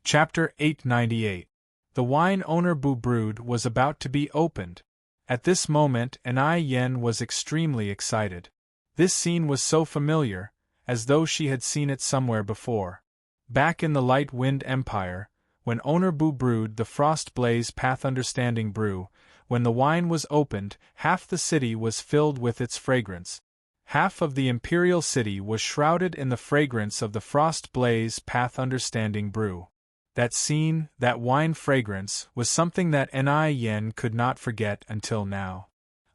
Chapter 898. The wine owner Bu brewed was about to be opened. At this moment Yen was extremely excited. This scene was so familiar, as though she had seen it somewhere before. Back in the Light Wind Empire, when owner Bu brewed the Frost Blaze Path Understanding brew, when the wine was opened, half the city was filled with its fragrance. Half of the imperial city was shrouded in the fragrance of the Frost Blaze Path Understanding brew. That scene, that wine fragrance, was something that Yen could not forget until now.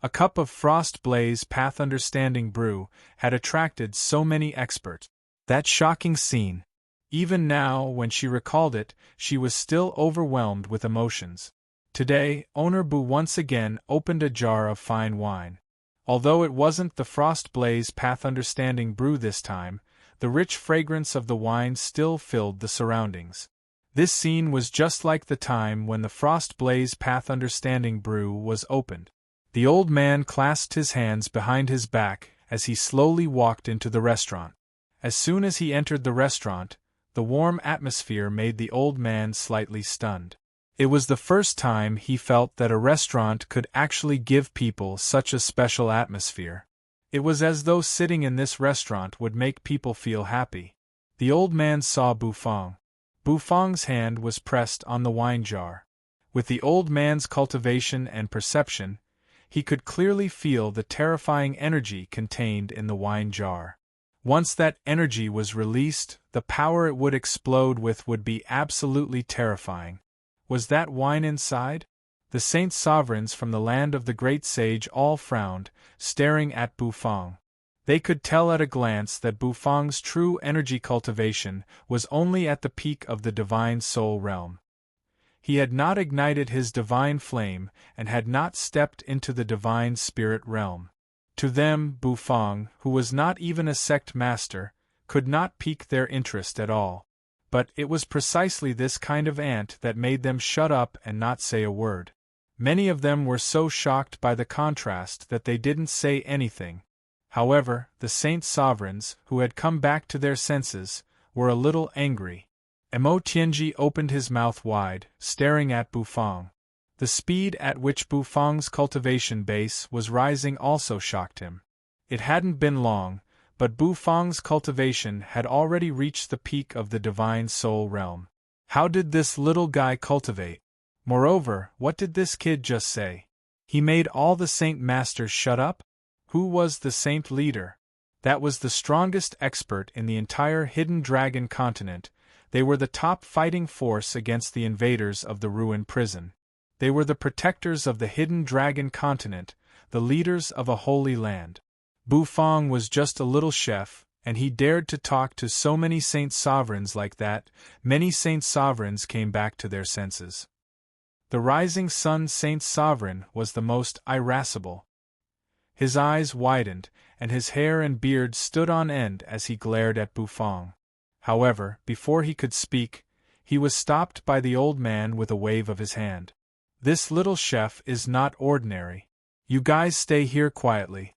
A cup of Frost Blaze Path Understanding brew had attracted so many experts. That shocking scene. Even now, when she recalled it, she was still overwhelmed with emotions. Today, owner Bu once again opened a jar of fine wine. Although it wasn't the Frost Blaze Path Understanding brew this time, the rich fragrance of the wine still filled the surroundings. This scene was just like the time when the Frost Blaze Path Understanding brew was opened. The old man clasped his hands behind his back as he slowly walked into the restaurant. As soon as he entered the restaurant, the warm atmosphere made the old man slightly stunned. It was the first time he felt that a restaurant could actually give people such a special atmosphere. It was as though sitting in this restaurant would make people feel happy. The old man saw Bufang. Bufang's hand was pressed on the wine jar. With the old man's cultivation and perception, he could clearly feel the terrifying energy contained in the wine jar. Once that energy was released, the power it would explode with would be absolutely terrifying. Was that wine inside? The Saint Sovereigns from the land of the great sage all frowned, staring at Bufang. They could tell at a glance that Bufang's true energy cultivation was only at the peak of the divine soul realm. He had not ignited his divine flame and had not stepped into the divine spirit realm. To them, Bufang, who was not even a sect master, could not pique their interest at all. But it was precisely this kind of ant that made them shut up and not say a word. Many of them were so shocked by the contrast that they didn't say anything. However, the Saint Sovereigns, who had come back to their senses, were a little angry. Tianji opened his mouth wide, staring at Bufang. The speed at which Bufang's cultivation base was rising also shocked him. It hadn't been long, but Bufang's cultivation had already reached the peak of the divine soul realm. How did this little guy cultivate? Moreover, what did this kid just say? He made all the Saint Masters shut up? Who was the Saint Leader? That was the strongest expert in the entire Hidden Dragon continent. They were the top fighting force against the invaders of the ruined prison. They were the protectors of the Hidden Dragon continent, the leaders of a holy land. Bufang was just a little chef, and he dared to talk to so many Saint Sovereigns like that. Many Saint Sovereigns came back to their senses. The Rising Sun Saint Sovereign was the most irascible. His eyes widened, and his hair and beard stood on end as he glared at Bufang. However, before he could speak, he was stopped by the old man with a wave of his hand. This little chef is not ordinary. You guys stay here quietly,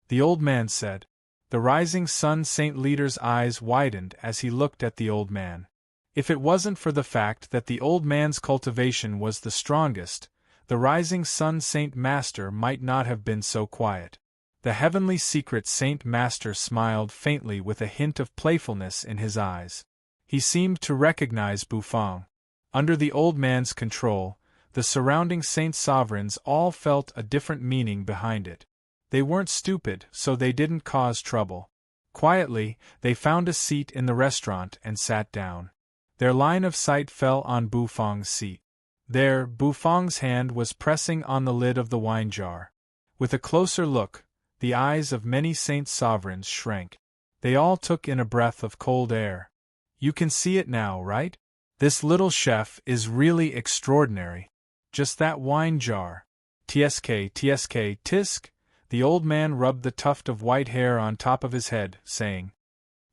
the old man said. The Rising Sun Saint Leader's eyes widened as he looked at the old man. If it wasn't for the fact that the old man's cultivation was the strongest, the Rising Sun Saint Master might not have been so quiet. The Heavenly Secret Saint Master smiled faintly with a hint of playfulness in his eyes. He seemed to recognize Bufang. Under the old man's control, the surrounding Saint Sovereigns all felt a different meaning behind it. They weren't stupid, so they didn't cause trouble. Quietly, they found a seat in the restaurant and sat down. Their line of sight fell on Bufang's seat. There, Bufang's hand was pressing on the lid of the wine jar. With a closer look, the eyes of many Saint Sovereigns shrank. They all took in a breath of cold air. You can see it now, right? This little chef is really extraordinary. Just that wine jar. Tsk, tisk. The old man rubbed the tuft of white hair on top of his head, saying,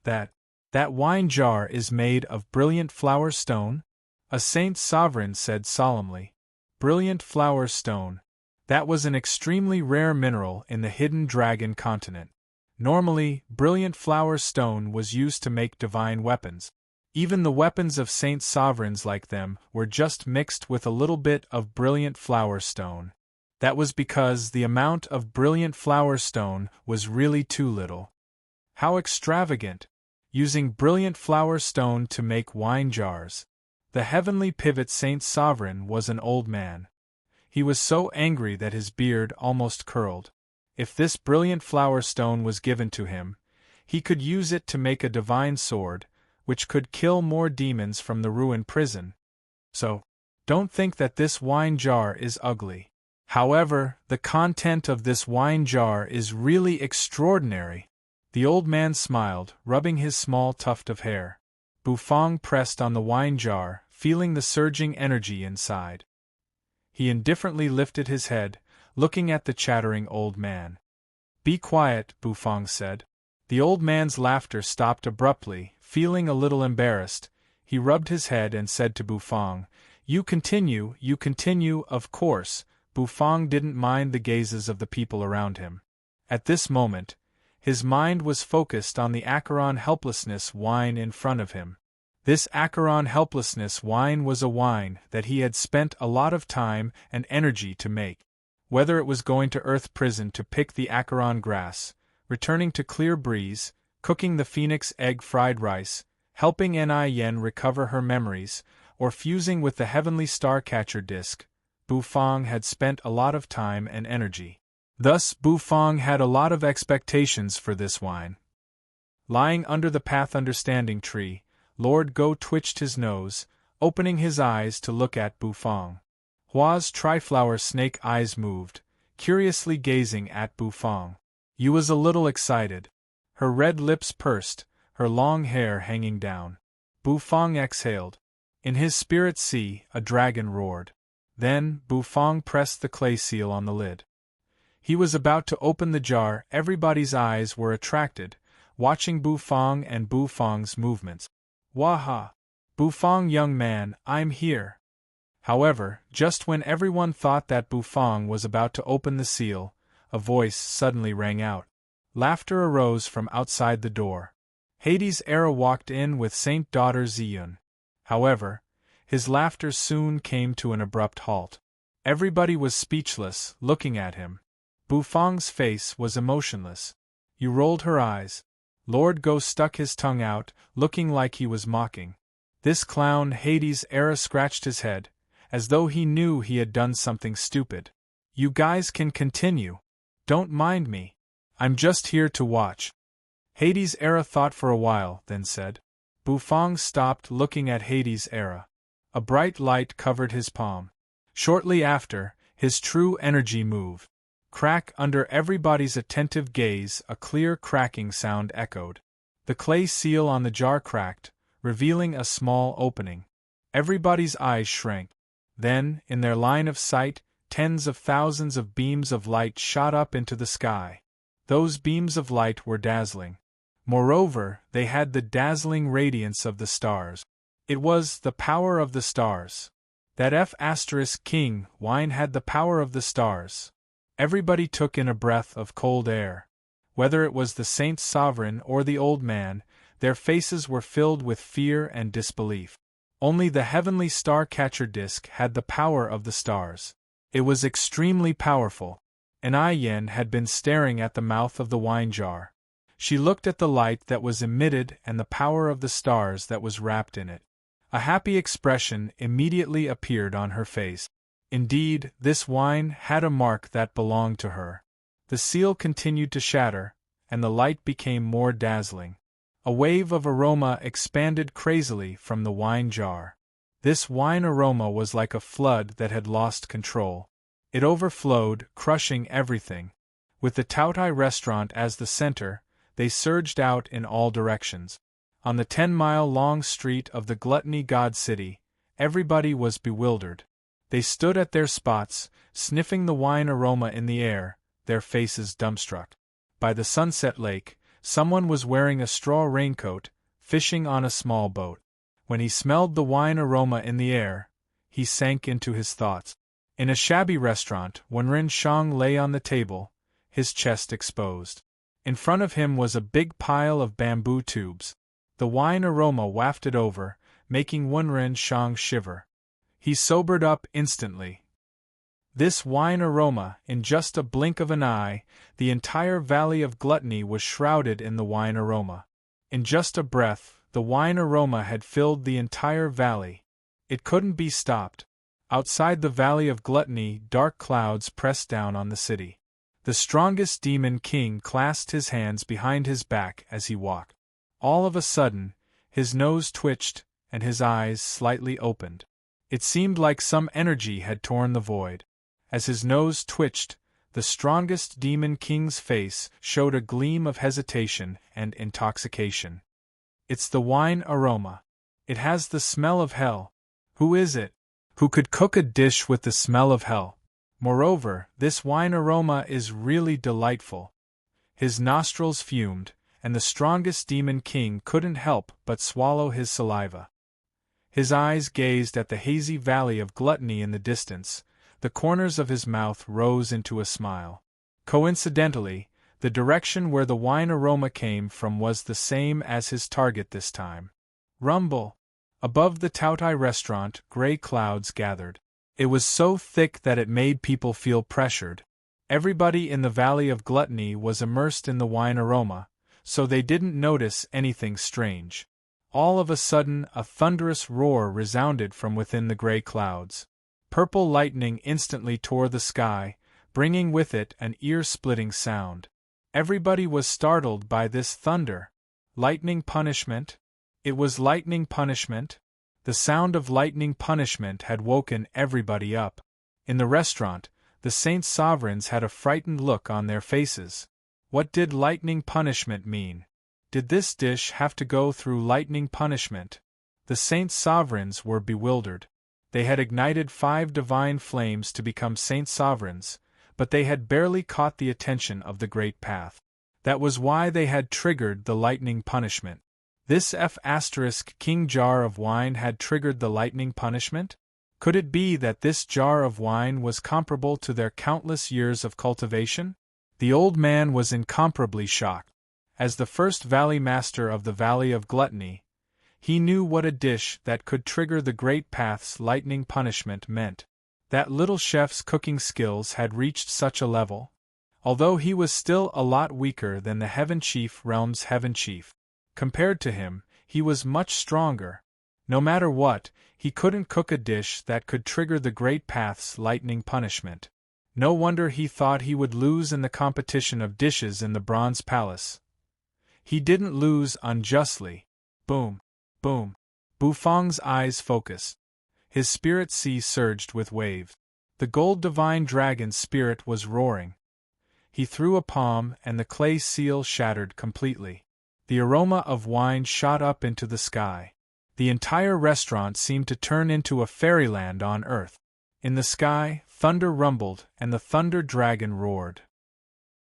That wine jar is made of brilliant flower stone? A Saint Sovereign said solemnly. Brilliant flower stone. That was an extremely rare mineral in the Hidden Dragon continent. Normally, brilliant flower stone was used to make divine weapons. Even the weapons of saint sovereigns like them were just mixed with a little bit of brilliant flower stone. That was because the amount of brilliant flower stone was really too little. How extravagant! Using brilliant flower stone to make wine jars. The heavenly pivot saint sovereign was an old man. He was so angry that his beard almost curled. If this brilliant flower stone was given to him, he could use it to make a divine sword, which could kill more demons from the ruined prison. So, don't think that this wine jar is ugly. However, the content of this wine jar is really extraordinary. The old man smiled, rubbing his small tuft of hair. Bufang pressed on the wine jar, feeling the surging energy inside. He indifferently lifted his head, looking at the chattering old man. "Be quiet," Bufang said. The old man's laughter stopped abruptly. Feeling a little embarrassed, he rubbed his head and said to Bufang, you continue, of course." Bufang didn't mind the gazes of the people around him. At this moment, his mind was focused on the Acheron helplessness wine in front of him. This Acheron helplessness wine was a wine that he had spent a lot of time and energy to make. Whether it was going to Earth Prison to pick the Acheron grass, returning to Clear Breeze, cooking the Phoenix egg fried rice, helping Yen recover her memories, or fusing with the heavenly star-catcher disc, Bufang had spent a lot of time and energy. Thus Bufang had a lot of expectations for this wine. Lying under the path understanding tree, Lord Go twitched his nose, opening his eyes to look at Bufang. Hua's triflower snake eyes moved, curiously gazing at Bufang. Yu was a little excited. Her red lips pursed, her long hair hanging down. Bufang exhaled. In his spirit sea, a dragon roared. Then, Bufang pressed the clay seal on the lid. He was about to open the jar. Everybody's eyes were attracted, watching Bufang and Bufang's movements. "Waha! Bufang young man, I'm here." However, just when everyone thought that Bufang was about to open the seal, a voice suddenly rang out. Laughter arose from outside the door. Hades' Era walked in with Saint Daughter Ziyun. However, his laughter soon came to an abrupt halt. Everybody was speechless, looking at him. Bufang's face was emotionless. Yu rolled her eyes. Lord Go stuck his tongue out, looking like he was mocking. This clown Hades' Era scratched his head, as though he knew he had done something stupid. "You guys can continue. Don't mind me. I'm just here to watch." Hades' Era thought for a while, then said. Bufang stopped looking at Hades' Era. A bright light covered his palm. Shortly after, his true energy moved. Crack! Under everybody's attentive gaze, a clear cracking sound echoed. The clay seal on the jar cracked, revealing a small opening. Everybody's eyes shrank. Then, in their line of sight, tens of thousands of beams of light shot up into the sky. Those beams of light were dazzling. Moreover, they had the dazzling radiance of the stars. It was the power of the stars. That F*King wine had the power of the stars. Everybody took in a breath of cold air. Whether it was the saint's sovereign or the old man, their faces were filled with fear and disbelief. Only the heavenly star-catcher disc had the power of the stars. It was extremely powerful. Yen had been staring at the mouth of the wine jar. She looked at the light that was emitted and the power of the stars that was wrapped in it. A happy expression immediately appeared on her face. Indeed, this wine had a mark that belonged to her. The seal continued to shatter, and the light became more dazzling. A wave of aroma expanded crazily from the wine jar. This wine aroma was like a flood that had lost control. It overflowed, crushing everything. With the Taotai restaurant as the center, they surged out in all directions. On the 10-mile-long street of the Gluttony God City, everybody was bewildered. They stood at their spots, sniffing the wine aroma in the air, their faces dumbstruck. By the Sunset Lake, someone was wearing a straw raincoat, fishing on a small boat. When he smelled the wine aroma in the air, he sank into his thoughts. In a shabby restaurant, Wenren Shang lay on the table, his chest exposed. In front of him was a big pile of bamboo tubes. The wine aroma wafted over, making Wenren Shang shiver. He sobered up instantly. This wine aroma, in just a blink of an eye, the entire Valley of Gluttony was shrouded in the wine aroma. In just a breath, the wine aroma had filled the entire valley. It couldn't be stopped. Outside the Valley of Gluttony, dark clouds pressed down on the city. The strongest demon king clasped his hands behind his back as he walked. All of a sudden, his nose twitched, and his eyes slightly opened. It seemed like some energy had torn the void. As his nose twitched, the strongest demon king's face showed a gleam of hesitation and intoxication. It's the wine aroma. It has the smell of hell. Who is it? Who could cook a dish with the smell of hell? Moreover, this wine aroma is really delightful. His nostrils fumed, and the strongest demon king couldn't help but swallow his saliva. His eyes gazed at the hazy Valley of Gluttony in the distance. The corners of his mouth rose into a smile. Coincidentally, the direction where the wine aroma came from was the same as his target this time. Rumble! Above the Tautai restaurant, gray clouds gathered. It was so thick that it made people feel pressured. Everybody in the Valley of Gluttony was immersed in the wine aroma, so they didn't notice anything strange. All of a sudden, a thunderous roar resounded from within the gray clouds. Purple lightning instantly tore the sky, bringing with it an ear-splitting sound. Everybody was startled by this thunder. Lightning punishment? It was lightning punishment? The sound of lightning punishment had woken everybody up. In the restaurant, the Saint Sovereigns had a frightened look on their faces. What did lightning punishment mean? Did this dish have to go through lightning punishment? The Saint Sovereigns were bewildered. They had ignited 5 divine flames to become Saint Sovereigns, but they had barely caught the attention of the Great Path. That was why they had triggered the lightning punishment. This King jar of wine had triggered the lightning punishment? Could it be that this jar of wine was comparable to their countless years of cultivation? The old man was incomparably shocked. As the first Valley Master of the Valley of Gluttony, he knew what a dish that could trigger the Great Path's lightning punishment meant. That little chef's cooking skills had reached such a level. Although he was still a lot weaker than the Heaven Chief Realm's Heaven Chief. Compared to him, he was much stronger. No matter what, he couldn't cook a dish that could trigger the Great Path's lightning punishment. No wonder he thought he would lose in the competition of dishes in the Bronze Palace. He didn't lose unjustly. Boom. Boom. Bufang's eyes focused. His spirit sea surged with waves. The gold divine dragon's spirit was roaring. He threw a palm and the clay seal shattered completely. The aroma of wine shot up into the sky. The entire restaurant seemed to turn into a fairyland on earth. In the sky, thunder rumbled and the thunder dragon roared.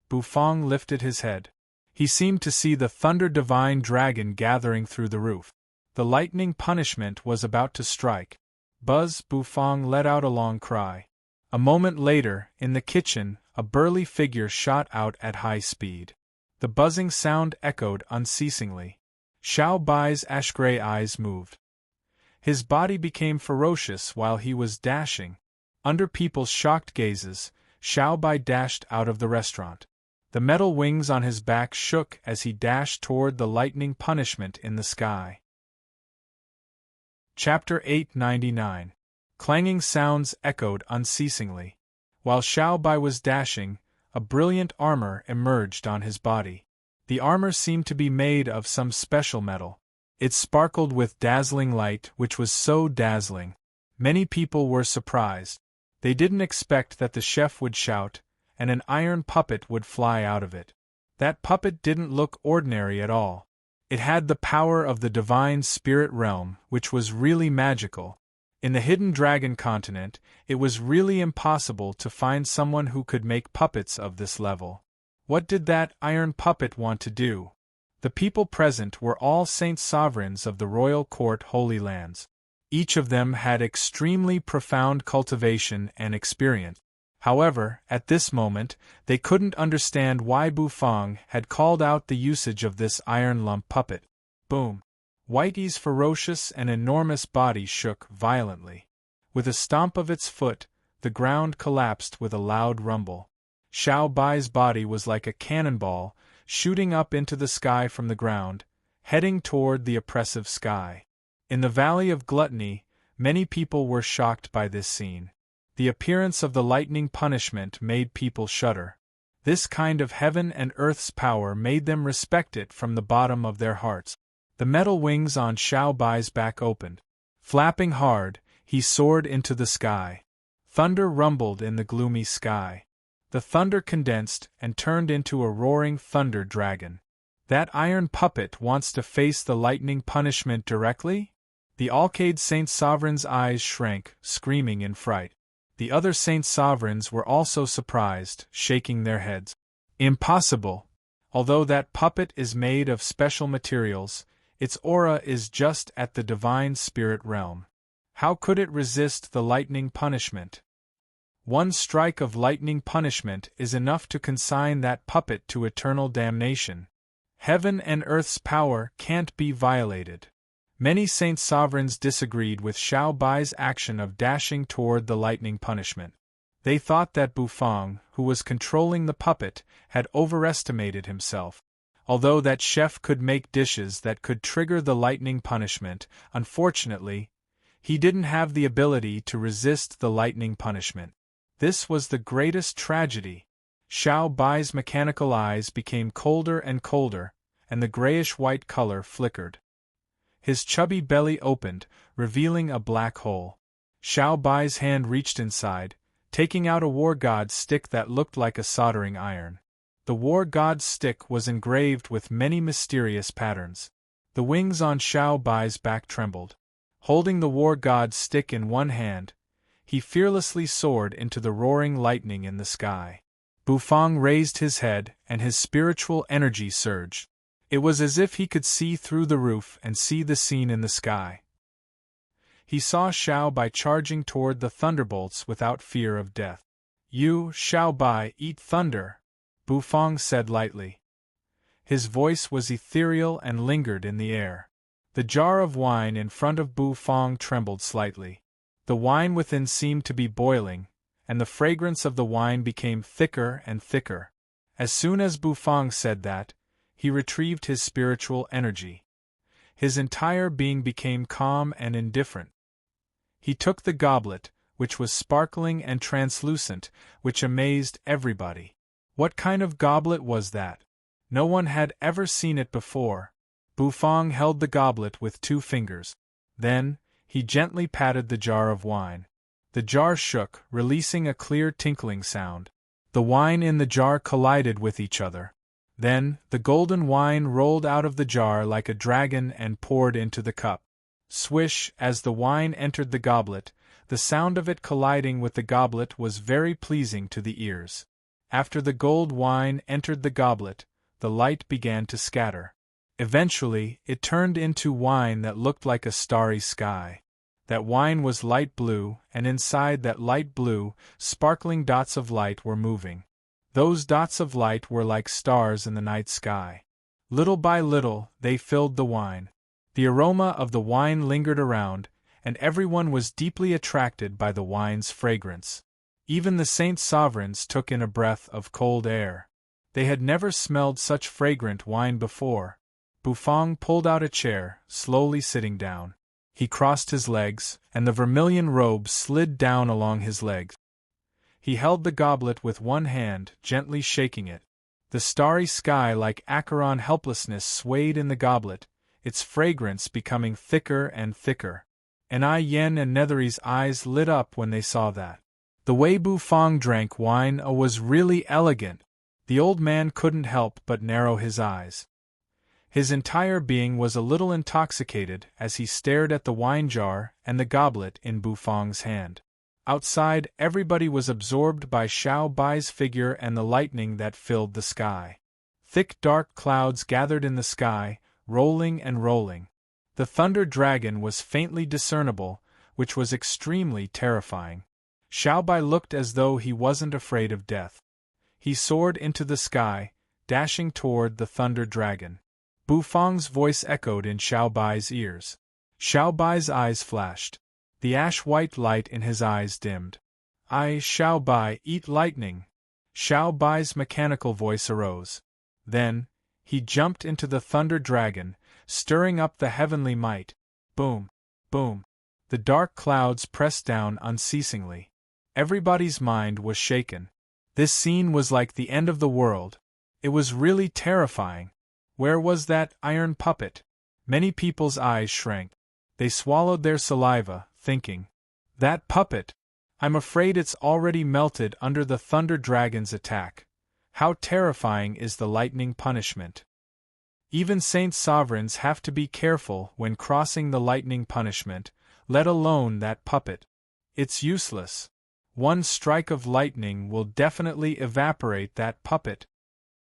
Bufang lifted his head. He seemed to see the thunder divine dragon gathering through the roof. The lightning punishment was about to strike. Buzz! Bufang let out a long cry. A moment later, in the kitchen, a burly figure shot out at high speed. The buzzing sound echoed unceasingly. Xiao Bai's ash-gray eyes moved. His body became ferocious while he was dashing. Under people's shocked gazes, Xiao Bai dashed out of the restaurant. The metal wings on his back shook as he dashed toward the lightning punishment in the sky. Chapter 899. Clanging sounds echoed unceasingly. While Xiao Bai was dashing, a brilliant armor emerged on his body. The armor seemed to be made of some special metal. It sparkled with dazzling light, which was so dazzling. Many people were surprised. They didn't expect that the chef would shout, and an iron puppet would fly out of it. That puppet didn't look ordinary at all. It had the power of the divine spirit realm, which was really magical. In the hidden dragon continent, it was really impossible to find someone who could make puppets of this level. What did that iron puppet want to do? The people present were all Saint Sovereigns of the royal court Holy Lands. Each of them had extremely profound cultivation and experience. However, at this moment, they couldn't understand why Bufang had called out the usage of this iron lump puppet. Boom. Whitey's ferocious and enormous body shook violently. With a stomp of its foot, the ground collapsed with a loud rumble. Xiao Bai's body was like a cannonball, shooting up into the sky from the ground, heading toward the oppressive sky. In the Valley of Gluttony, many people were shocked by this scene. The appearance of the lightning punishment made people shudder. This kind of heaven and earth's power made them respect it from the bottom of their hearts. The metal wings on Xiao Bai's back opened. Flapping hard, he soared into the sky. Thunder rumbled in the gloomy sky. The thunder condensed and turned into a roaring thunder dragon. That iron puppet wants to face the lightning punishment directly? The Alcade Saint Sovereign's eyes shrank, screaming in fright. The other Saint Sovereigns were also surprised, shaking their heads. Impossible! Although that puppet is made of special materials, its aura is just at the divine spirit realm. How could it resist the lightning punishment? One strike of lightning punishment is enough to consign that puppet to eternal damnation. Heaven and earth's power can't be violated. Many Saint Sovereigns disagreed with Xiao Bai's action of dashing toward the lightning punishment. They thought that Bufang, who was controlling the puppet, had overestimated himself. Although that chef could make dishes that could trigger the lightning punishment, unfortunately, he didn't have the ability to resist the lightning punishment. This was the greatest tragedy. Xiao Bai's mechanical eyes became colder and colder, and the grayish-white color flickered. His chubby belly opened, revealing a black hole. Xiao Bai's hand reached inside, taking out a war god's stick that looked like a soldering iron. The war god's stick was engraved with many mysterious patterns. The wings on Xiao Bai's back trembled. Holding the war god's stick in one hand, he fearlessly soared into the roaring lightning in the sky. Bufang raised his head, and his spiritual energy surged. It was as if he could see through the roof and see the scene in the sky. He saw Xiao Bai charging toward the thunderbolts without fear of death. "You, Xiao Bai, eat thunder," Bufang said lightly. His voice was ethereal and lingered in the air. The jar of wine in front of Bufang trembled slightly. The wine within seemed to be boiling, and the fragrance of the wine became thicker and thicker. As soon as Bufang said that, he retrieved his spiritual energy. His entire being became calm and indifferent. He took the goblet, which was sparkling and translucent, which amazed everybody. What kind of goblet was that? No one had ever seen it before. Bufang held the goblet with 2 fingers. Then, he gently patted the jar of wine. The jar shook, releasing a clear tinkling sound. The wine in the jar collided with each other. Then, the golden wine rolled out of the jar like a dragon and poured into the cup. Swish, as the wine entered the goblet, the sound of it colliding with the goblet was very pleasing to the ears. After the gold wine entered the goblet, the light began to scatter. Eventually, it turned into wine that looked like a starry sky. That wine was light blue, and inside that light blue, sparkling dots of light were moving. Those dots of light were like stars in the night sky. Little by little, they filled the wine. The aroma of the wine lingered around, and everyone was deeply attracted by the wine's fragrance. Even the Saint Sovereigns took in a breath of cold air. They had never smelled such fragrant wine before. Bufang pulled out a chair, slowly sitting down. He crossed his legs, and the vermilion robe slid down along his legs. He held the goblet with one hand, gently shaking it. The starry sky like Acheron helplessness swayed in the goblet, its fragrance becoming thicker and thicker. And Yen and Nethery's eyes lit up when they saw that. The way Bufang drank wine was really elegant. The old man couldn't help but narrow his eyes. His entire being was a little intoxicated as he stared at the wine jar and the goblet in Bufang's hand. Outside, everybody was absorbed by Xiao Bai's figure and the lightning that filled the sky. Thick dark clouds gathered in the sky, rolling and rolling. The thunder dragon was faintly discernible, which was extremely terrifying. Xiao Bai looked as though he wasn't afraid of death. He soared into the sky, dashing toward the thunder dragon. Bu Fang's voice echoed in Xiao Bai's ears. Xiao Bai's eyes flashed. The ash-white light in his eyes dimmed. Xiao Bai, eat lightning. Xiao Bai's mechanical voice arose. Then, he jumped into the Thunder Dragon, stirring up the heavenly might. Boom! Boom! The dark clouds pressed down unceasingly. Everybody's mind was shaken. This scene was like the end of the world. It was really terrifying. Where was that iron puppet? Many people's eyes shrank. They swallowed their saliva, thinking, "That puppet! I'm afraid it's already melted under the Thunder Dragon's attack. How terrifying is the lightning punishment!" Even Saint Sovereigns have to be careful when crossing the lightning punishment, let alone that puppet. It's useless. One strike of lightning will definitely evaporate that puppet.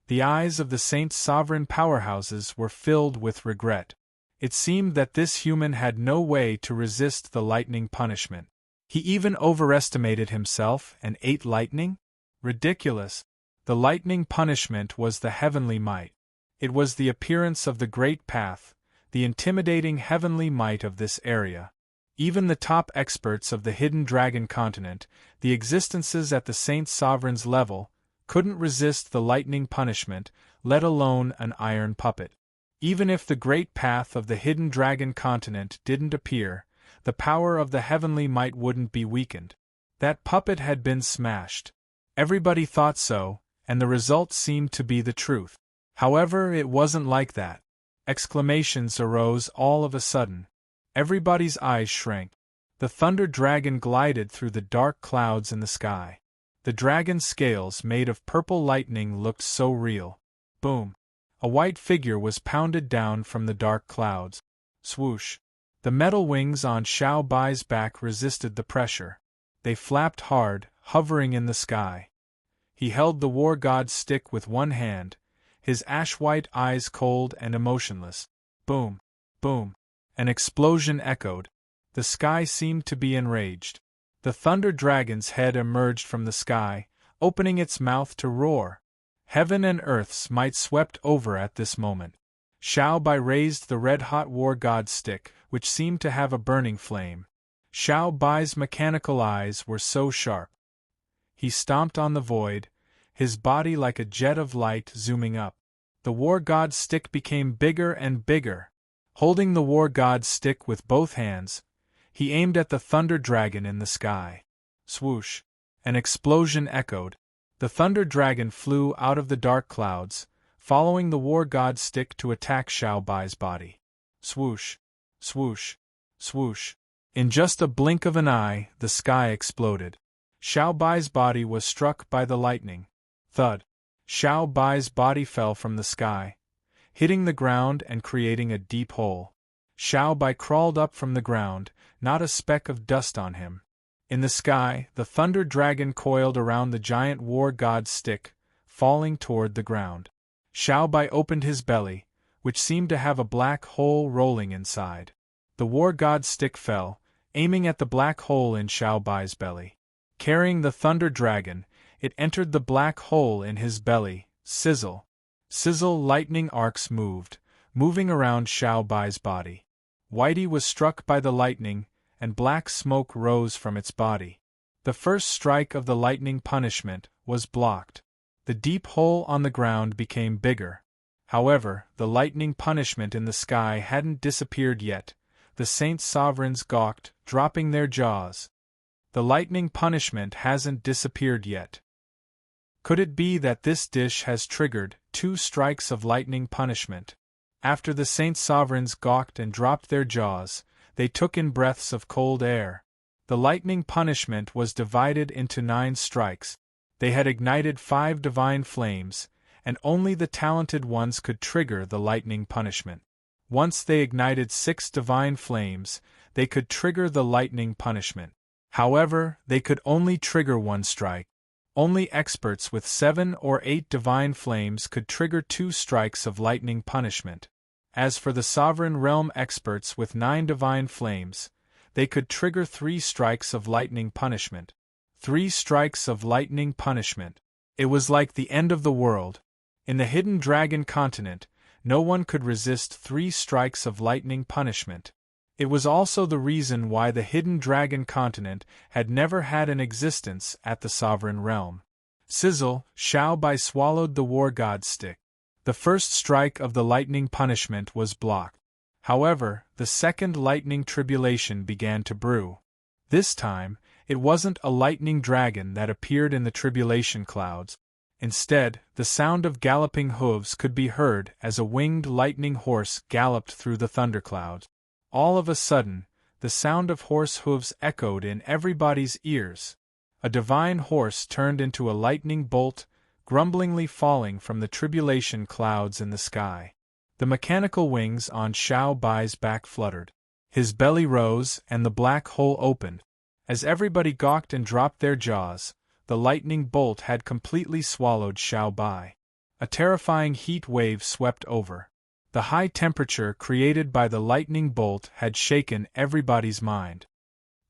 The eyes of the Saint Sovereign powerhouses were filled with regret. It seemed that this human had no way to resist the lightning punishment. He even overestimated himself and ate lightning? Ridiculous. The lightning punishment was the heavenly might. It was the appearance of the great path, the intimidating heavenly might of this area. Even the top experts of the hidden dragon continent, the existences at the Saint Sovereign's level, couldn't resist the lightning punishment, let alone an iron puppet. Even if the great path of the hidden dragon continent didn't appear, the power of the heavenly might wouldn't be weakened. That puppet had been smashed. Everybody thought so, and the result seemed to be the truth. However, it wasn't like that. Exclamations arose all of a sudden. Everybody's eyes shrank. The Thunder Dragon glided through the dark clouds in the sky. The dragon's scales made of purple lightning looked so real. Boom! A white figure was pounded down from the dark clouds. Swoosh! The metal wings on Xiao Bai's back resisted the pressure. They flapped hard, hovering in the sky. He held the war god's stick with one hand, his ash-white eyes cold and emotionless. Boom! Boom! An explosion echoed. The sky seemed to be enraged. The Thunder Dragon's head emerged from the sky, opening its mouth to roar. Heaven and earth's might swept over at this moment. Xiao Bai raised the red-hot war god's stick, which seemed to have a burning flame. Xiao Bai's mechanical eyes were so sharp. He stomped on the void, his body like a jet of light zooming up. The war god's stick became bigger and bigger. Holding the war god's stick with both hands, he aimed at the Thunder Dragon in the sky. Swoosh! An explosion echoed. The Thunder Dragon flew out of the dark clouds, following the war god's stick to attack Xiao Bai's body. Swoosh! Swoosh! Swoosh! In just a blink of an eye, the sky exploded. Xiao Bai's body was struck by the lightning. Thud! Xiao Bai's body fell from the sky, hitting the ground and creating a deep hole. Xiao Bai crawled up from the ground, not a speck of dust on him. In the sky, the Thunder Dragon coiled around the giant war god's stick, falling toward the ground. Xiao Bai opened his belly, which seemed to have a black hole rolling inside. The war god's stick fell, aiming at the black hole in Xiao Bai's belly. Carrying the Thunder Dragon, it entered the black hole in his belly. Sizzle! Sizzle! Lightning arcs moved, moving around Xiao Bai's body. Whitey was struck by the lightning, and black smoke rose from its body. The first strike of the lightning punishment was blocked. The deep hole on the ground became bigger. However, the lightning punishment in the sky hadn't disappeared yet. The Saint Sovereigns gawked, dropping their jaws. The lightning punishment hasn't disappeared yet. Could it be that this dish has triggered 2 strikes of lightning punishment? After the Saint Sovereigns gawked and dropped their jaws, they took in breaths of cold air. The lightning punishment was divided into 9 strikes. They had ignited 5 divine flames, and only the talented ones could trigger the lightning punishment. Once they ignited 6 divine flames, they could trigger the lightning punishment. However, they could only trigger 1 strike. Only experts with 7 or 8 divine flames could trigger 2 strikes of lightning punishment. As for the Sovereign Realm experts with 9 divine flames, they could trigger 3 strikes of lightning punishment. 3 strikes of lightning punishment. It was like the end of the world. In the hidden dragon continent, no one could resist 3 strikes of lightning punishment. It was also the reason why the hidden dragon continent had never had an existence at the sovereign realm. Sizzle, Xiao Bai swallowed the war god's stick. The first strike of the lightning punishment was blocked. However, the second lightning tribulation began to brew. This time, it wasn't a lightning dragon that appeared in the tribulation clouds. Instead, the sound of galloping hooves could be heard as a winged lightning horse galloped through the thunderclouds. All of a sudden, the sound of horse hooves echoed in everybody's ears. A divine horse turned into a lightning bolt, grumblingly falling from the tribulation clouds in the sky. The mechanical wings on Xiao Bai's back fluttered. His belly rose and the black hole opened. As everybody gawked and dropped their jaws, the lightning bolt had completely swallowed Xiao Bai. A terrifying heat wave swept over. The high temperature created by the lightning bolt had shaken everybody's mind.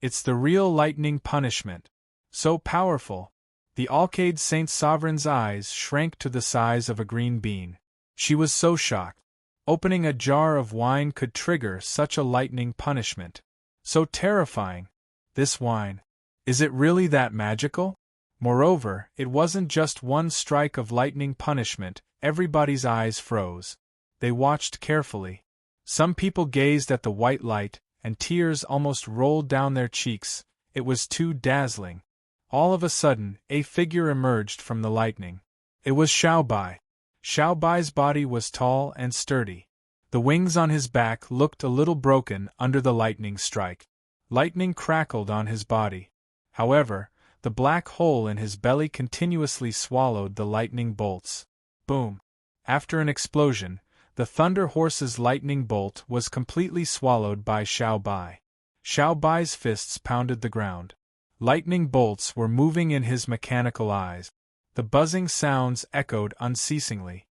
It's the real lightning punishment. So powerful. The Alcade Saint Sovereign's eyes shrank to the size of a green bean. She was so shocked. Opening a jar of wine could trigger such a lightning punishment. So terrifying. This wine. Is it really that magical? Moreover, it wasn't just one strike of lightning punishment. Everybody's eyes froze. They watched carefully. Some people gazed at the white light, and tears almost rolled down their cheeks. It was too dazzling. All of a sudden, a figure emerged from the lightning. It was Xiao Bai. Xiao Bai's body was tall and sturdy. The wings on his back looked a little broken under the lightning strike. Lightning crackled on his body. However, the black hole in his belly continuously swallowed the lightning bolts. Boom! After an explosion, the Thunder Horse's lightning bolt was completely swallowed by Xiao Bai. Xiao Bai's fists pounded the ground. Lightning bolts were moving in his mechanical eyes. The buzzing sounds echoed unceasingly.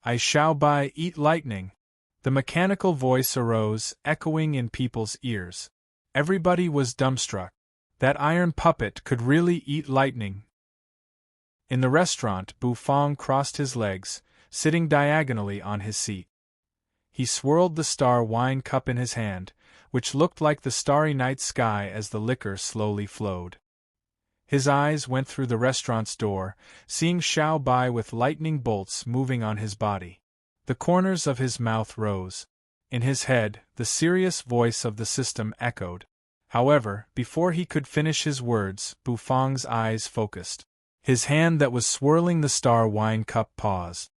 I Xiao Bai eat lightning. The mechanical voice arose, echoing in people's ears. Everybody was dumbstruck. That iron puppet could really eat lightning. In the restaurant, Bu Fong crossed his legs, sitting diagonally on his seat. He swirled the star wine cup in his hand, which looked like the starry night sky as the liquor slowly flowed. His eyes went through the restaurant's door, seeing Xiao Bai with lightning bolts moving on his body. The corners of his mouth rose. In his head, the serious voice of the system echoed. However, before he could finish his words, Bu Fong's eyes focused. His hand that was swirling the star wine cup paused.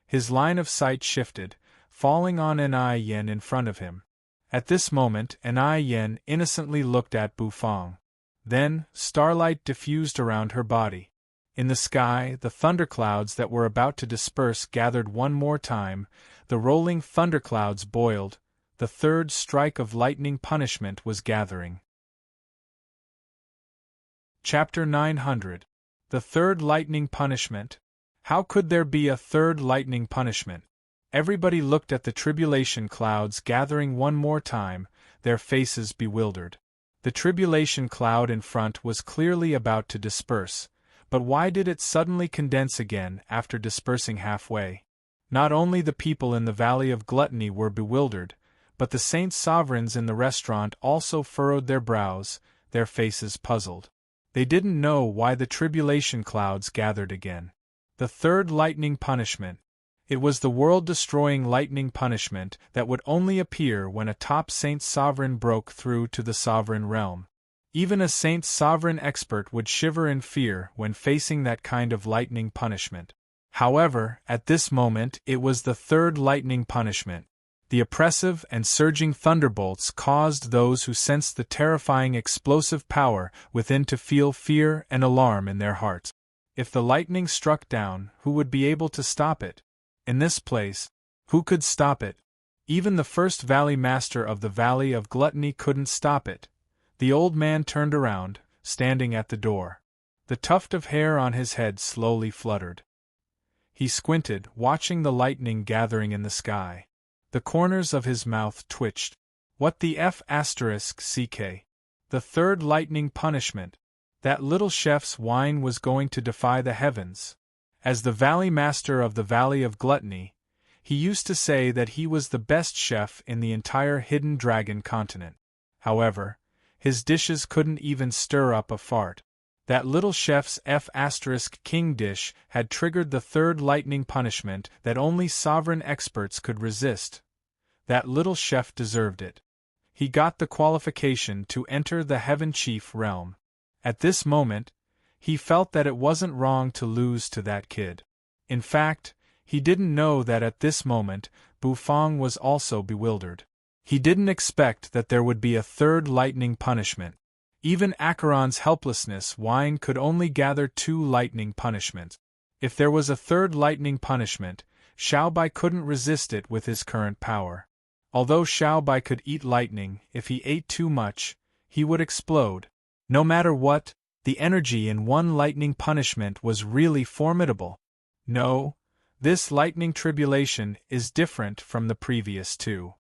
His line of sight shifted, falling on An Yen in front of him. At this moment, An Yen innocently looked at Bu Fong. Then, starlight diffused around her body. In the sky, the thunderclouds that were about to disperse gathered one more time. The rolling thunderclouds boiled. The third strike of lightning punishment was gathering. Chapter 900. The Third Lightning Punishment. How could there be a third lightning punishment? Everybody looked at the tribulation clouds gathering one more time, their faces bewildered. The tribulation cloud in front was clearly about to disperse, but why did it suddenly condense again after dispersing halfway? Not only the people in the Valley of Gluttony were bewildered, but the saint sovereigns in the restaurant also furrowed their brows, their faces puzzled. They didn't know why the tribulation clouds gathered again. The third lightning punishment. It was the world-destroying lightning punishment that would only appear when a top saint sovereign broke through to the sovereign realm. Even a saint sovereign expert would shiver in fear when facing that kind of lightning punishment. However, at this moment it was the third lightning punishment. The oppressive and surging thunderbolts caused those who sensed the terrifying explosive power within to feel fear and alarm in their hearts. If the lightning struck down, who would be able to stop it? In this place, who could stop it? Even the first Valley Master of the Valley of Gluttony couldn't stop it. The old man turned around, standing at the door. The tuft of hair on his head slowly fluttered. He squinted, watching the lightning gathering in the sky. The corners of his mouth twitched. What the F***ck? The third lightning punishment. That little chef's wine was going to defy the heavens. As the Valley Master of the Valley of Gluttony, He used to say that he was the best chef in the entire Hidden Dragon continent. However, his dishes couldn't even stir up a fart. That little chef's F***king dish had triggered the third lightning punishment that only sovereign experts could resist. That little chef deserved it. He got the qualification to enter the Heaven Chief realm. At this moment, he felt that it wasn't wrong to lose to that kid. In fact, he didn't know that at this moment, Bufang was also bewildered. He didn't expect that there would be a third lightning punishment. Even Acheron's helplessness wine could only gather 2 lightning punishments. If there was a third lightning punishment, Xiaobai couldn't resist it with his current power. Although Xiaobai could eat lightning, if he ate too much, he would explode. No matter what, the energy in one lightning punishment was really formidable. No, this lightning tribulation is different from the previous 2.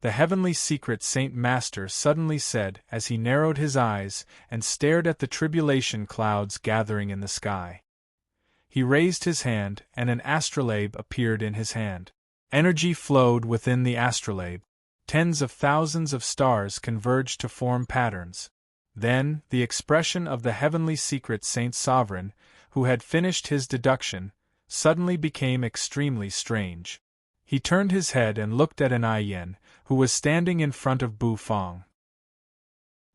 The heavenly secret Saint Master suddenly said as he narrowed his eyes and stared at the tribulation clouds gathering in the sky. He raised his hand and an astrolabe appeared in his hand. Energy flowed within the astrolabe. Tens of thousands of stars converged to form patterns. Then, the expression of the heavenly secret Saint Sovereign, who had finished his deduction, suddenly became extremely strange. He turned his head and looked at an Yen, who was standing in front of Bufang.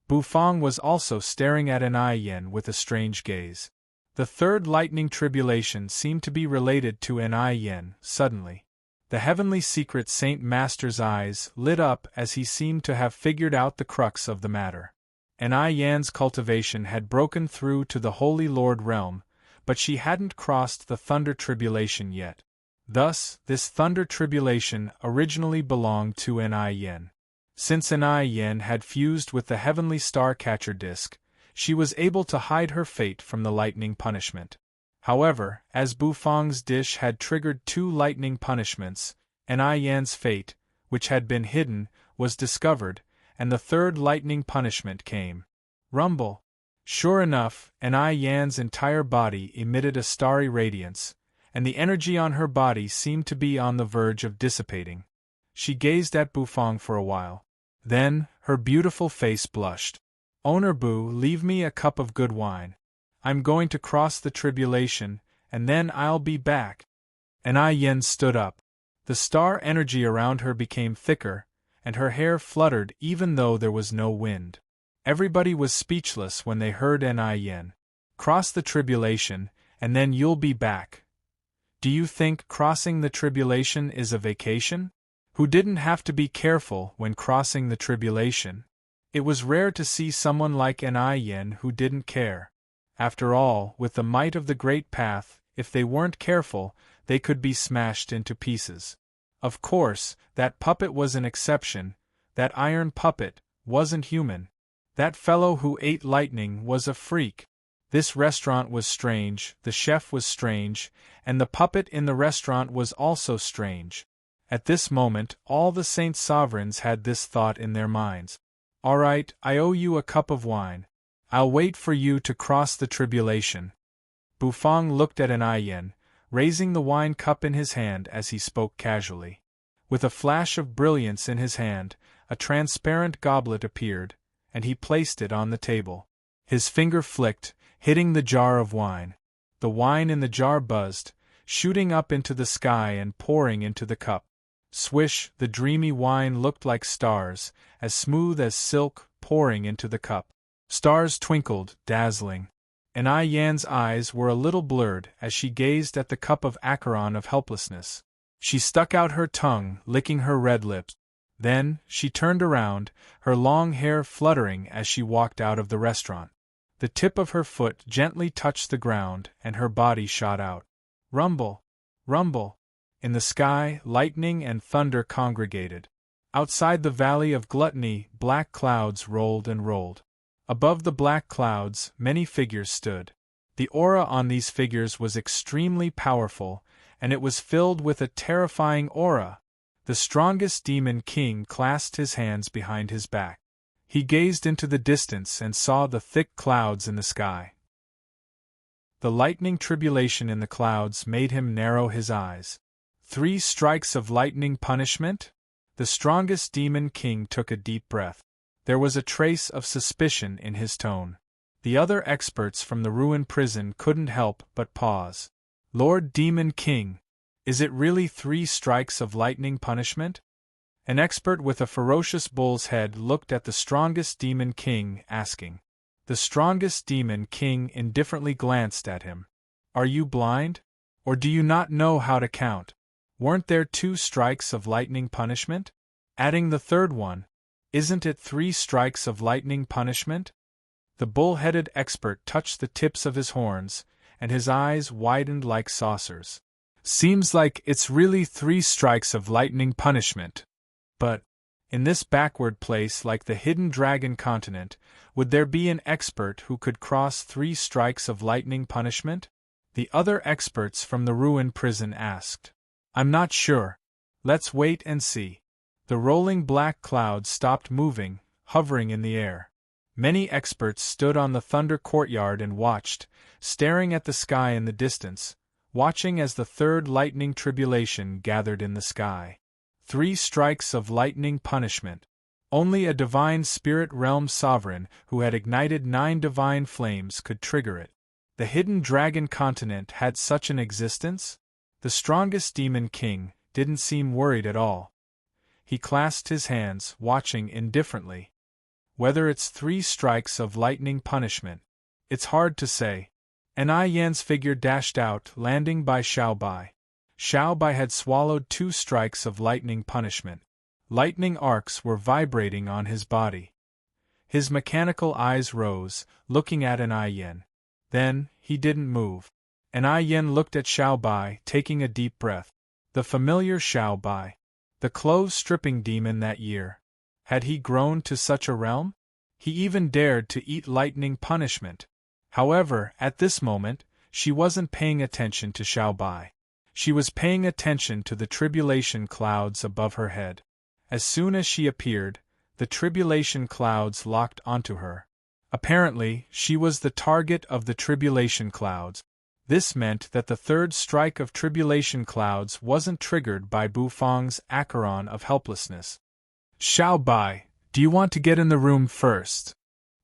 Bufang was also staring at an Yen with a strange gaze. The third lightning tribulation seemed to be related to an Yen. Suddenly, the heavenly secret Saint Master's eyes lit up as he seemed to have figured out the crux of the matter. An Yan's cultivation had broken through to the Holy Lord realm, but she hadn't crossed the thunder tribulation yet. Thus, this thunder tribulation originally belonged to an Yen. Since an Yen had fused with the heavenly star-catcher disk, she was able to hide her fate from the lightning punishment. However, as Bufang's dish had triggered 2 lightning punishments, an Yan's fate, which had been hidden, was discovered, and the third lightning punishment came. Rumble! Sure enough, an Yan's entire body emitted a starry radiance, and the energy on her body seemed to be on the verge of dissipating. She gazed at Bufang for a while. Then, her beautiful face blushed. "Owner Bu, leave me a cup of good wine. I'm going to cross the tribulation, and then I'll be back." An Yen stood up. The star energy around her became thicker, and her hair fluttered even though there was no wind. Everybody was speechless when they heard an Yen. "Cross the tribulation, and then you'll be back. Do you think crossing the tribulation is a vacation? Who didn't have to be careful when crossing the tribulation?" It was rare to see someone like an Yen who didn't care. After all, with the might of the Great Path, if they weren't careful, they could be smashed into pieces. Of course, that puppet was an exception. That iron puppet wasn't human. That fellow who ate lightning was a freak. This restaurant was strange, the chef was strange, and the puppet in the restaurant was also strange. At this moment, all the Saint Sovereigns had this thought in their minds. "All right, I owe you a cup of wine. I'll wait for you to cross the tribulation." Bufang looked at an Yen, raising the wine cup in his hand as he spoke casually. With a flash of brilliance in his hand, a transparent goblet appeared, and he placed it on the table. His finger flicked, hitting the jar of wine. The wine in the jar buzzed, shooting up into the sky and pouring into the cup. Swish, the dreamy wine looked like stars, as smooth as silk, pouring into the cup. Stars twinkled, dazzling. And Yan's eyes were a little blurred as she gazed at the cup of Acheron of helplessness. She stuck out her tongue, licking her red lips. Then, she turned around, her long hair fluttering as she walked out of the restaurant. The tip of her foot gently touched the ground, and her body shot out. Rumble! Rumble! In the sky, lightning and thunder congregated. Outside the Valley of Gluttony, black clouds rolled and rolled. Above the black clouds, many figures stood. The aura on these figures was extremely powerful, and it was filled with a terrifying aura. The strongest demon king clasped his hands behind his back. He gazed into the distance and saw the thick clouds in the sky. The lightning tribulation in the clouds made him narrow his eyes. 3 strikes of lightning punishment? The strongest demon king took a deep breath. There was a trace of suspicion in his tone. The other experts from the ruined prison couldn't help but pause. Lord Demon King, is it really 3 strikes of lightning punishment? An expert with a ferocious bull's head looked at the strongest demon king, asking. The strongest demon king indifferently glanced at him. Are you blind? Or do you not know how to count? Weren't there 2 strikes of lightning punishment? Adding the third one, isn't it 3 strikes of lightning punishment? The bull-headed expert touched the tips of his horns, and his eyes widened like saucers. Seems like it's really 3 strikes of lightning punishment. But, in this backward place like the hidden dragon continent, would there be an expert who could cross 3 strikes of lightning punishment? The other experts from the ruined prison asked. I'm not sure. Let's wait and see. The rolling black clouds stopped moving, hovering in the air. Many experts stood on the thunder courtyard and watched, staring at the sky in the distance, watching as the third lightning tribulation gathered in the sky. 3 strikes of lightning punishment. Only a divine spirit realm sovereign who had ignited 9 divine flames could trigger it. The hidden dragon continent had such an existence? The strongest demon king didn't seem worried at all. He clasped his hands, watching indifferently. Whether it's 3 strikes of lightning punishment, it's hard to say. An Yan's figure dashed out, landing by Xiao Bai. Xiao Bai had swallowed 2 strikes of lightning punishment. Lightning arcs were vibrating on his body. His mechanical eyes rose, looking at an Yan. Then, he didn't move. An Yan looked at Xiao Bai, taking a deep breath. The familiar Xiao Bai. The clothes-stripping demon that year. Had he grown to such a realm? He even dared to eat lightning punishment. However, at this moment, she wasn't paying attention to Xiao Bai. She was paying attention to the tribulation clouds above her head. As soon as she appeared, the tribulation clouds locked onto her. Apparently, she was the target of the tribulation clouds. This meant that the third strike of tribulation clouds wasn't triggered by Bufang's acheron of helplessness. Xiao Bai, do you want to get in the room first?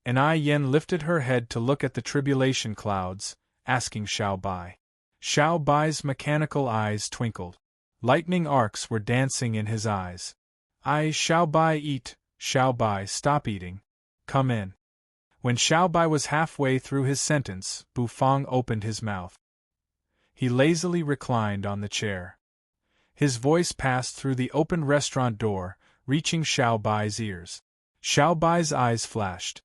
An Yan lifted her head to look at the tribulation clouds, asking Xiao Bai. Xiao Bai's mechanical eyes twinkled. Lightning arcs were dancing in his eyes. Xiao Bai eat, Xiao Bai stop eating. Come in. When Xiao Bai was halfway through his sentence, Bufang opened his mouth. He lazily reclined on the chair. His voice passed through the open restaurant door, reaching Xiao Bai's ears. Xiao Bai's eyes flashed.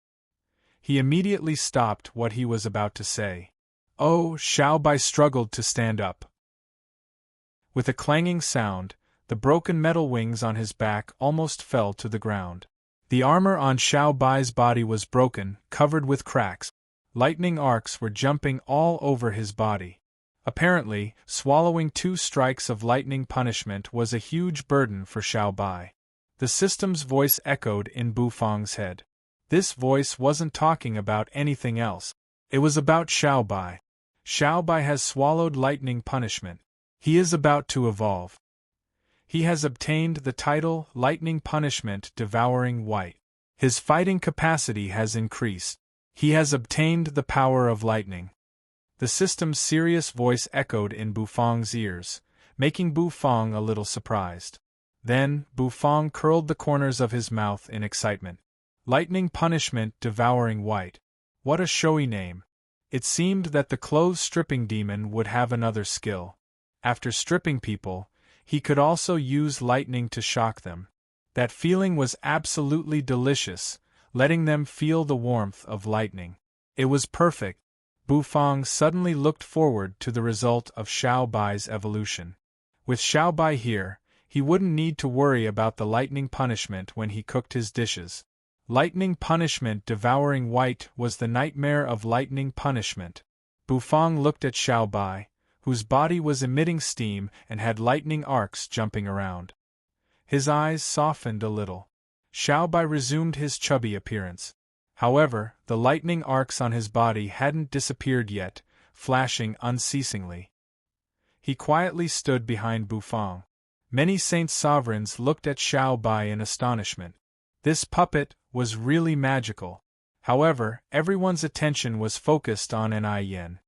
He immediately stopped what he was about to say. Oh, Xiao Bai struggled to stand up. With a clanging sound, the broken metal wings on his back almost fell to the ground. The armor on Xiao Bai's body was broken, covered with cracks. Lightning arcs were jumping all over his body. Apparently, swallowing 2 strikes of lightning punishment was a huge burden for Xiao Bai. The system's voice echoed in Bufang's head. This voice wasn't talking about anything else. It was about Xiao Bai. Xiao Bai has swallowed lightning punishment. He is about to evolve. He has obtained the title Lightning Punishment Devouring White. His fighting capacity has increased. He has obtained the power of lightning. The system's serious voice echoed in Bufang's ears, making Bufang a little surprised. Then, Bufang curled the corners of his mouth in excitement. Lightning Punishment Devouring White. What a showy name. It seemed that the clothes-stripping demon would have another skill. After stripping people, he could also use lightning to shock them. That feeling was absolutely delicious, letting them feel the warmth of lightning. It was perfect. Bufang suddenly looked forward to the result of Xiao Bai's evolution. With Xiao Bai here, he wouldn't need to worry about the lightning punishment when he cooked his dishes. Lightning Punishment Devouring White was the nightmare of lightning punishment. Bufang looked at Xiao Bai, whose body was emitting steam and had lightning arcs jumping around. His eyes softened a little. Xiao Bai resumed his chubby appearance. However, the lightning arcs on his body hadn't disappeared yet, flashing unceasingly. he quietly stood behind Bufang. Many saint sovereigns looked at Xiao Bai in astonishment. This puppet was really magical. However, everyone's attention was focused on An Yen.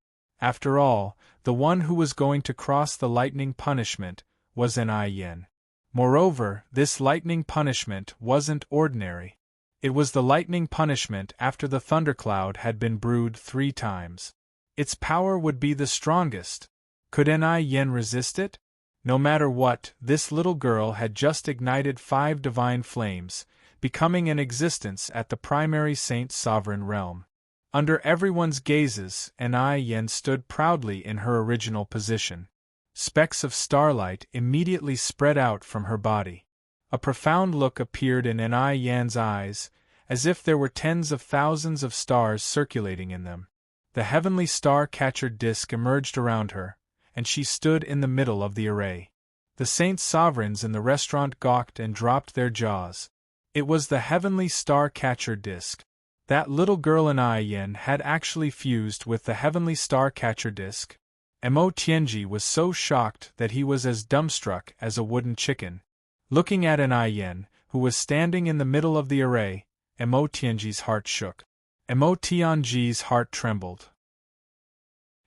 After all, the one who was going to cross the lightning punishment was An Yen. Moreover, this lightning punishment wasn't ordinary. It was the lightning punishment after the thundercloud had been brewed 3 times. Its power would be the strongest. Could An Yen resist it? No matter what, this little girl had just ignited 5 divine flames, becoming an existence at the primary saint sovereign realm. Under everyone's gazes, An Yen stood proudly in her original position. Specks of starlight immediately spread out from her body. A profound look appeared in An Yen's eyes, as if there were tens of thousands of stars circulating in them. The heavenly star-catcher disk emerged around her, and she stood in the middle of the array. The saint sovereigns in the restaurant gawked and dropped their jaws. It was the heavenly star-catcher disk. That little girl An Yen had actually fused with the heavenly star-catcher disk. Mo Tianji was so shocked that he was as dumbstruck as a wooden chicken. Looking at An Yen, who was standing in the middle of the array, Mo Tianji's heart shook. Mo Tianji's heart trembled.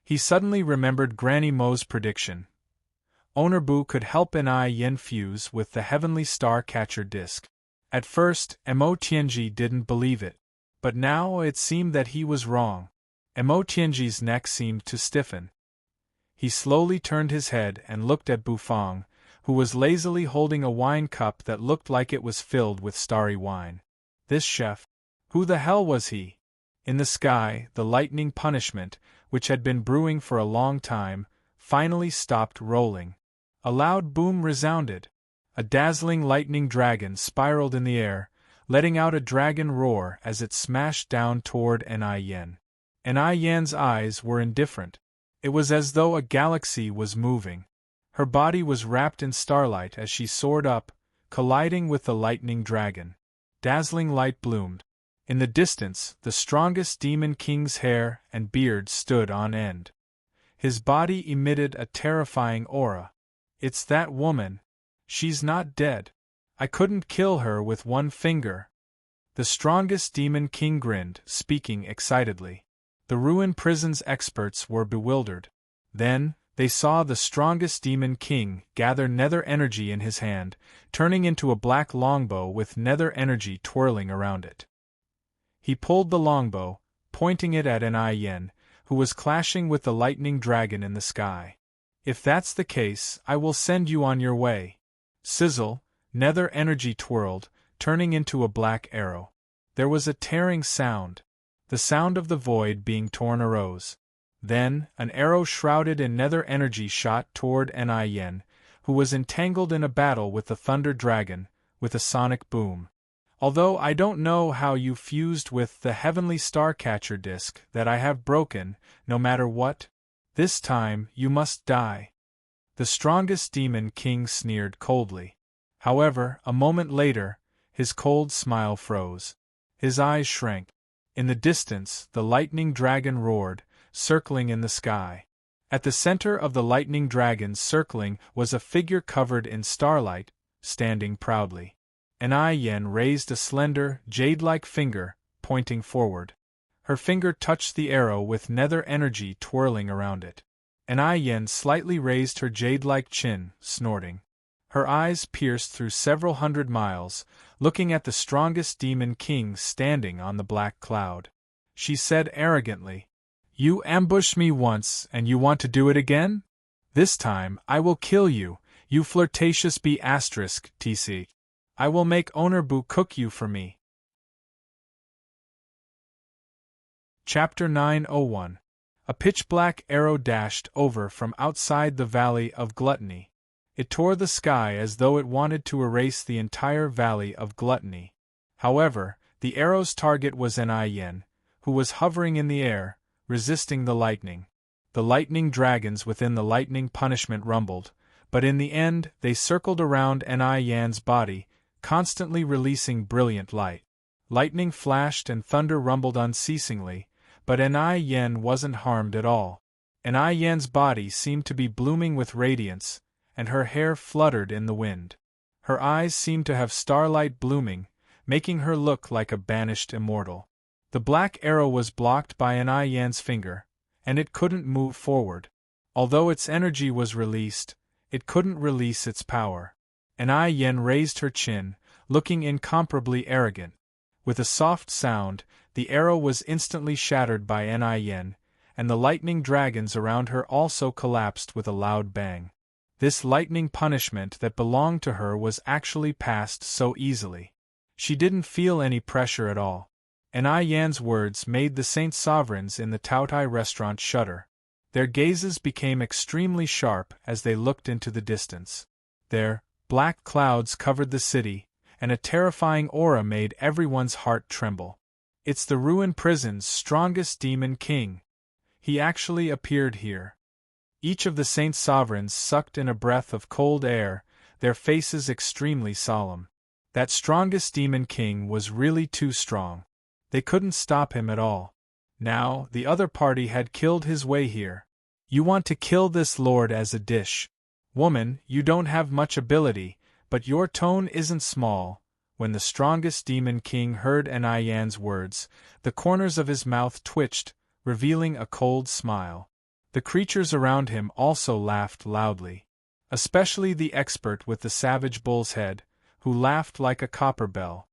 He suddenly remembered Granny Mo's prediction. Owner Bu could help An Yen fuse with the heavenly star-catcher disk. At first, Mo Tianji didn't believe it, but now it seemed that he was wrong. Mo Tianji's neck seemed to stiffen. He slowly turned his head and looked at Bufang, who was lazily holding a wine cup that looked like it was filled with starry wine. This chef? Who the hell was he? In the sky, the lightning punishment, which had been brewing for a long time, finally stopped rolling. A loud boom resounded. A dazzling lightning dragon spiraled in the air, letting out a dragon roar as it smashed down toward An Yen. An Yen's eyes were indifferent. It was as though a galaxy was moving. Her body was wrapped in starlight as she soared up, colliding with the lightning dragon. Dazzling light bloomed. In the distance, the strongest demon king's hair and beard stood on end. His body emitted a terrifying aura. It's that woman. She's not dead. I couldn't kill her with one finger. The strongest demon king grinned, speaking excitedly. The ruin prison's experts were bewildered. Then, they saw the strongest demon king gather nether energy in his hand, turning into a black longbow with nether energy twirling around it. He pulled the longbow, pointing it at An Yen, who was clashing with the lightning dragon in the sky. If that's the case, I will send you on your way. Sizzle, nether energy twirled, turning into a black arrow. There was a tearing sound. The sound of the void being torn arose. Then, an arrow shrouded in nether energy shot toward An Yen, who was entangled in a battle with the thunder dragon, with a sonic boom. Although I don't know how you fused with the heavenly star-catcher disk that I have broken, no matter what, this time you must die. The strongest demon king sneered coldly. However, a moment later, his cold smile froze. His eyes shrank. In the distance, the lightning dragon roared, circling in the sky. At the center of the lightning dragon's circling was a figure covered in starlight, standing proudly. An Yen raised a slender, jade-like finger, pointing forward. Her finger touched the arrow with nether energy twirling around it. An Yen slightly raised her jade-like chin, snorting. Her eyes pierced through several hundred miles, looking at the strongest demon king standing on the black cloud. She said arrogantly, "You ambushed me once, and you want to do it again? This time, I will kill you, you flirtatious B*TC. I will make Owner Bu cook you for me." Chapter 901. A pitch-black arrow dashed over from outside the Valley of Gluttony. It tore the sky as though it wanted to erase the entire Valley of Gluttony. However, the arrow's target was An Yen, who was hovering in the air, resisting the lightning. The lightning dragons within the lightning punishment rumbled, but in the end they circled around An Yen's body, constantly releasing brilliant light. Lightning flashed and thunder rumbled unceasingly, but An Yen wasn't harmed at all. and Yan's body seemed to be blooming with radiance, and her hair fluttered in the wind. Her eyes seemed to have starlight blooming, making her look like a banished immortal. The black arrow was blocked by Yan's finger, and it couldn't move forward. Although its energy was released, it couldn't release its power. Yan raised her chin, looking incomparably arrogant. With a soft sound, the arrow was instantly shattered by Yan, and the lightning dragons around her also collapsed with a loud bang. This lightning punishment that belonged to her was actually passed so easily. She didn't feel any pressure at all. Yan's words made the Saint Sovereigns in the Taotai restaurant shudder. Their gazes became extremely sharp as they looked into the distance. There, black clouds covered the city, and a terrifying aura made everyone's heart tremble. "It's the ruined prison's strongest demon king. He actually appeared here." Each of the Saint Sovereigns sucked in a breath of cold air, their faces extremely solemn. That strongest demon king was really too strong. They couldn't stop him at all. Now, the other party had killed his way here. "You want to kill this lord as a dish. Woman, you don't have much ability, but your tone isn't small." When the strongest demon king heard Yan's words, the corners of his mouth twitched, revealing a cold smile. The creatures around him also laughed loudly. Especially the expert with the savage bull's head, who laughed like a copper bell.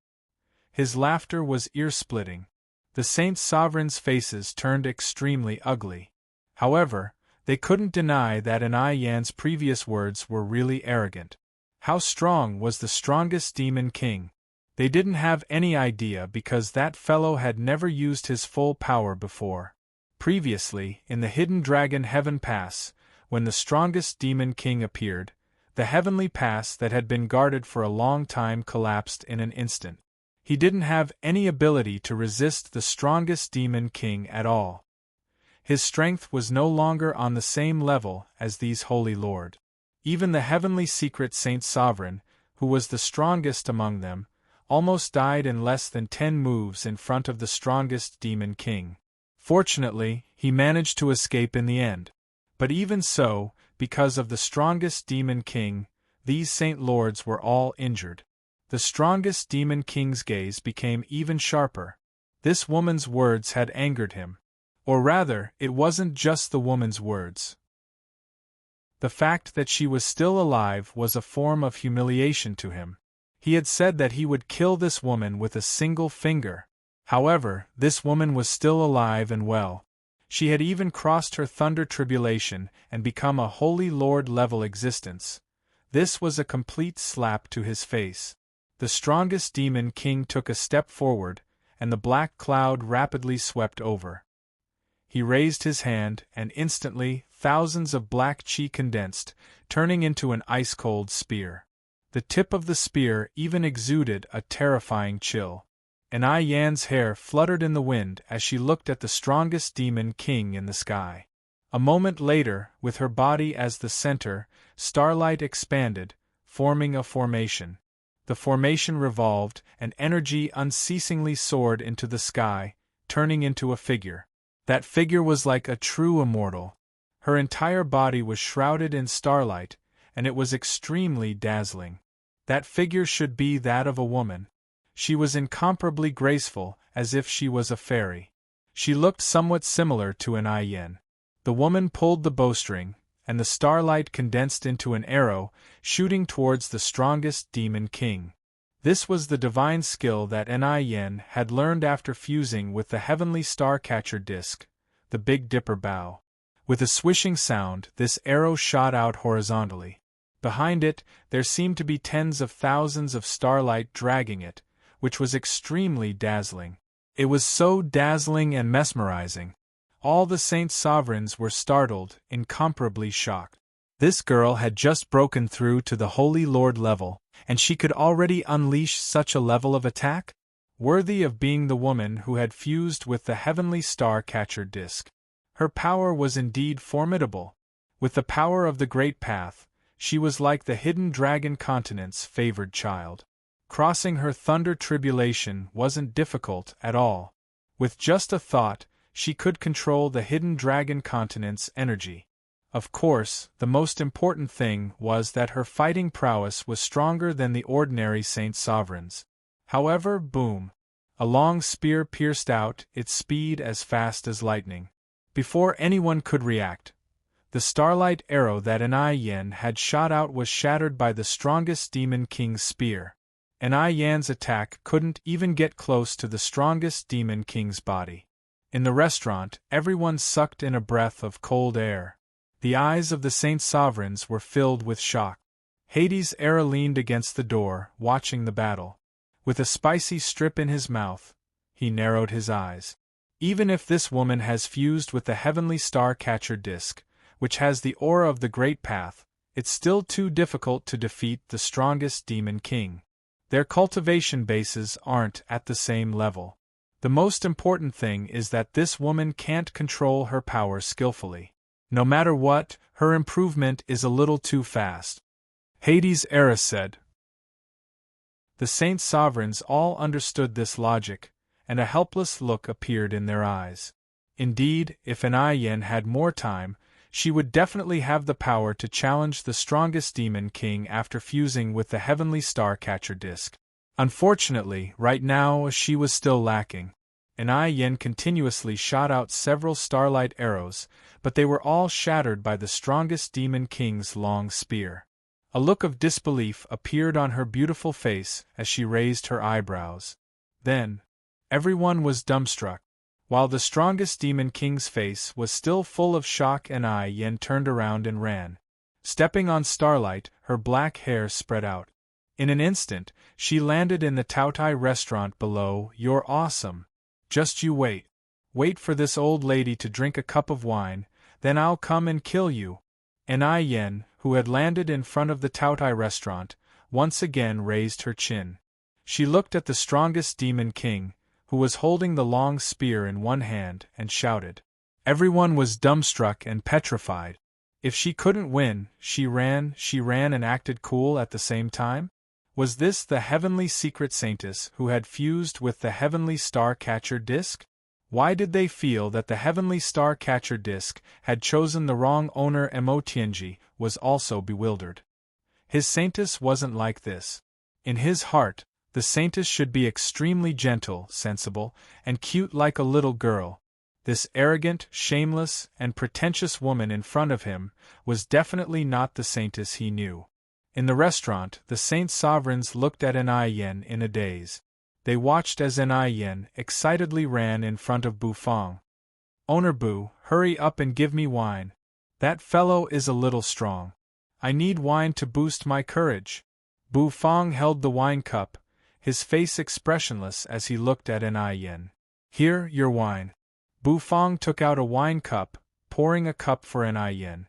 His laughter was ear-splitting. The Saint Sovereigns' faces turned extremely ugly. However, they couldn't deny that Yan's previous words were really arrogant. How strong was the strongest demon king? They didn't have any idea because that fellow had never used his full power before. Previously, in the Hidden Dragon Heaven Pass, when the strongest demon king appeared, the heavenly pass that had been guarded for a long time collapsed in an instant. He didn't have any ability to resist the strongest demon king at all. His strength was no longer on the same level as these holy lord. Even the heavenly secret Saint Sovereign, who was the strongest among them, almost died in less than 10 moves in front of the strongest demon king. Fortunately, he managed to escape in the end. But even so, because of the strongest demon king, these saint lords were all injured. The strongest demon king's gaze became even sharper. This woman's words had angered him. Or rather, it wasn't just the woman's words. The fact that she was still alive was a form of humiliation to him. He had said that he would kill this woman with a single finger. However, this woman was still alive and well. She had even crossed her thunder tribulation and become a holy lord-level existence. This was a complete slap to his face. The strongest demon king took a step forward, and the black cloud rapidly swept over. He raised his hand, and instantly, thousands of black chi condensed, turning into an ice-cold spear. The tip of the spear even exuded a terrifying chill. Yan's hair fluttered in the wind as she looked at the strongest demon king in the sky. A moment later, with her body as the center, starlight expanded, forming a formation. The formation revolved, and energy unceasingly soared into the sky, turning into a figure. That figure was like a true immortal. Her entire body was shrouded in starlight, and it was extremely dazzling. That figure should be that of a woman. She was incomparably graceful, as if she was a fairy. She looked somewhat similar to Yan. The woman pulled the bowstring, and the starlight condensed into an arrow, shooting towards the strongest demon king. This was the divine skill that Yan had learned after fusing with the heavenly star-catcher disc, the Big Dipper bow. With a swishing sound, this arrow shot out horizontally. Behind it, there seemed to be tens of thousands of starlight dragging it, which was extremely dazzling. It was so dazzling and mesmerizing. All the Saint Sovereigns were startled, incomparably shocked. This girl had just broken through to the Holy Lord level, and she could already unleash such a level of attack? Worthy of being the woman who had fused with the heavenly star-catcher disc. Her power was indeed formidable. With the power of the Great Path, she was like the hidden dragon continent's favored child. Crossing her thunder tribulation wasn't difficult at all. With just a thought, she could control the hidden dragon continent's energy. Of course, the most important thing was that her fighting prowess was stronger than the ordinary Saint Sovereign's. However, boom! A long spear pierced out, its speed as fast as lightning. Before anyone could react, the starlight arrow that Enai Yen had shot out was shattered by the strongest Demon King's spear. Enai Yan's attack couldn't even get close to the strongest Demon King's body. In the restaurant, everyone sucked in a breath of cold air. The eyes of the Saint Sovereigns were filled with shock. Hades' Era leaned against the door, watching the battle. With a spicy strip in his mouth, he narrowed his eyes. Even if this woman has fused with the heavenly star-catcher disc, which has the aura of the Great Path, it's still too difficult to defeat the strongest Demon King. Their cultivation bases aren't at the same level. The most important thing is that this woman can't control her power skillfully. No matter what, her improvement is a little too fast. Hades' Era said. The Saint Sovereigns all understood this logic, and a helpless look appeared in their eyes. Indeed, if Enai Yen had more time, she would definitely have the power to challenge the strongest Demon King after fusing with the heavenly star-catcher disc. Unfortunately, right now she was still lacking. Enai Yen continuously shot out several starlight arrows, but they were all shattered by the strongest Demon King's long spear. A look of disbelief appeared on her beautiful face as she raised her eyebrows. Then, everyone was dumbstruck. While the strongest Demon King's face was still full of shock, Enai Yen turned around and ran. Stepping on starlight, her black hair spread out. In an instant, she landed in the Taotai restaurant below. "You're awesome. Just you wait. Wait for this old lady to drink a cup of wine, then I'll come and kill you." Enai Yen, who had landed in front of the Taotai restaurant, once again raised her chin. She looked at the strongest Demon King, who was holding the long spear in one hand, and shouted. Everyone was dumbstruck and petrified. If she couldn't win, she ran and acted cool at the same time? Was this the heavenly secret saintess who had fused with the heavenly star-catcher disc? Why did they feel that the heavenly star-catcher disc had chosen the wrong owner? Emotienji was also bewildered. His saintess wasn't like this. In his heart, the saintess should be extremely gentle, sensible, and cute like a little girl. This arrogant, shameless, and pretentious woman in front of him was definitely not the saintess he knew. In the restaurant, the Saint Sovereigns looked at Enai Yen in a daze. They watched as Enai Yen excitedly ran in front of Bu Fong. "Owner Bu, hurry up and give me wine. That fellow is a little strong. I need wine to boost my courage." Bu Fong held the wine cup, his face expressionless as he looked at Enai Yen. "Here, your wine." Bu Fong took out a wine cup, pouring a cup for Enai Yen.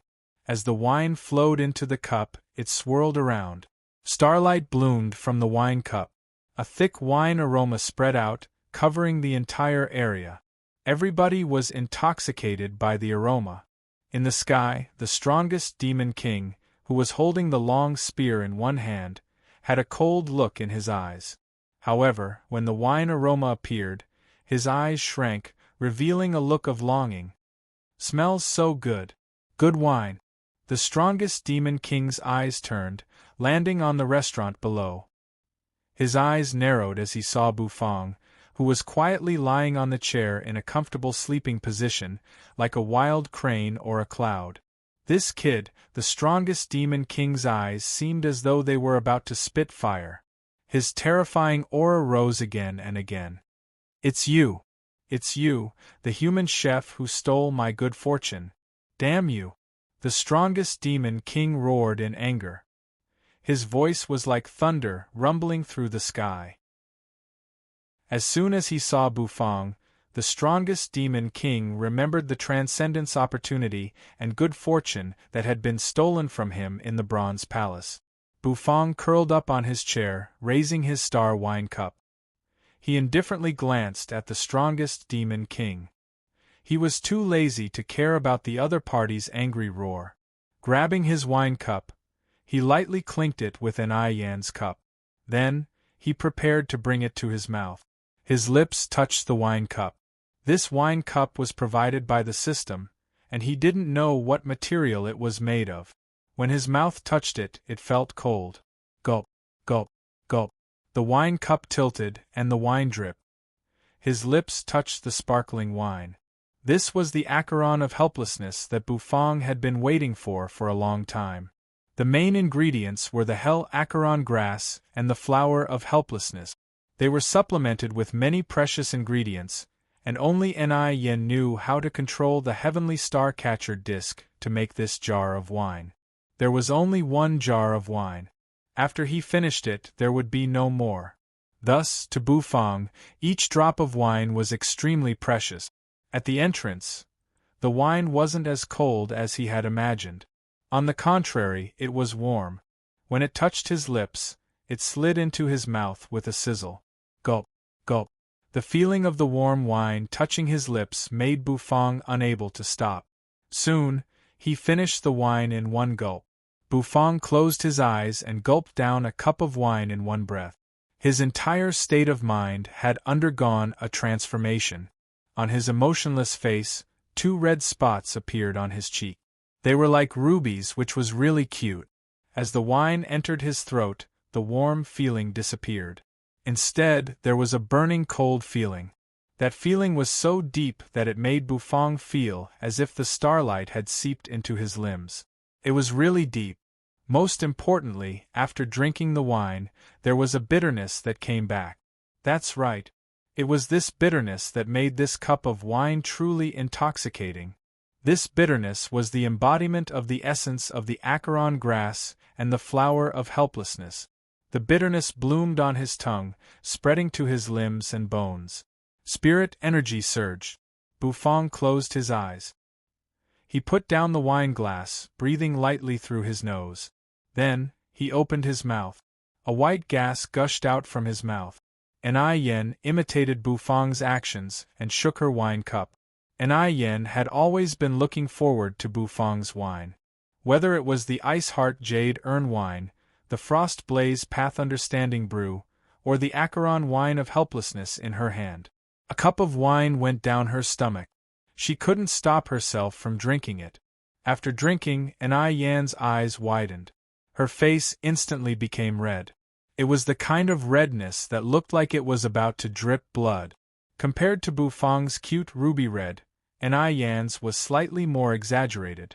As the wine flowed into the cup, it swirled around. Starlight bloomed from the wine cup. A thick wine aroma spread out, covering the entire area. Everybody was intoxicated by the aroma. In the sky, the strongest Demon King, who was holding the long spear in one hand, had a cold look in his eyes. However, when the wine aroma appeared, his eyes shrank, revealing a look of longing. "Smells so good. Good wine." The strongest Demon King's eyes turned, landing on the restaurant below. His eyes narrowed as he saw Bu Fong, who was quietly lying on the chair in a comfortable sleeping position, like a wild crane or a cloud. This kid, the strongest Demon King's eyes seemed as though they were about to spit fire. His terrifying aura rose again and again. "It's you! It's you, the human chef who stole my good fortune. Damn you!" The strongest Demon King roared in anger. His voice was like thunder rumbling through the sky. As soon as he saw Bu Fong, the strongest Demon King remembered the transcendence opportunity and good fortune that had been stolen from him in the Bronze Palace. Bu Fong curled up on his chair, raising his star wine cup. He indifferently glanced at the strongest Demon King. He was too lazy to care about the other party's angry roar. Grabbing his wine cup, he lightly clinked it with Enai Yan's cup. Then, he prepared to bring it to his mouth. His lips touched the wine cup. This wine cup was provided by the system, and he didn't know what material it was made of. When his mouth touched it, it felt cold. Gulp, gulp, gulp. The wine cup tilted, and the wine dripped. His lips touched the sparkling wine. This was the acheron of helplessness that Bufang had been waiting for a long time. The main ingredients were the hell acheron grass and the flower of helplessness. They were supplemented with many precious ingredients, and only Yen knew how to control the heavenly star-catcher disc to make this jar of wine. There was only one jar of wine. After he finished it, there would be no more. Thus, to Bufang, each drop of wine was extremely precious. At the entrance, the wine wasn't as cold as he had imagined. On the contrary, it was warm. When it touched his lips, it slid into his mouth with a sizzle. Gulp, gulp. The feeling of the warm wine touching his lips made Bufang unable to stop. Soon, he finished the wine in one gulp. Bufang closed his eyes and gulped down a cup of wine in one breath. His entire state of mind had undergone a transformation. On his emotionless face, 2 red spots appeared on his cheek. They were like rubies, which was really cute. As the wine entered his throat, the warm feeling disappeared. Instead, there was a burning cold feeling. That feeling was so deep that it made Bufang feel as if the starlight had seeped into his limbs. It was really deep. Most importantly, after drinking the wine, there was a bitterness that came back. That's right. It was this bitterness that made this cup of wine truly intoxicating. This bitterness was the embodiment of the essence of the acheron grass and the flower of helplessness. The bitterness bloomed on his tongue, spreading to his limbs and bones. Spirit energy surged. Bufang closed his eyes. He put down the wine glass, breathing lightly through his nose. Then, he opened his mouth. A white gas gushed out from his mouth. Yen imitated Bufang's actions and shook her wine cup. Yen had always been looking forward to Bufang's wine. Whether it was the Ice Heart Jade Urn wine, the Frost Blaze Path Understanding brew, or the Acheron wine of helplessness in her hand. A cup of wine went down her stomach. She couldn't stop herself from drinking it. After drinking, Yen's eyes widened. Her face instantly became red. It was the kind of redness that looked like it was about to drip blood. Compared to Bufang's cute ruby red, Yen's was slightly more exaggerated.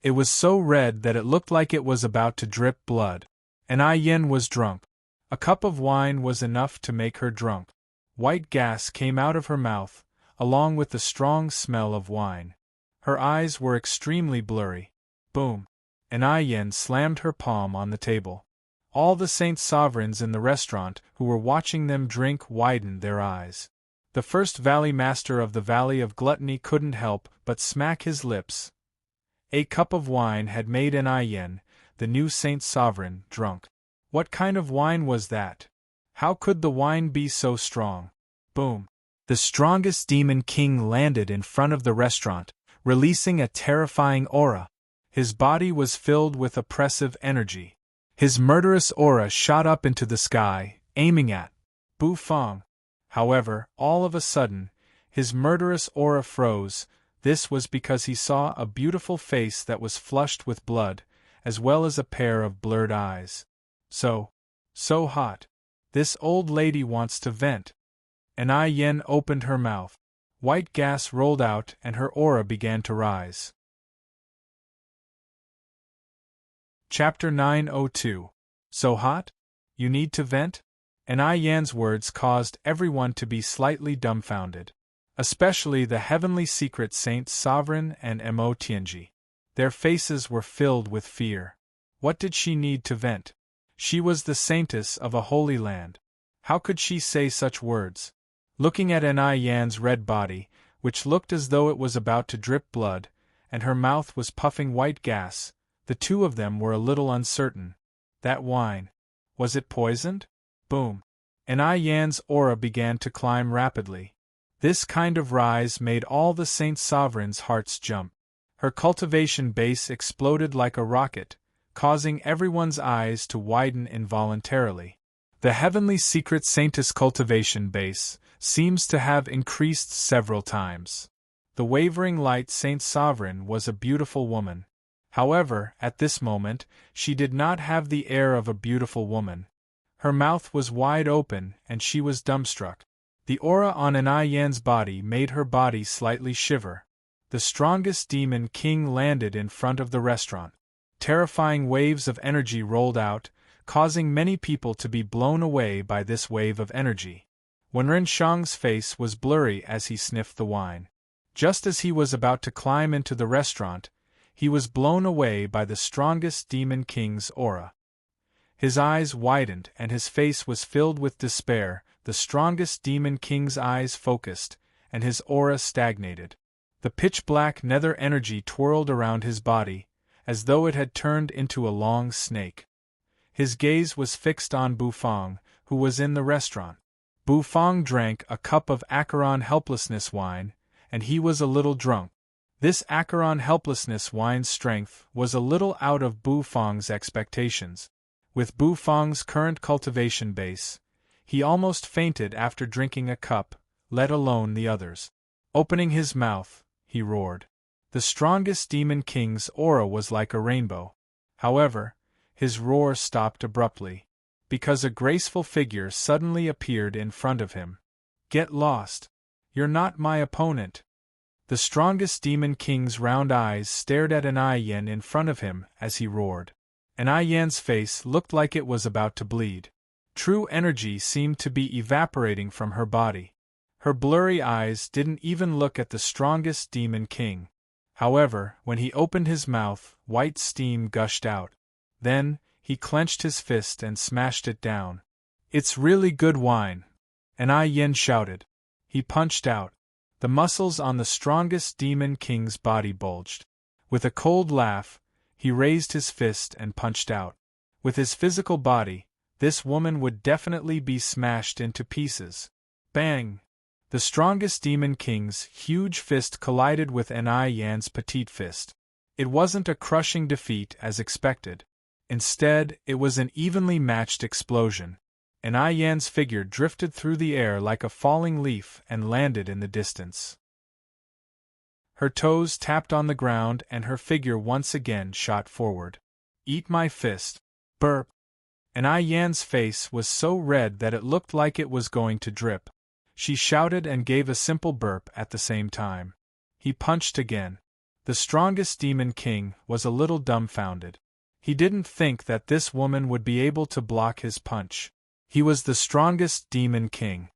It was so red that it looked like it was about to drip blood. Yen was drunk. A cup of wine was enough to make her drunk. White gas came out of her mouth, along with the strong smell of wine. Her eyes were extremely blurry. Boom! Yen slammed her palm on the table. All the saint sovereigns in the restaurant who were watching them drink widened their eyes. The first valley master of the Valley of Gluttony couldn't help but smack his lips. A cup of wine had made Yen, the new saint sovereign, drunk. What kind of wine was that? How could the wine be so strong? Boom! The strongest demon king landed in front of the restaurant, releasing a terrifying aura. His body was filled with oppressive energy. His murderous aura shot up into the sky, aiming at Bufang. However, all of a sudden, his murderous aura froze. This was because he saw a beautiful face that was flushed with blood, as well as a pair of blurred eyes. So hot. This old lady wants to vent. Yen opened her mouth. White gas rolled out and her aura began to rise. Chapter 902. So hot? You need to vent? Yen's words caused everyone to be slightly dumbfounded. Especially the heavenly secret saints Sovereign and Tianji. Their faces were filled with fear. What did she need to vent? She was the saintess of a holy land. How could she say such words? Looking at Yen's red body, which looked as though it was about to drip blood, and her mouth was puffing white gas, the two of them were a little uncertain. That wine. Was it poisoned? Boom. Yen's aura began to climb rapidly. This kind of rise made all the saint sovereigns' hearts jump. Her cultivation base exploded like a rocket, causing everyone's eyes to widen involuntarily. The heavenly secret saintess cultivation base, seems to have increased several times. The wavering light Saint Sovereign was a beautiful woman. However, at this moment, she did not have the air of a beautiful woman. Her mouth was wide open and she was dumbstruck. The aura on Yan's body made her body slightly shiver. The strongest demon king landed in front of the restaurant. Terrifying waves of energy rolled out, causing many people to be blown away by this wave of energy. Wenrenshang's face was blurry as he sniffed the wine. Just as he was about to climb into the restaurant, he was blown away by the strongest demon king's aura. His eyes widened and his face was filled with despair. The strongest demon king's eyes focused, and his aura stagnated. The pitch-black nether energy twirled around his body, as though it had turned into a long snake. His gaze was fixed on Bufang, who was in the restaurant. Bufang drank a cup of Acheron helplessness wine, and he was a little drunk. This Acheron helplessness wine's strength was a little out of Bufang's expectations. With Bufang's current cultivation base, he almost fainted after drinking a cup, let alone the others. Opening his mouth, he roared. The strongest demon king's aura was like a rainbow. However, his roar stopped abruptly, because a graceful figure suddenly appeared in front of him. Get lost. You're not my opponent. The strongest demon king's round eyes stared at Yan in front of him as he roared. Yan's face looked like it was about to bleed. True energy seemed to be evaporating from her body. Her blurry eyes didn't even look at the strongest demon king. However, when he opened his mouth, white steam gushed out. Then, he clenched his fist and smashed it down. It's really good wine. Yan shouted. He punched out. The muscles on the strongest demon king's body bulged. With a cold laugh, he raised his fist and punched out. With his physical body, this woman would definitely be smashed into pieces. Bang! The strongest demon king's huge fist collided with Yan's petite fist. It wasn't a crushing defeat as expected. Instead, it was an evenly matched explosion. Yan's figure drifted through the air like a falling leaf and landed in the distance. Her toes tapped on the ground and her figure once again shot forward. Eat my fist. Burp. Yan's face was so red that it looked like it was going to drip. She shouted and gave a simple burp at the same time. He punched again. The strongest demon king was a little dumbfounded. He didn't think that this woman would be able to block his punch. He was the strongest demon king.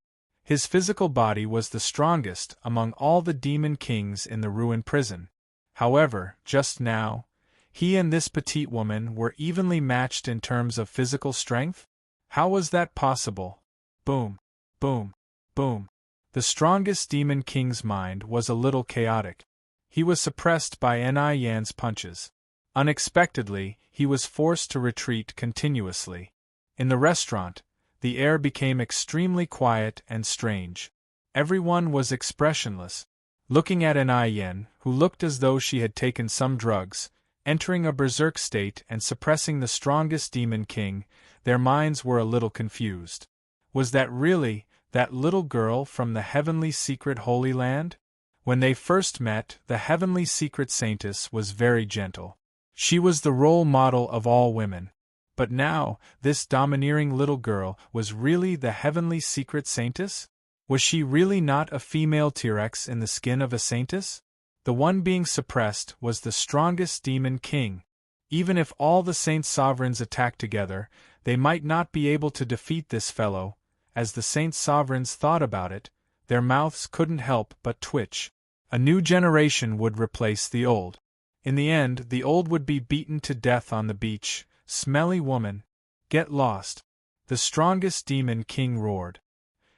His physical body was the strongest among all the demon kings in the ruined prison. However, just now, he and this petite woman were evenly matched in terms of physical strength? How was that possible? Boom, boom, boom. The strongest demon king's mind was a little chaotic. He was suppressed by Yan's punches. Unexpectedly, he was forced to retreat continuously. In the restaurant, the air became extremely quiet and strange. Everyone was expressionless, looking at Yan, who looked as though she had taken some drugs, entering a berserk state and suppressing the strongest demon king. Their minds were a little confused. Was that really that little girl from the heavenly secret Holy Land? When they first met, the heavenly secret saintess was very gentle. She was the role model of all women. But now, this domineering little girl was really the heavenly secret saintess? Was she really not a female T-Rex in the skin of a saintess? The one being suppressed was the strongest demon king. Even if all the saint sovereigns attacked together, they might not be able to defeat this fellow. As the saint sovereigns thought about it, their mouths couldn't help but twitch. A new generation would replace the old. In the end, the old would be beaten to death on the beach. Smelly woman. Get lost. The strongest demon king roared.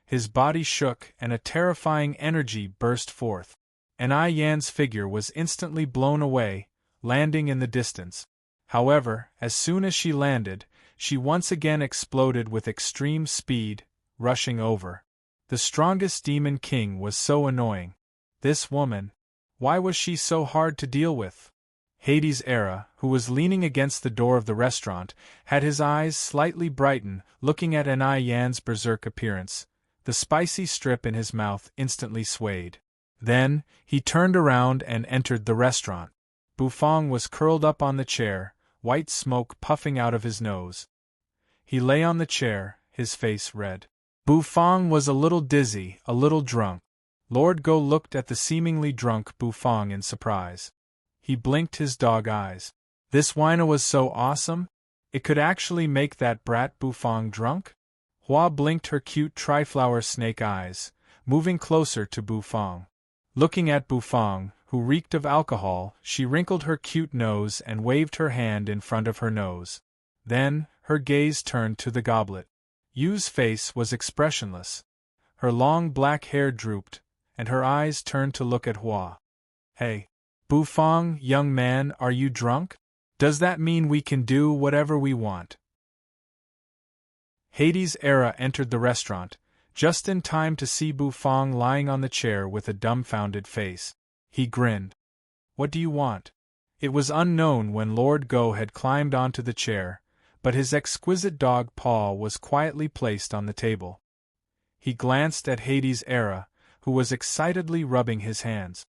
His body shook and a terrifying energy burst forth. Yan's figure was instantly blown away, landing in the distance. However, as soon as she landed, she once again exploded with extreme speed, rushing over. The strongest demon king was so annoying. This woman. Why was she so hard to deal with? Hades Era, who was leaning against the door of the restaurant, had his eyes slightly brighten, looking at Yan's berserk appearance. The spicy strip in his mouth instantly swayed. Then, he turned around and entered the restaurant. Bufang was curled up on the chair, white smoke puffing out of his nose. He lay on the chair, his face red. Bufang was a little dizzy, a little drunk. Lord Go looked at the seemingly drunk Bufang in surprise. He blinked his dog eyes. This wine was so awesome? It could actually make that brat Bufang drunk? Hua blinked her cute triflower snake eyes, moving closer to Bufang. Looking at Bufang, who reeked of alcohol, she wrinkled her cute nose and waved her hand in front of her nose. Then, her gaze turned to the goblet. Yu's face was expressionless. Her long black hair drooped, and her eyes turned to look at Hua. Hey, Bufang, young man, are you drunk? Does that mean we can do whatever we want? Hades' Era entered the restaurant, just in time to see Bufang lying on the chair with a dumbfounded face. He grinned. What do you want? It was unknown when Lord Go had climbed onto the chair, but his exquisite dog paw was quietly placed on the table. He glanced at Hades' Era, who was excitedly rubbing his hands.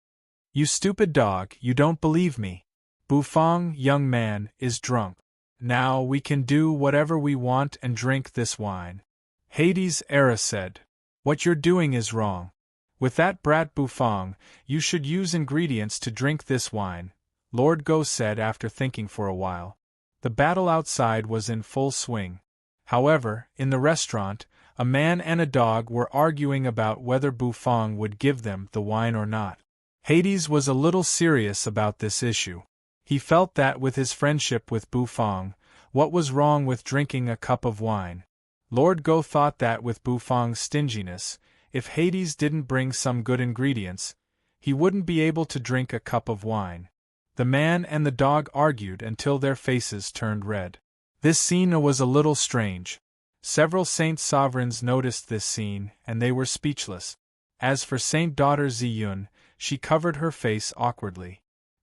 You stupid dog, you don't believe me. Bufang, young man, is drunk. Now we can do whatever we want and drink this wine. Hades' Era said. What you're doing is wrong. With that brat Bufang, you should use ingredients to drink this wine, Lord Go said after thinking for a while. The battle outside was in full swing. However, in the restaurant, a man and a dog were arguing about whether Bufang would give them the wine or not. Hades was a little serious about this issue. He felt that with his friendship with Bufang, what was wrong with drinking a cup of wine? Lord Go thought that with Bufang's stinginess, if Hades didn't bring some good ingredients, he wouldn't be able to drink a cup of wine. The man and the dog argued until their faces turned red. This scene was a little strange. Several Saint sovereigns noticed this scene, and they were speechless. As for Saint Daughter Ziyun, she covered her face awkwardly.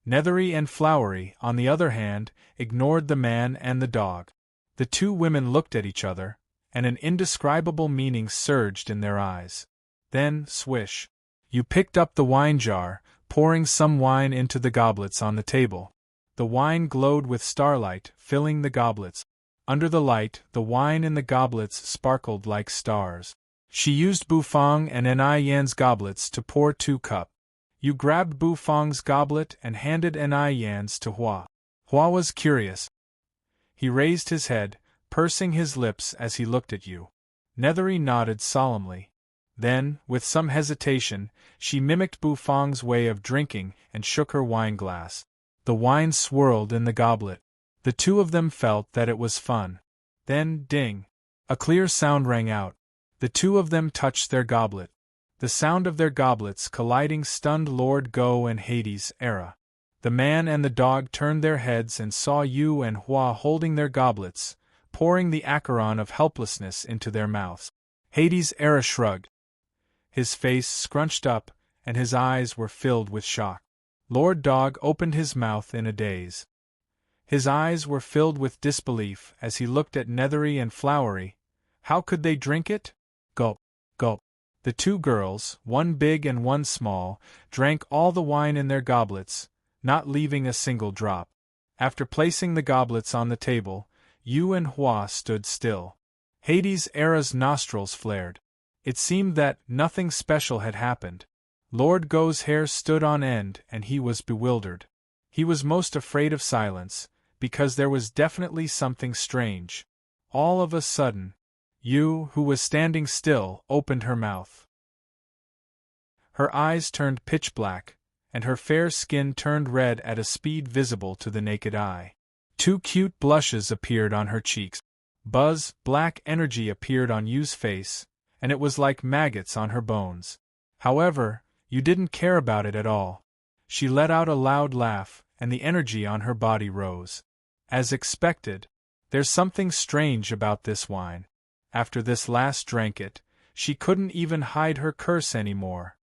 Nethery and Flowery, on the other hand, ignored the man and the dog. The two women looked at each other, and an indescribable meaning surged in their eyes. Then, swish. You picked up the wine jar, pouring some wine into the goblets on the table. The wine glowed with starlight, filling the goblets. Under the light, the wine in the goblets sparkled like stars. She used Bufang and Enai Yan's goblets to pour 2 cups. You grabbed Bufang's goblet and handed Enai Yan's to Hua. Hua was curious. He raised his head, pursing his lips as he looked at you. Nethery nodded solemnly. Then, with some hesitation, she mimicked Bufang's way of drinking and shook her wine glass. The wine swirled in the goblet. The two of them felt that it was fun. Then, ding! A clear sound rang out. The two of them touched their goblet. The sound of their goblets colliding stunned Lord Go and Hades' Era. The man and the dog turned their heads and saw Yu and Hua holding their goblets, pouring the acheron of helplessness into their mouths. Hades' Era shrugged. His face scrunched up, and his eyes were filled with shock. Lord Dog opened his mouth in a daze. His eyes were filled with disbelief as he looked at Nethery and Flowery. How could they drink it? Gulp, gulp. The two girls, one big and one small, drank all the wine in their goblets, not leaving a single drop. After placing the goblets on the table, Yu and Hua stood still. Hades' Era's nostrils flared. It seemed that nothing special had happened. Lord Go's hair stood on end and he was bewildered. He was most afraid of silence, because there was definitely something strange. All of a sudden, Yu, who was standing still, opened her mouth. Her eyes turned pitch black, and her fair skin turned red at a speed visible to the naked eye. 2 cute blushes appeared on her cheeks. Buzz, black energy appeared on Yu's face, and it was like maggots on her bones. However, Yu didn't care about it at all. She let out a loud laugh, and the energy on her body rose. As expected, there's something strange about this wine. After this last drank it, she couldn't even hide her curse anymore.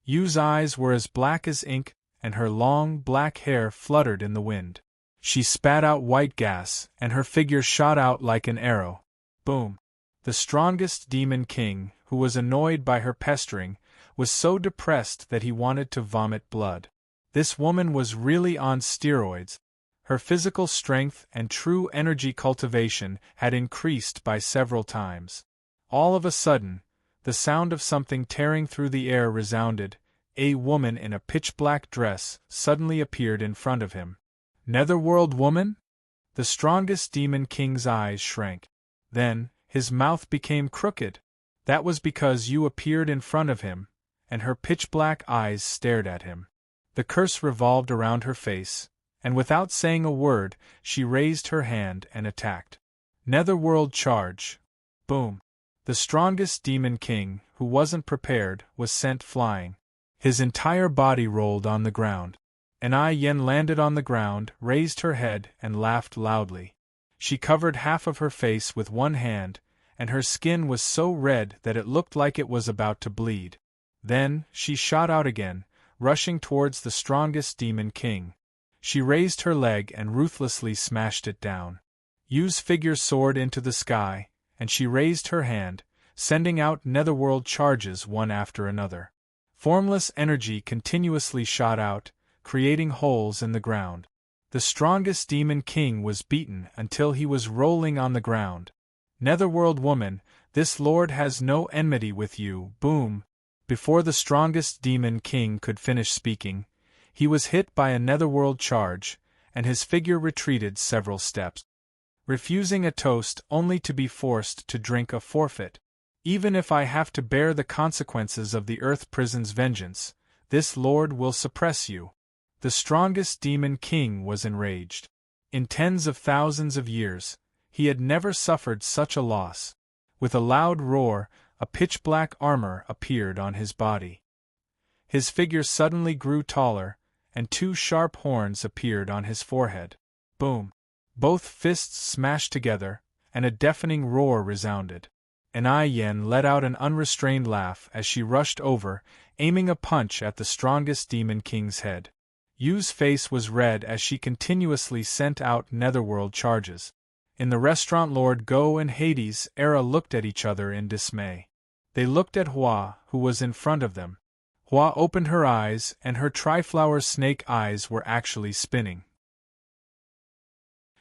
Yu's eyes were as black as ink, and her long, black hair fluttered in the wind. She spat out white gas, and her figure shot out like an arrow. Boom! The strongest demon king, who was annoyed by her pestering, was so depressed that he wanted to vomit blood. This woman was really on steroids. Her physical strength and true energy cultivation had increased by several times. All of a sudden, the sound of something tearing through the air resounded. A woman in a pitch-black dress suddenly appeared in front of him. Netherworld woman? The strongest demon king's eyes shrank. Then, his mouth became crooked. That was because you appeared in front of him, and her pitch-black eyes stared at him. The curse revolved around her face, and without saying a word, she raised her hand and attacked. Netherworld charge. Boom. The strongest demon king, who wasn't prepared, was sent flying. His entire body rolled on the ground. Yen landed on the ground, raised her head, and laughed loudly. She covered half of her face with one hand, and her skin was so red that it looked like it was about to bleed. Then, she shot out again, rushing towards the strongest demon king. She raised her leg and ruthlessly smashed it down. Yu's figure soared into the sky, and she raised her hand, sending out netherworld charges one after another. Formless energy continuously shot out, creating holes in the ground. The strongest demon king was beaten until he was rolling on the ground. Netherworld woman, this lord has no enmity with you. Boom! Before the strongest demon king could finish speaking, he was hit by a netherworld charge, and his figure retreated several steps. Refusing a toast only to be forced to drink a forfeit. Even if I have to bear the consequences of the earth prison's vengeance, this lord will suppress you. The strongest demon king was enraged. In tens of thousands of years, he had never suffered such a loss. With a loud roar, a pitch-black armor appeared on his body. His figure suddenly grew taller, and two sharp horns appeared on his forehead. Boom! Both fists smashed together, and a deafening roar resounded. Yen let out an unrestrained laugh as she rushed over, aiming a punch at the strongest demon king's head. Yu's face was red as she continuously sent out netherworld charges. In the restaurant, Lord Go and Hades' Era looked at each other in dismay. They looked at Hua, who was in front of them. Hua opened her eyes, and her triflower snake eyes were actually spinning.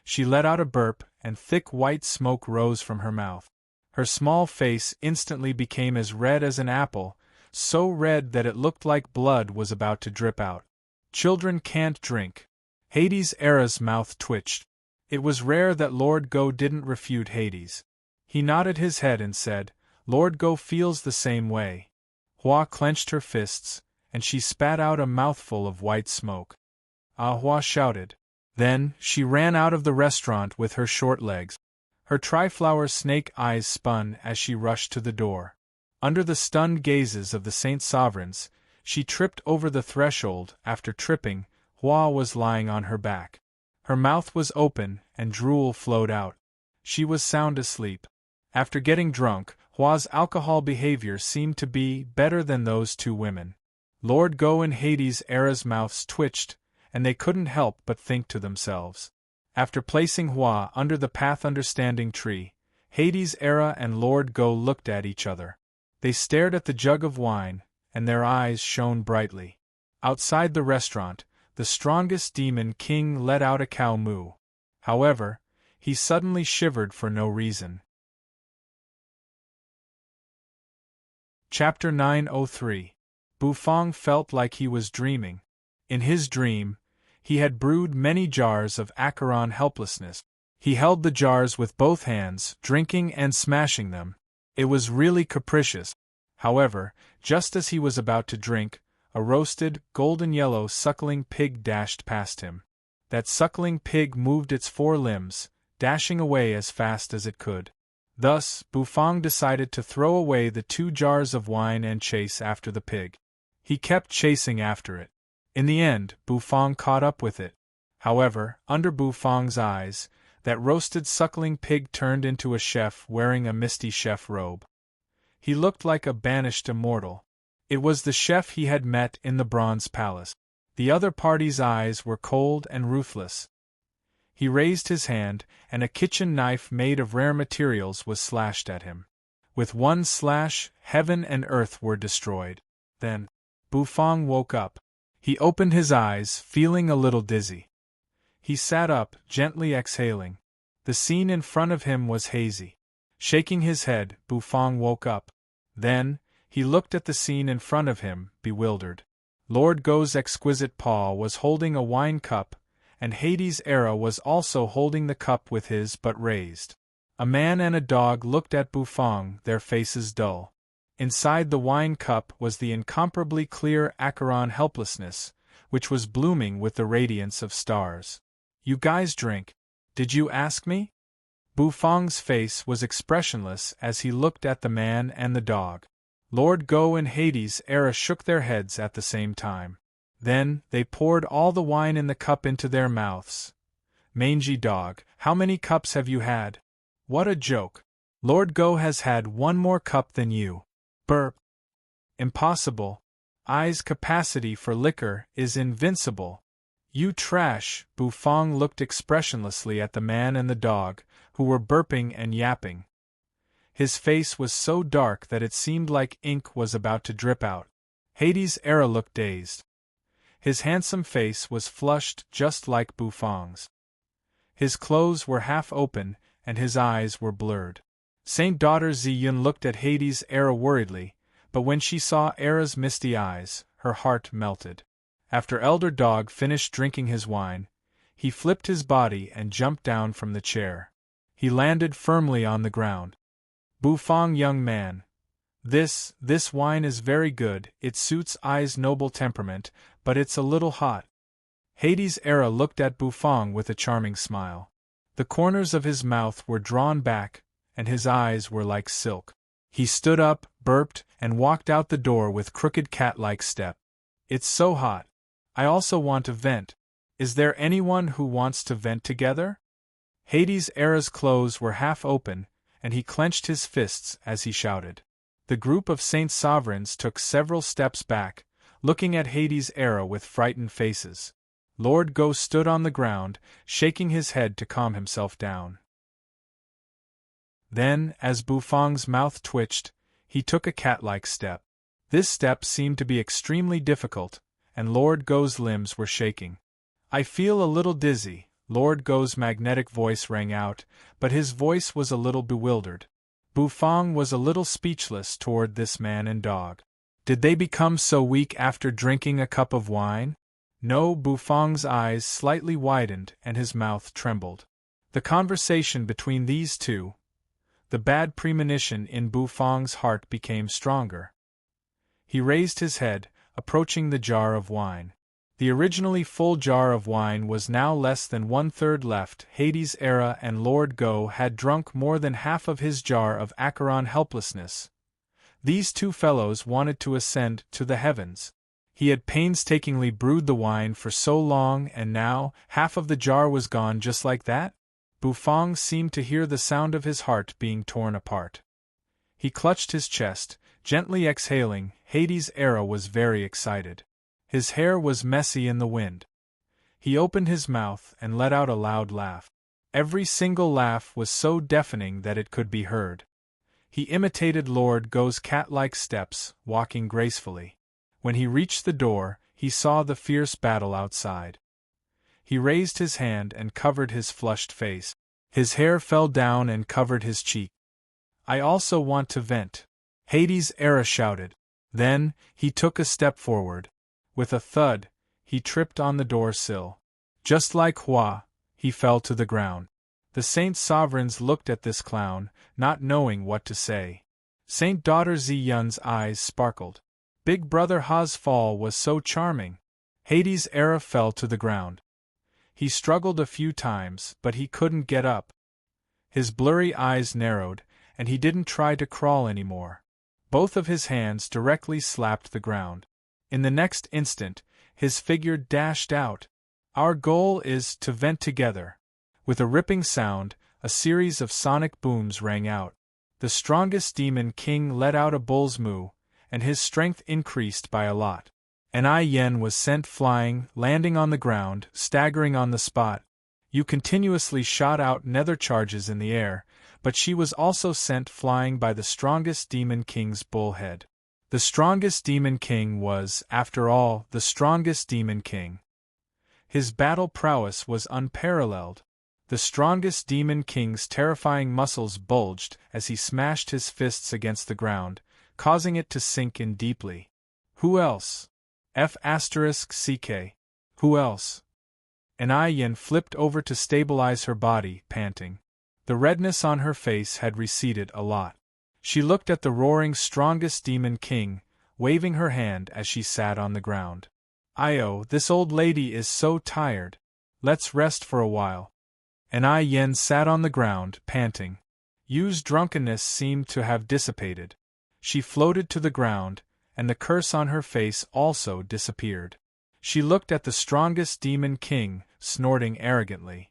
She let out a burp, and thick white smoke rose from her mouth. Her small face instantly became as red as an apple, so red that it looked like blood was about to drip out. Children can't drink. Hades' Era's mouth twitched. It was rare that Lord Go didn't refute Hades. He nodded his head and said, Lord Go feels the same way. Hua clenched her fists, and she spat out a mouthful of white smoke. Ah! Hua shouted. Then, she ran out of the restaurant with her short legs. Her triflower snake eyes spun as she rushed to the door. Under the stunned gazes of the Saint Sovereigns, she tripped over the threshold. After tripping, Hua was lying on her back. Her mouth was open, and drool flowed out. She was sound asleep. After getting drunk, Hua's alcohol behavior seemed to be better than those two women. Lord Go and Hades' Era's mouths twitched, and they couldn't help but think to themselves. After placing Hua under the path understanding tree, Hades' Era and Lord Go looked at each other. They stared at the jug of wine, and their eyes shone brightly. Outside the restaurant, the strongest demon king let out a cow moo. However, he suddenly shivered for no reason. Chapter 903. Bufang felt like he was dreaming. In his dream, he had brewed many jars of Acheron helplessness. He held the jars with both hands, drinking and smashing them. It was really capricious. However, just as he was about to drink, a roasted, golden-yellow suckling pig dashed past him. That suckling pig moved its four limbs, dashing away as fast as it could. Thus, Bufang decided to throw away the 2 jars of wine and chase after the pig. He kept chasing after it. In the end, Bufang caught up with it. However, under Bufang's eyes, that roasted suckling pig turned into a chef wearing a misty chef robe. He looked like a banished immortal. It was the chef he had met in the Bronze Palace. The other party's eyes were cold and ruthless. He raised his hand, and a kitchen knife made of rare materials was slashed at him. With one slash, heaven and earth were destroyed. Then, Bufang woke up. He opened his eyes, feeling a little dizzy. He sat up, gently exhaling. The scene in front of him was hazy. Shaking his head, Bufang woke up. Then, he looked at the scene in front of him, bewildered. Lord Go's exquisite paw was holding a wine cup, and Hades' Era was also holding the cup with his but raised. A man and a dog looked at Bufang, their faces dull. Inside the wine cup was the incomparably clear Acheron helplessness, which was blooming with the radiance of stars. "You guys drink. Did you ask me?" Bufang's face was expressionless as he looked at the man and the dog. Lord Go and Hades' Era shook their heads at the same time. Then, they poured all the wine in the cup into their mouths. "Mangy dog, how many cups have you had?" "What a joke! Lord Go has had one more cup than you." Burp. "Impossible. I's capacity for liquor is invincible." "You trash!" Bufang looked expressionlessly at the man and the dog, who were burping and yapping. His face was so dark that it seemed like ink was about to drip out. Hades' Era looked dazed. His handsome face was flushed just like Bufang's. His clothes were half open, and his eyes were blurred. Saint Daughter Ziyun looked at Hades' Era worriedly, but when she saw Era's misty eyes, her heart melted. After Elder Dog finished drinking his wine, he flipped his body and jumped down from the chair. He landed firmly on the ground. "Bufang, young man. This wine is very good, it suits I's noble temperament, but it's a little hot." Hades' Era looked at Bufang with a charming smile. The corners of his mouth were drawn back, and his eyes were like silk. He stood up, burped, and walked out the door with crooked cat-like step. "It's so hot. I also want to vent. Is there anyone who wants to vent together?" Hades' Era's clothes were half open, and he clenched his fists as he shouted. The group of Saint Sovereigns took several steps back, looking at Hades' Era with frightened faces. Lord Go stood on the ground, shaking his head to calm himself down. Then, as Bufang's mouth twitched, he took a cat-like step. This step seemed to be extremely difficult, and Lord Go's limbs were shaking. "I feel a little dizzy," Lord Go's magnetic voice rang out, but his voice was a little bewildered. Bufang was a little speechless toward this man and dog. Did they become so weak after drinking a cup of wine? No, Bufang's eyes slightly widened and his mouth trembled. The conversation between these two, the bad premonition in Bufang's heart became stronger. He raised his head, approaching the jar of wine. The originally full jar of wine was now less than 1/3 left. Hades' Era and Lord Go had drunk more than half of his jar of Acheron helplessness. These two fellows wanted to ascend to the heavens. He had painstakingly brewed the wine for so long, and now, half of the jar was gone just like that? Bufang seemed to hear the sound of his heart being torn apart. He clutched his chest, gently exhaling. Hades' Era was very excited. His hair was messy in the wind. He opened his mouth and let out a loud laugh. Every single laugh was so deafening that it could be heard. He imitated Lord Go's cat-like steps, walking gracefully. When he reached the door, he saw the fierce battle outside. He raised his hand and covered his flushed face. His hair fell down and covered his cheek. "I also want to vent," Hades' Era shouted. Then, he took a step forward. With a thud, he tripped on the door sill. Just like Hua, he fell to the ground. The Saint Sovereigns looked at this clown, not knowing what to say. Saint Daughter Ziyun's eyes sparkled. Big Brother Ha's fall was so charming. Hades' Era fell to the ground. He struggled a few times, but he couldn't get up. His blurry eyes narrowed, and he didn't try to crawl anymore. Both of his hands directly slapped the ground. In the next instant, his figure dashed out. "Our goal is to vent together." With a ripping sound, a series of sonic booms rang out. The strongest demon king let out a bull's moo, and his strength increased by a lot. An Yen was sent flying, landing on the ground, staggering on the spot. You continuously shot out nether charges in the air, but she was also sent flying by the strongest Demon King's bullhead. The strongest Demon King was, after all, the strongest Demon King. His battle prowess was unparalleled. The strongest Demon King's terrifying muscles bulged as he smashed his fists against the ground, causing it to sink in deeply. Who else? F***CK. Who else? Yen flipped over to stabilize her body, panting. The redness on her face had receded a lot. She looked at the roaring strongest Demon King, waving her hand as she sat on the ground. This old lady is so tired. Let's rest for a while. Yen sat on the ground, panting. Yu's drunkenness seemed to have dissipated. She floated to the ground, and the curse on her face also disappeared. She looked at the strongest Demon King, snorting arrogantly.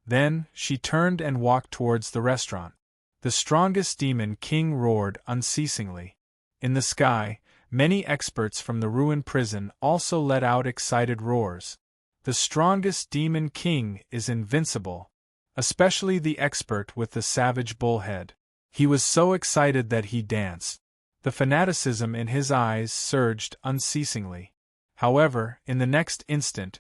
Then, she turned and walked towards the restaurant. The strongest Demon King roared unceasingly. In the sky, many experts from the ruined prison also let out excited roars. The strongest Demon King is invincible, especially the expert with the savage bullhead. He was so excited that he danced. The fanaticism in his eyes surged unceasingly. However, in the next instant,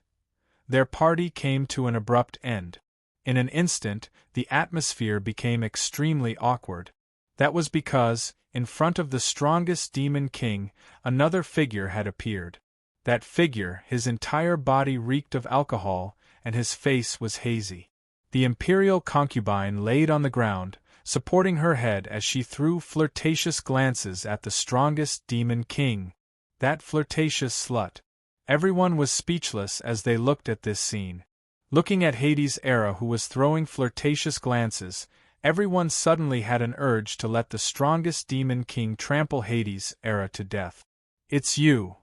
their party came to an abrupt end. In an instant, the atmosphere became extremely awkward. That was because, in front of the strongest Demon King, another figure had appeared. That figure, his entire body reeked of alcohol, and his face was hazy. The imperial concubine laid on the ground, supporting her head as she threw flirtatious glances at the strongest Demon King. That flirtatious slut. Everyone was speechless as they looked at this scene. Looking at Hades' Era, who was throwing flirtatious glances, everyone suddenly had an urge to let the strongest Demon King trample Hades' Era to death. It's you.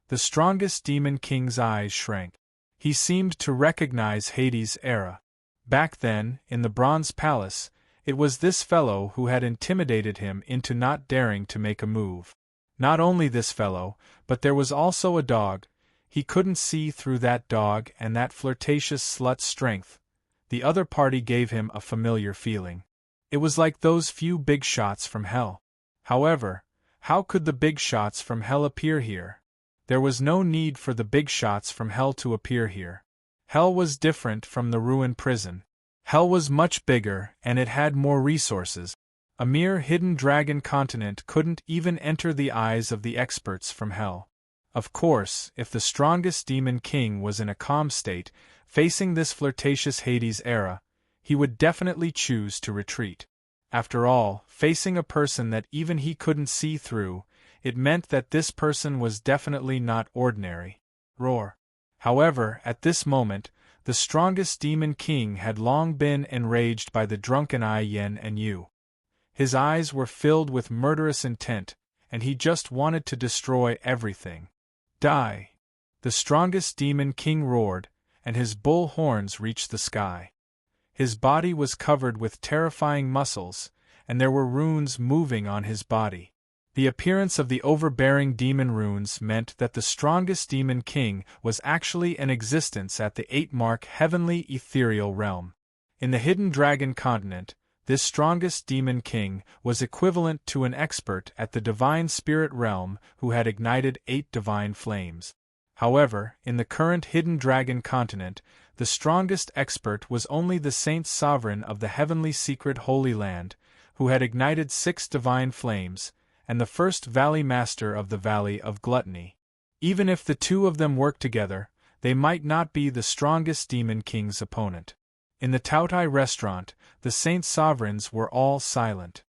The strongest Demon King's eyes shrank. He seemed to recognize Hades' Era. Back then, in the Bronze Palace, it was this fellow who had intimidated him into not daring to make a move. Not only this fellow, but there was also a dog. He couldn't see through that dog and that flirtatious slut's strength. The other party gave him a familiar feeling. It was like those few big shots from hell. However, how could the big shots from hell appear here? There was no need for the big shots from hell to appear here. Hell was different from the ruined prison. Hell was much bigger, and it had more resources. A mere hidden dragon continent couldn't even enter the eyes of the experts from hell. Of course, if the strongest Demon King was in a calm state, facing this flirtatious Hades' Era, he would definitely choose to retreat. After all, facing a person that even he couldn't see through, it meant that this person was definitely not ordinary. Roar. However, at this moment, the strongest Demon King had long been enraged by the drunken Yen and Yu. His eyes were filled with murderous intent, and he just wanted to destroy everything. Die! The strongest Demon King roared, and his bull horns reached the sky. His body was covered with terrifying muscles, and there were runes moving on his body. The appearance of the overbearing demon runes meant that the strongest Demon King was actually in existence at the 8-mark heavenly ethereal realm. In the hidden dragon continent, this strongest Demon King was equivalent to an expert at the divine spirit realm who had ignited 8 divine flames. However, in the current hidden dragon continent, the strongest expert was only the saint sovereign of the heavenly secret Holy Land, who had ignited 6 divine flames, and the first valley master of the Valley of Gluttony. Even if the two of them worked together, they might not be the strongest Demon King's opponent. In the Tautai restaurant, the saint sovereigns were all silent.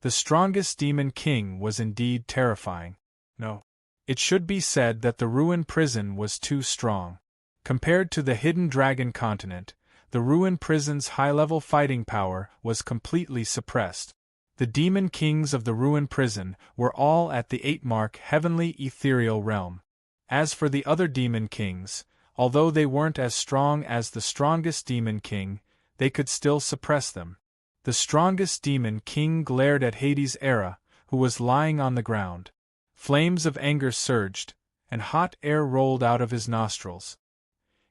The strongest Demon King was indeed terrifying. No. It should be said that the ruined prison was too strong. Compared to the hidden dragon continent, the ruined prison's high-level fighting power was completely suppressed. The Demon Kings of the ruined prison were all at the 8-mark heavenly ethereal realm. As for the other Demon Kings, although they weren't as strong as the strongest Demon King, they could still suppress them. The strongest Demon King glared at Hades' Era, who was lying on the ground. Flames of anger surged, and hot air rolled out of his nostrils.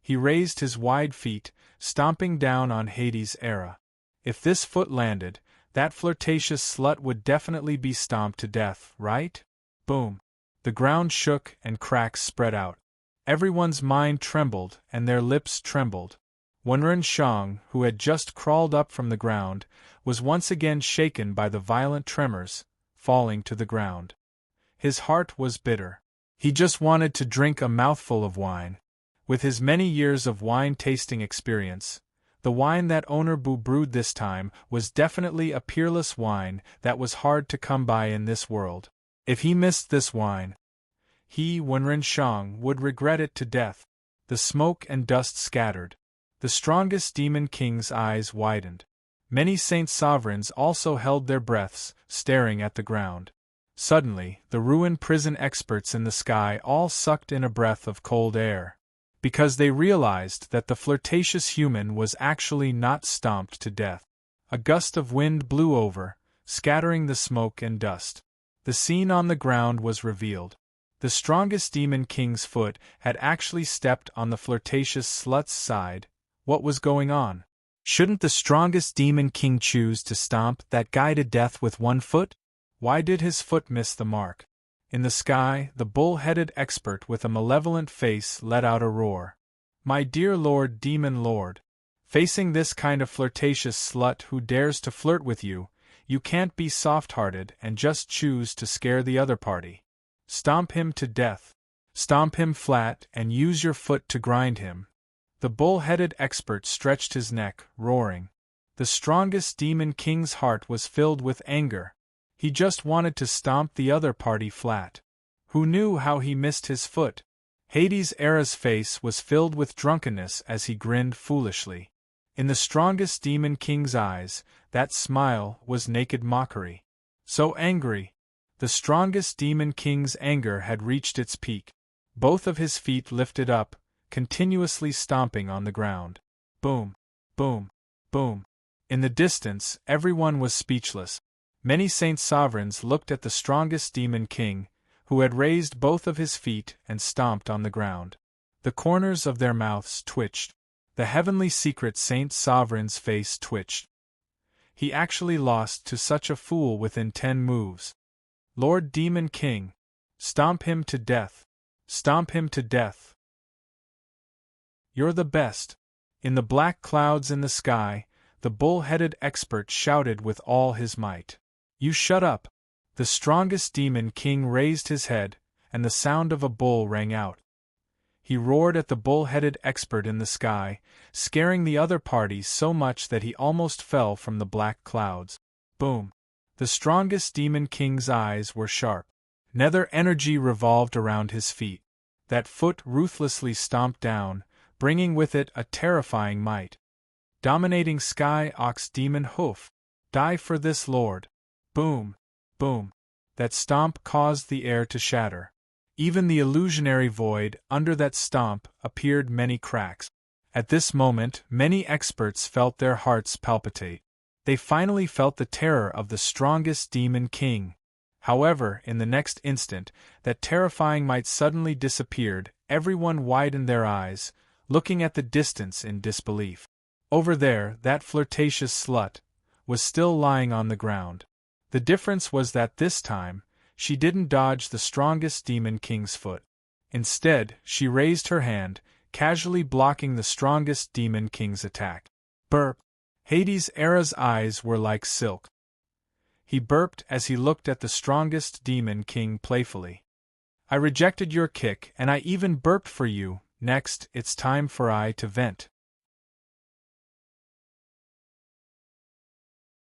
He raised his wide feet, stomping down on Hades' era. If this foot landed, that flirtatious slut would definitely be stomped to death, right? Boom. The ground shook and cracks spread out. Everyone's mind trembled and their lips trembled. Wenren Shang, who had just crawled up from the ground, was once again shaken by the violent tremors, falling to the ground. His heart was bitter. He just wanted to drink a mouthful of wine. With his many years of wine-tasting experience, the wine that Owner Bu brewed this time was definitely a peerless wine that was hard to come by in this world. If he missed this wine, he, Wenren Shang, would regret it to death. The smoke and dust scattered. The strongest Demon King's eyes widened. Many saint sovereigns also held their breaths, staring at the ground. Suddenly, the ruined prison experts in the sky all sucked in a breath of cold air, because they realized that the flirtatious human was actually not stomped to death. A gust of wind blew over, scattering the smoke and dust. The scene on the ground was revealed. The strongest Demon King's foot had actually stepped on the flirtatious slut's side. What was going on? Shouldn't the strongest Demon King choose to stomp that guy to death with one foot? Why did his foot miss the mark? In the sky, the bull-headed expert with a malevolent face let out a roar. My dear Lord Demon Lord, facing this kind of flirtatious slut who dares to flirt with you, you can't be soft-hearted and just choose to scare the other party. Stomp him to death. Stomp him flat and use your foot to grind him. The bull-headed expert stretched his neck, roaring. The strongest Demon King's heart was filled with anger. He just wanted to stomp the other party flat. Who knew how he missed his foot? Hades' era's face was filled with drunkenness as he grinned foolishly. In the strongest Demon King's eyes, that smile was naked mockery. So angry. The strongest Demon King's anger had reached its peak. Both of his feet lifted up, continuously stomping on the ground. Boom, boom, boom. In the distance, everyone was speechless. Many saint sovereigns looked at the strongest Demon King, who had raised both of his feet and stomped on the ground. The corners of their mouths twitched. The heavenly secret saint sovereign's face twitched. He actually lost to such a fool within 10 moves. Lord Demon King, stomp him to death. Stomp him to death. You're the best. In the black clouds in the sky, the bull-headed expert shouted with all his might. You shut up. The strongest Demon King raised his head, and the sound of a bull rang out. He roared at the bull-headed expert in the sky, scaring the other party so much that he almost fell from the black clouds. Boom. The strongest Demon King's eyes were sharp. Nether energy revolved around his feet. That foot ruthlessly stomped down, bringing with it a terrifying might. Dominating sky ox demon hoof. Die for this lord. Boom. Boom. That stomp caused the air to shatter. Even the illusionary void under that stomp appeared many cracks. At this moment, many experts felt their hearts palpitate. They finally felt the terror of the strongest Demon King. However, in the next instant, that terrifying might suddenly disappeared. Everyone widened their eyes, looking at the distance in disbelief. Over there, that flirtatious slut was still lying on the ground. The difference was that this time, she didn't dodge the strongest Demon King's foot. Instead, she raised her hand, casually blocking the strongest Demon King's attack. Burp. Hades' era's eyes were like silk. He burped as he looked at the strongest Demon King playfully. I rejected your kick and I even burped for you. Next, it's time for I to vent.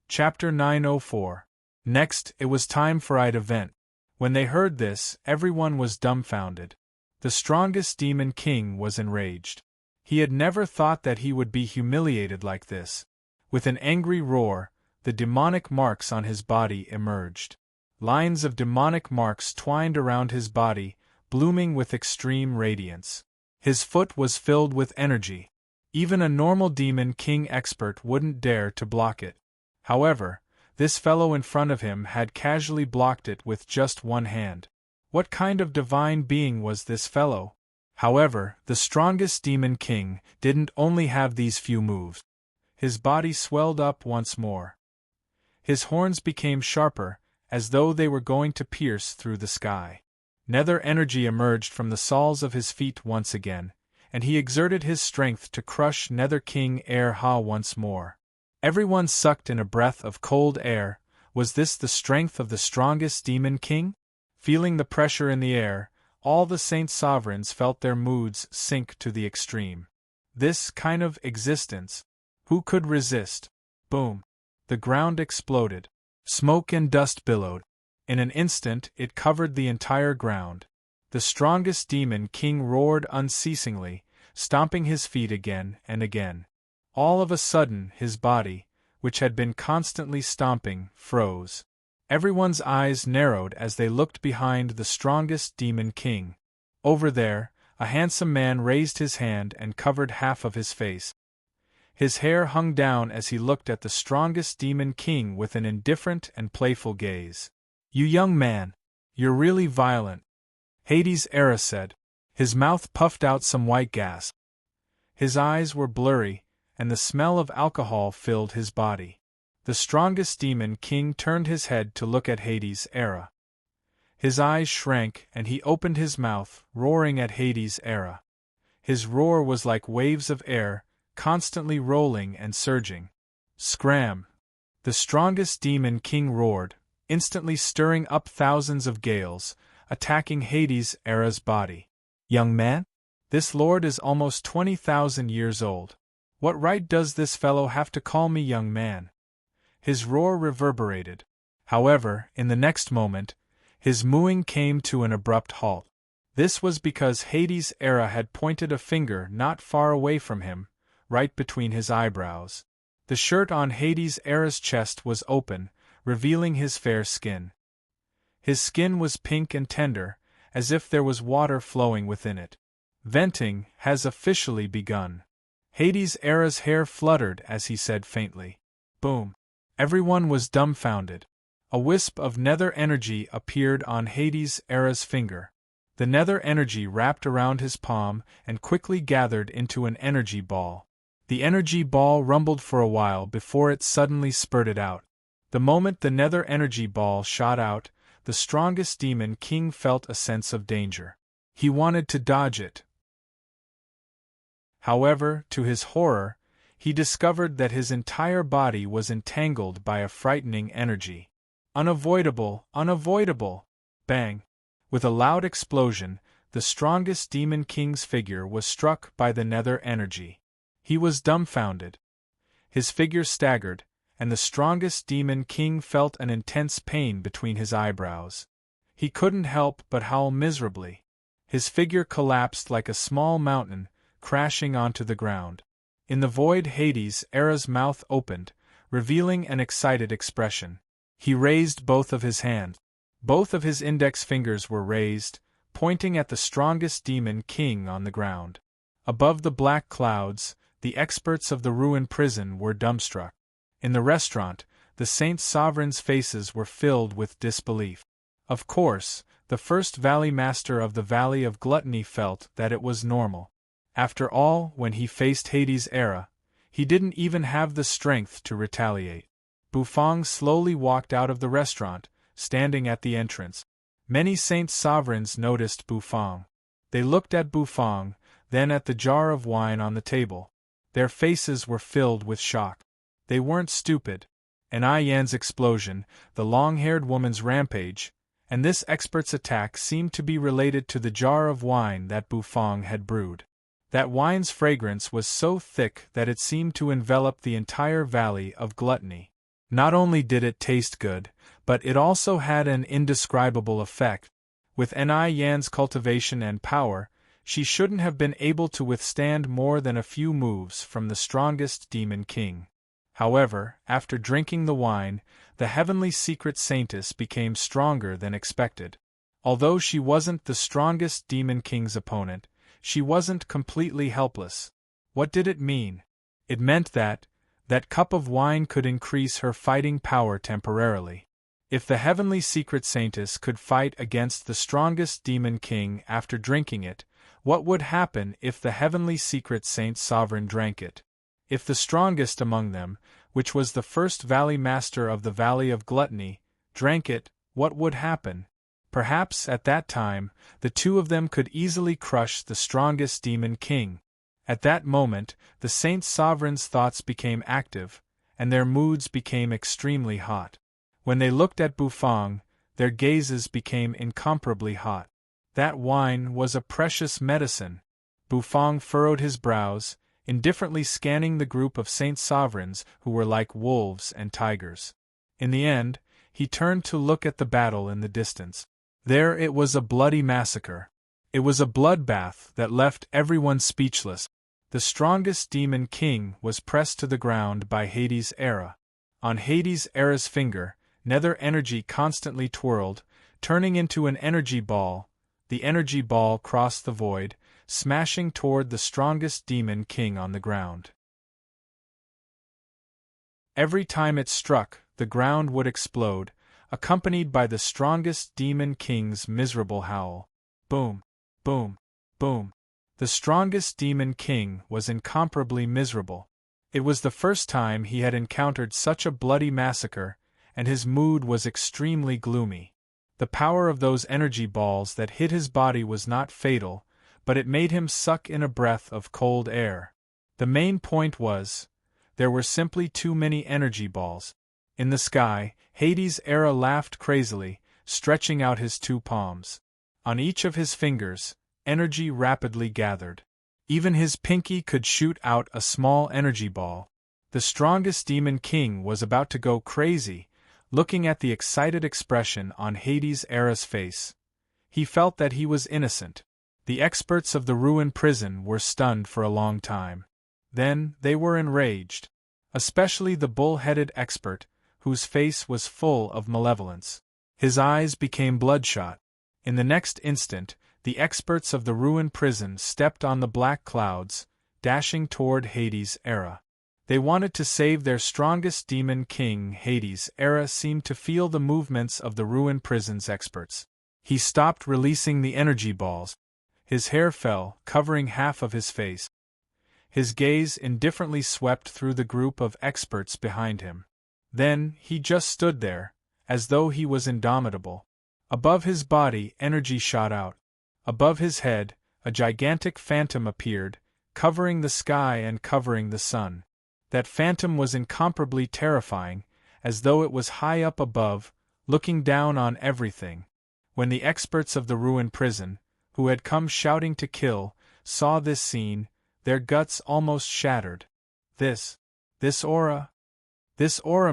Chapter 904. Next, it was time for I to vent. When they heard this, everyone was dumbfounded. The strongest Demon King was enraged. He had never thought that he would be humiliated like this. With an angry roar, the demonic marks on his body emerged. Lines of demonic marks twined around his body, blooming with extreme radiance. His foot was filled with energy. Even a normal Demon King expert wouldn't dare to block it. However, this fellow in front of him had casually blocked it with just one hand. What kind of divine being was this fellow? However, the strongest Demon King didn't only have these few moves. His body swelled up once more. His horns became sharper, as though they were going to pierce through the sky. Nether energy emerged from the soles of his feet once again, and he exerted his strength to crush Nether King Ha once more. Everyone sucked in a breath of cold air. Was this the strength of the strongest Demon King? Feeling the pressure in the air, all the Saint Sovereigns felt their moods sink to the extreme. This kind of existence, who could resist? Boom! The ground exploded. Smoke and dust billowed. In an instant it covered the entire ground. The strongest Demon King roared unceasingly, stomping his feet again and again. All of a sudden his body, which had been constantly stomping, froze. Everyone's eyes narrowed as they looked behind the strongest Demon King. Over there, a handsome man raised his hand and covered half of his face. His hair hung down as he looked at the strongest Demon King with an indifferent and playful gaze. "You young man, you're really violent," Hades Era said. His mouth puffed out some white gas. His eyes were blurry, and the smell of alcohol filled his body. The strongest Demon King turned his head to look at Hades Era. His eyes shrank and he opened his mouth, roaring at Hades Era. His roar was like waves of air, constantly rolling and surging. Scram! The strongest Demon King roared, instantly stirring up thousands of gales, attacking Hades Era's body. "Young man? This lord is almost 20,000 years old. What right does this fellow have to call me young man?" His roar reverberated. However, in the next moment, his mooing came to an abrupt halt. This was because Hades Era had pointed a finger not far away from him, right between his eyebrows. The shirt on Hades Era's chest was open, revealing his fair skin. His skin was pink and tender, as if there was water flowing within it. "Venting has officially begun." Hades Era's hair fluttered as he said faintly. Boom! Everyone was dumbfounded. A wisp of nether energy appeared on Hades Era's finger. The nether energy wrapped around his palm and quickly gathered into an energy ball. The energy ball rumbled for a while before it suddenly spurted out. The moment the nether energy ball shot out, the strongest Demon King felt a sense of danger. He wanted to dodge it. However, to his horror, he discovered that his entire body was entangled by a frightening energy. Unavoidable, unavoidable! Bang! With a loud explosion, the strongest Demon King's figure was struck by the nether energy. He was dumbfounded. His figure staggered, and the strongest Demon King felt an intense pain between his eyebrows. He couldn't help but howl miserably. His figure collapsed like a small mountain, crashing onto the ground. In the void, Hades Era's mouth opened, revealing an excited expression. He raised both of his hands. Both of his index fingers were raised, pointing at the strongest Demon King on the ground. Above the black clouds, the experts of the ruined prison were dumbstruck. In the restaurant, the Saint Sovereigns' faces were filled with disbelief. Of course, the first Valley Master of the Valley of Gluttony felt that it was normal. After all, when he faced Hades Era, he didn't even have the strength to retaliate. Bufang slowly walked out of the restaurant, standing at the entrance. Many Saint Sovereigns noticed Bufang. They looked at Bufang, then at the jar of wine on the table. Their faces were filled with shock. They weren't stupid. An Yan's explosion, the long-haired woman's rampage, and this expert's attack seemed to be related to the jar of wine that Bufang had brewed. That wine's fragrance was so thick that it seemed to envelop the entire Valley of Gluttony. Not only did it taste good, but it also had an indescribable effect. With Yan's cultivation and power, she shouldn't have been able to withstand more than a few moves from the strongest Demon King. However, after drinking the wine, the heavenly secret saintess became stronger than expected. Although she wasn't the strongest Demon King's opponent, she wasn't completely helpless. What did it mean? It meant that cup of wine could increase her fighting power temporarily. If the heavenly secret saintess could fight against the strongest Demon King after drinking it, What would happen if the heavenly secret Saint Sovereign drank it? If the strongest among them, which was the first valley master of the Valley of Gluttony, drank it, what would happen? Perhaps, at that time, the two of them could easily crush the strongest demon king. At that moment, the Saint Sovereign's thoughts became active, and their moods became extremely hot. When they looked at Bufang, their gazes became incomparably hot. That wine was a precious medicine. Bufang furrowed his brows, indifferently scanning the group of Saint Sovereigns who were like wolves and tigers. In the end, he turned to look at the battle in the distance. There it was, a bloody massacre. It was a bloodbath that left everyone speechless. The strongest demon king was pressed to the ground by Hades' Era. On Hades' Era's finger, nether energy constantly twirled, turning into an energy ball. The energy ball crossed the void, smashing toward the strongest demon king on the ground. Every time it struck, the ground would explode, accompanied by the strongest demon king's miserable howl. Boom! Boom! Boom! The strongest demon king was incomparably miserable. It was the first time he had encountered such a bloody massacre, and his mood was extremely gloomy. The power of those energy balls that hit his body was not fatal, but it made him suck in a breath of cold air. The main point was, there were simply too many energy balls. In the sky, Hades' Era laughed crazily, stretching out his two palms. On each of his fingers, energy rapidly gathered. Even his pinky could shoot out a small energy ball. The strongest demon king was about to go crazy, looking at the excited expression on Hades' Era's face. He felt that he was innocent. The experts of the ruined prison were stunned for a long time. Then they were enraged. Especially the bull-headed expert, whose face was full of malevolence. His eyes became bloodshot. In the next instant, the experts of the ruined prison stepped on the black clouds, dashing toward Hades' Era. They wanted to save their strongest demon king. Hades' Era seemed to feel the movements of the ruined prison's experts. He stopped releasing the energy balls. His hair fell, covering half of his face. His gaze indifferently swept through the group of experts behind him. Then, he just stood there, as though he was indomitable. Above his body, energy shot out. Above his head, a gigantic phantom appeared, covering the sky and covering the sun. That phantom was incomparably terrifying, as though it was high up above, looking down on everything. When the experts of the ruined prison, who had come shouting to kill, saw this scene, their guts almost shattered. This aura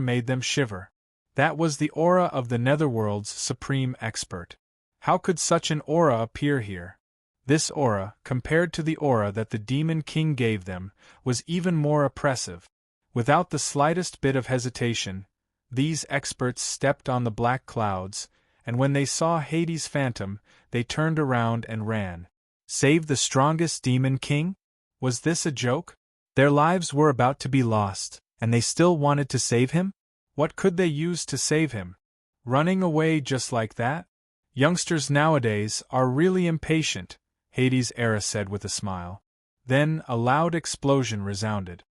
made them shiver. That was the aura of the Netherworld's supreme expert. How could such an aura appear here? This aura, compared to the aura that the Demon King gave them, was even more oppressive. Without the slightest bit of hesitation, these experts stepped on the black clouds, and when they saw Hades' phantom, they turned around and ran. Save the strongest Demon King? Was this a joke? Their lives were about to be lost, and they still wanted to save him? What could they use to save him? Running away just like that? Youngsters nowadays are really impatient, Hades' Era said with a smile. Then a loud explosion resounded.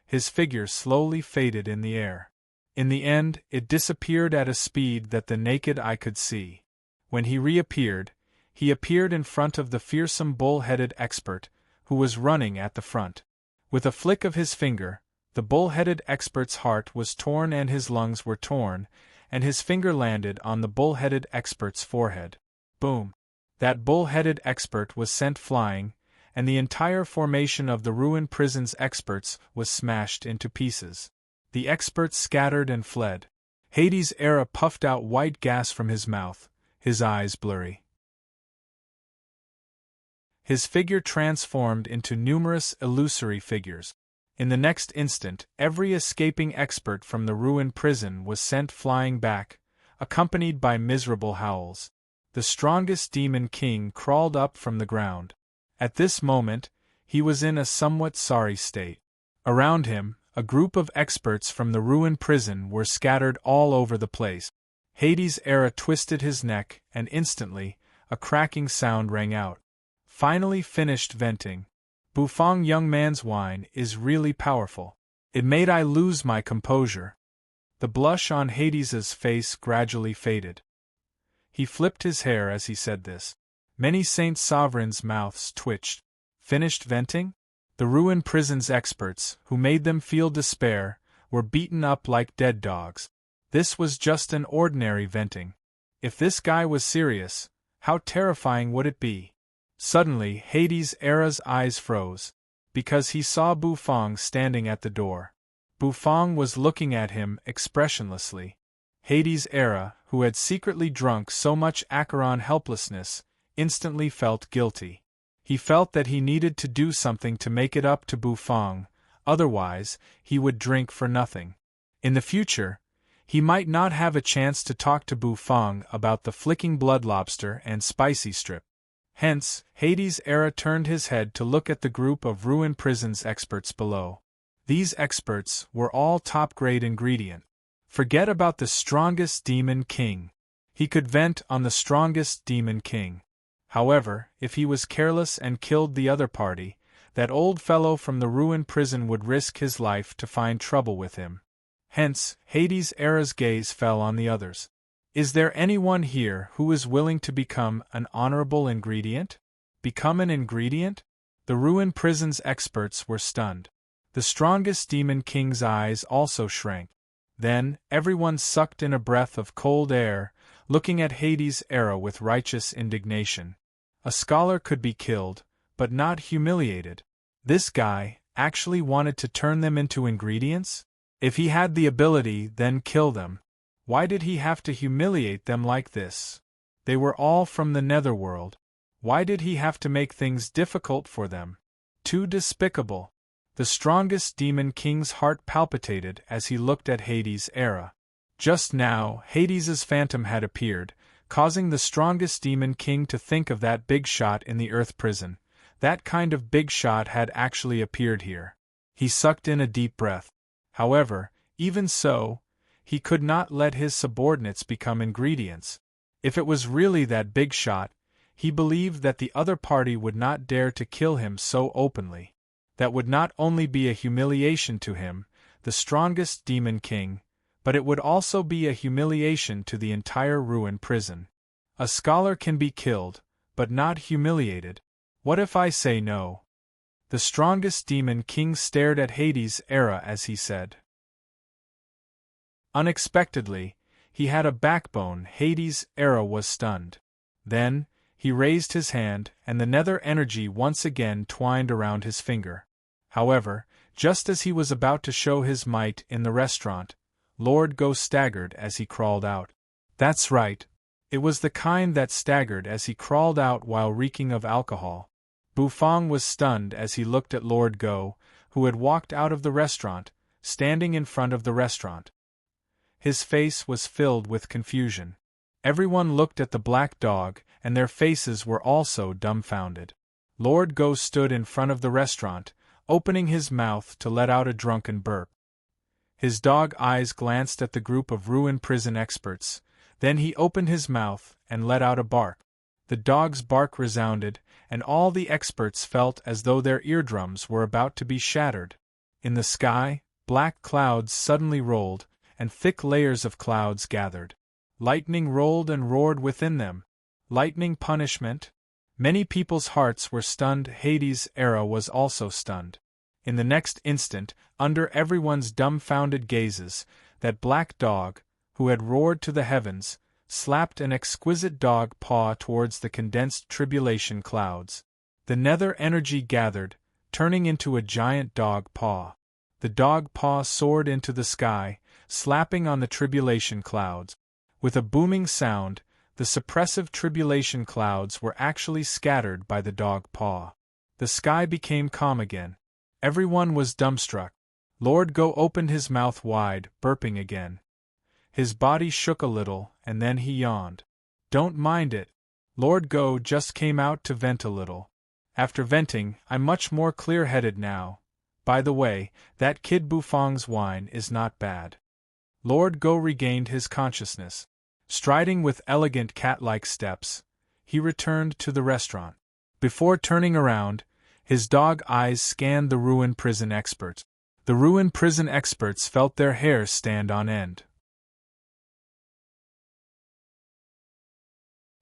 His figure slowly faded in the air. In the end, it disappeared at a speed that the naked eye could see. When he reappeared, he appeared in front of the fearsome bull-headed expert, who was running at the front. With a flick of his finger, the bull-headed expert's heart was torn and his lungs were torn, and his finger landed on the bull-headed expert's forehead. Boom! That bull-headed expert was sent flying, and the entire formation of the ruined prison's experts was smashed into pieces. The experts scattered and fled. Hades' Era puffed out white gas from his mouth, his eyes blurry. His figure transformed into numerous illusory figures. In the next instant, every escaping expert from the ruined prison was sent flying back, accompanied by miserable howls. The strongest Demon King crawled up from the ground. At this moment, he was in a somewhat sorry state. Around him, a group of experts from the ruined prison were scattered all over the place. Hades' Era twisted his neck, and instantly, a cracking sound rang out. finally finished venting. Bufang young man's wine is really powerful. It made I lose my composure. The blush on Hades's face gradually faded. He flipped his hair as he said this. Many Saint Sovereigns' mouths twitched. Finished venting? The ruined prison's experts, who made them feel despair, were beaten up like dead dogs. This was just an ordinary venting. If this guy was serious, how terrifying would it be? Suddenly, Hades Era's eyes froze, because he saw Bufang standing at the door. Bufang was looking at him expressionlessly. Hades Era, who had secretly drunk so much Acheron helplessness, instantly felt guilty. He felt that he needed to do something to make it up to Bufang, otherwise, he would drink for nothing. In the future, he might not have a chance to talk to Bufang about the flicking blood lobster and spicy strip. Hence, Hades Era turned his head to look at the group of ruined prisons experts below. These experts were all top-grade ingredient. Forget about the strongest demon king. He could vent on the strongest demon king. However, if he was careless and killed the other party, that old fellow from the ruined prison would risk his life to find trouble with him. Hence, Hades Era's gaze fell on the others. Is there anyone here who is willing to become an honorable ingredient? Become an ingredient? The ruined prison's experts were stunned. The strongest demon king's eyes also shrank. Then, everyone sucked in a breath of cold air, looking at Hades Era with righteous indignation. A scholar could be killed, but not humiliated. This guy actually wanted to turn them into ingredients? If he had the ability, then kill them. Why did he have to humiliate them like this? They were all from the netherworld. Why did he have to make things difficult for them? Too despicable. The strongest demon king's heart palpitated as he looked at Hades Era. Just now, Hades's phantom had appeared, causing the strongest demon king to think of that big shot in the earth prison. That kind of big shot had actually appeared here. He sucked in a deep breath. However, even so, he could not let his subordinates become ingredients. If it was really that big shot, he believed that the other party would not dare to kill him so openly. That would not only be a humiliation to him, the strongest demon king, but it would also be a humiliation to the entire ruined prison. A scholar can be killed, but not humiliated. What if I say no? The strongest demon king stared at Hades Era as he said. Unexpectedly, he had a backbone. Hades Era was stunned. Then, he raised his hand, and the nether energy once again twined around his finger. However, just as he was about to show his might in the restaurant, Lord Go staggered as he crawled out. That's right. It was the kind that staggered as he crawled out while reeking of alcohol. Bufang was stunned as he looked at Lord Go, who had walked out of the restaurant, standing in front of the restaurant. His face was filled with confusion. Everyone looked at the black dog, and their faces were also dumbfounded. Lord Go stood in front of the restaurant, opening his mouth to let out a drunken burp. His dog eyes glanced at the group of ruined prison experts, then he opened his mouth and let out a bark. The dog's bark resounded, and all the experts felt as though their eardrums were about to be shattered. In the sky, black clouds suddenly rolled, and thick layers of clouds gathered. Lightning rolled and roared within them. Lightning punishment? Many people's hearts were stunned. Hades Era was also stunned. In the next instant, under everyone's dumbfounded gazes, that black dog, who had roared to the heavens, slapped an exquisite dog paw towards the condensed tribulation clouds. The nether energy gathered, turning into a giant dog paw. The dog paw soared into the sky, slapping on the tribulation clouds. With a booming sound, the suppressive tribulation clouds were actually scattered by the dog paw. The sky became calm again. Everyone was dumbstruck. Lord Go opened his mouth wide, burping again. His body shook a little, and then he yawned. Don't mind it. Lord Go just came out to vent a little. After venting, I'm much more clear-headed now. By the way, that kid Bufang's wine is not bad. Lord Go regained his consciousness. Striding with elegant cat-like steps, he returned to the restaurant. Before turning around, his dog eyes scanned the ruined prison experts. The ruined prison experts felt their hair stand on end.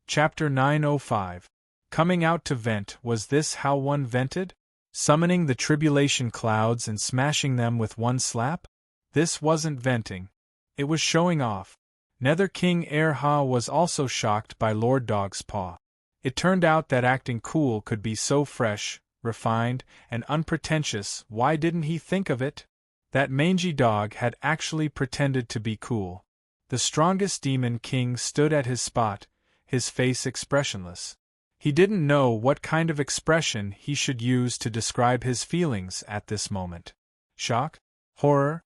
Chapter 905. Coming out to vent. Was this how one vented? Summoning the tribulation clouds and smashing them with one slap? This wasn't venting. It was showing off. Nether King Erha was also shocked by Lord Dog's paw. It turned out that acting cool could be so fresh, refined, and unpretentious. Why didn't he think of it? That mangy dog had actually pretended to be cool. The strongest demon king stood at his spot, his face expressionless. He didn't know what kind of expression he should use to describe his feelings at this moment. Shock? Horror?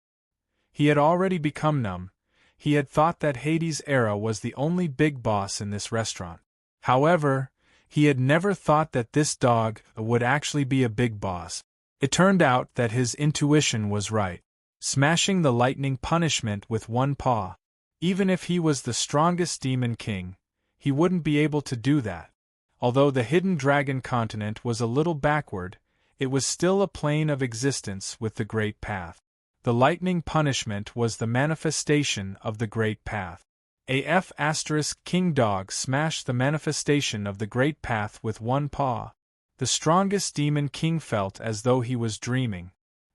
He had already become numb. He had thought that Hades' era was the only big boss in this restaurant. However, he had never thought that this dog would actually be a big boss. It turned out that his intuition was right. Smashing the lightning punishment with one paw. Even if he was the strongest demon king, he wouldn't be able to do that. Although the hidden dragon continent was a little backward, it was still a plane of existence with the Great Path. The lightning punishment was the manifestation of the Great Path. King Dog smashed the manifestation of the Great Path with one paw. The strongest demon king felt as though he was dreaming.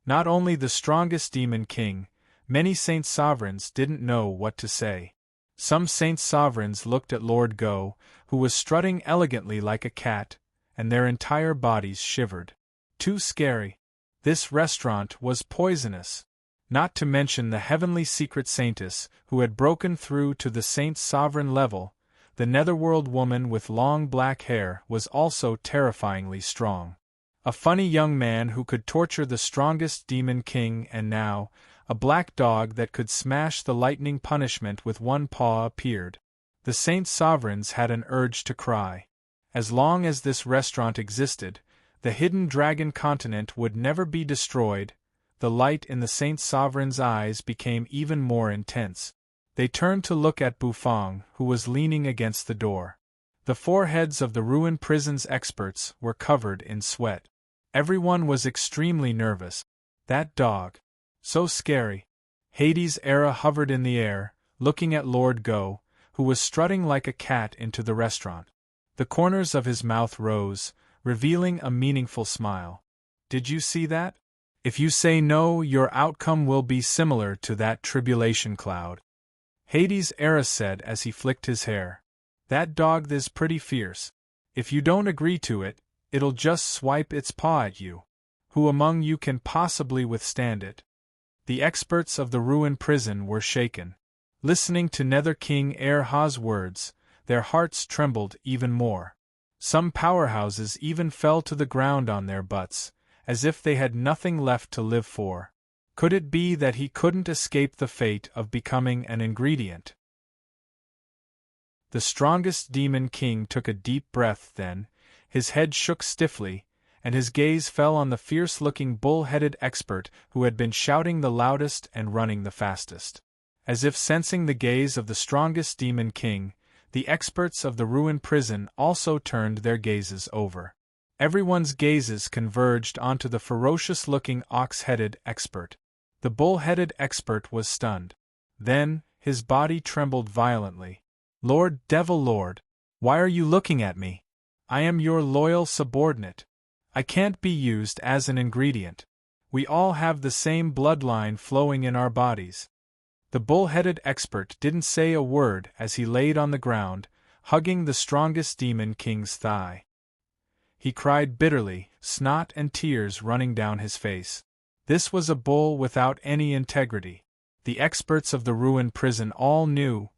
Not only the strongest demon king, many saint sovereigns didn't know what to say. Some saint sovereigns looked at Lord Go, who was strutting elegantly like a cat, and their entire bodies shivered. Too scary. This restaurant was poisonous. Not to mention the heavenly secret saintess, who had broken through to the saint sovereign level. The netherworld woman with long black hair was also terrifyingly strong. A funny young man who could torture the strongest demon king, and now, a black dog that could smash the lightning punishment with one paw appeared. The saint sovereigns had an urge to cry. As long as this restaurant existed, the hidden dragon continent would never be destroyed. The light in the saint sovereign's eyes became even more intense. They turned to look at Bufang, who was leaning against the door. The foreheads of the ruined prison's experts were covered in sweat. Everyone was extremely nervous. That dog. So scary. Hades' era hovered in the air, looking at Lord Go, who was strutting like a cat into the restaurant. The corners of his mouth rose, revealing a meaningful smile. Did you see that? If you say no, your outcome will be similar to that tribulation cloud. Hades' era said as he flicked his hair. That dog is pretty fierce. If you don't agree to it, it'll just swipe its paw at you. Who among you can possibly withstand it? The experts of the ruined prison were shaken. Listening to Nether King Erha's words, their hearts trembled even more. Some powerhouses even fell to the ground on their butts, as if they had nothing left to live for. Could it be that he couldn't escape the fate of becoming an ingredient? The strongest demon king took a deep breath then, his head shook stiffly, and his gaze fell on the fierce-looking bull-headed expert who had been shouting the loudest and running the fastest. As if sensing the gaze of the strongest demon king, the experts of the ruined prison also turned their gazes over. Everyone's gazes converged onto the ferocious-looking ox-headed expert. The bull-headed expert was stunned. Then, his body trembled violently. Lord, Devil Lord, why are you looking at me? I am your loyal subordinate. I can't be used as an ingredient. We all have the same bloodline flowing in our bodies. The bull-headed expert didn't say a word as he laid on the ground, hugging the strongest demon king's thigh. He cried bitterly, snot and tears running down his face. This was a bull without any integrity. The experts of the ruined prison all knew.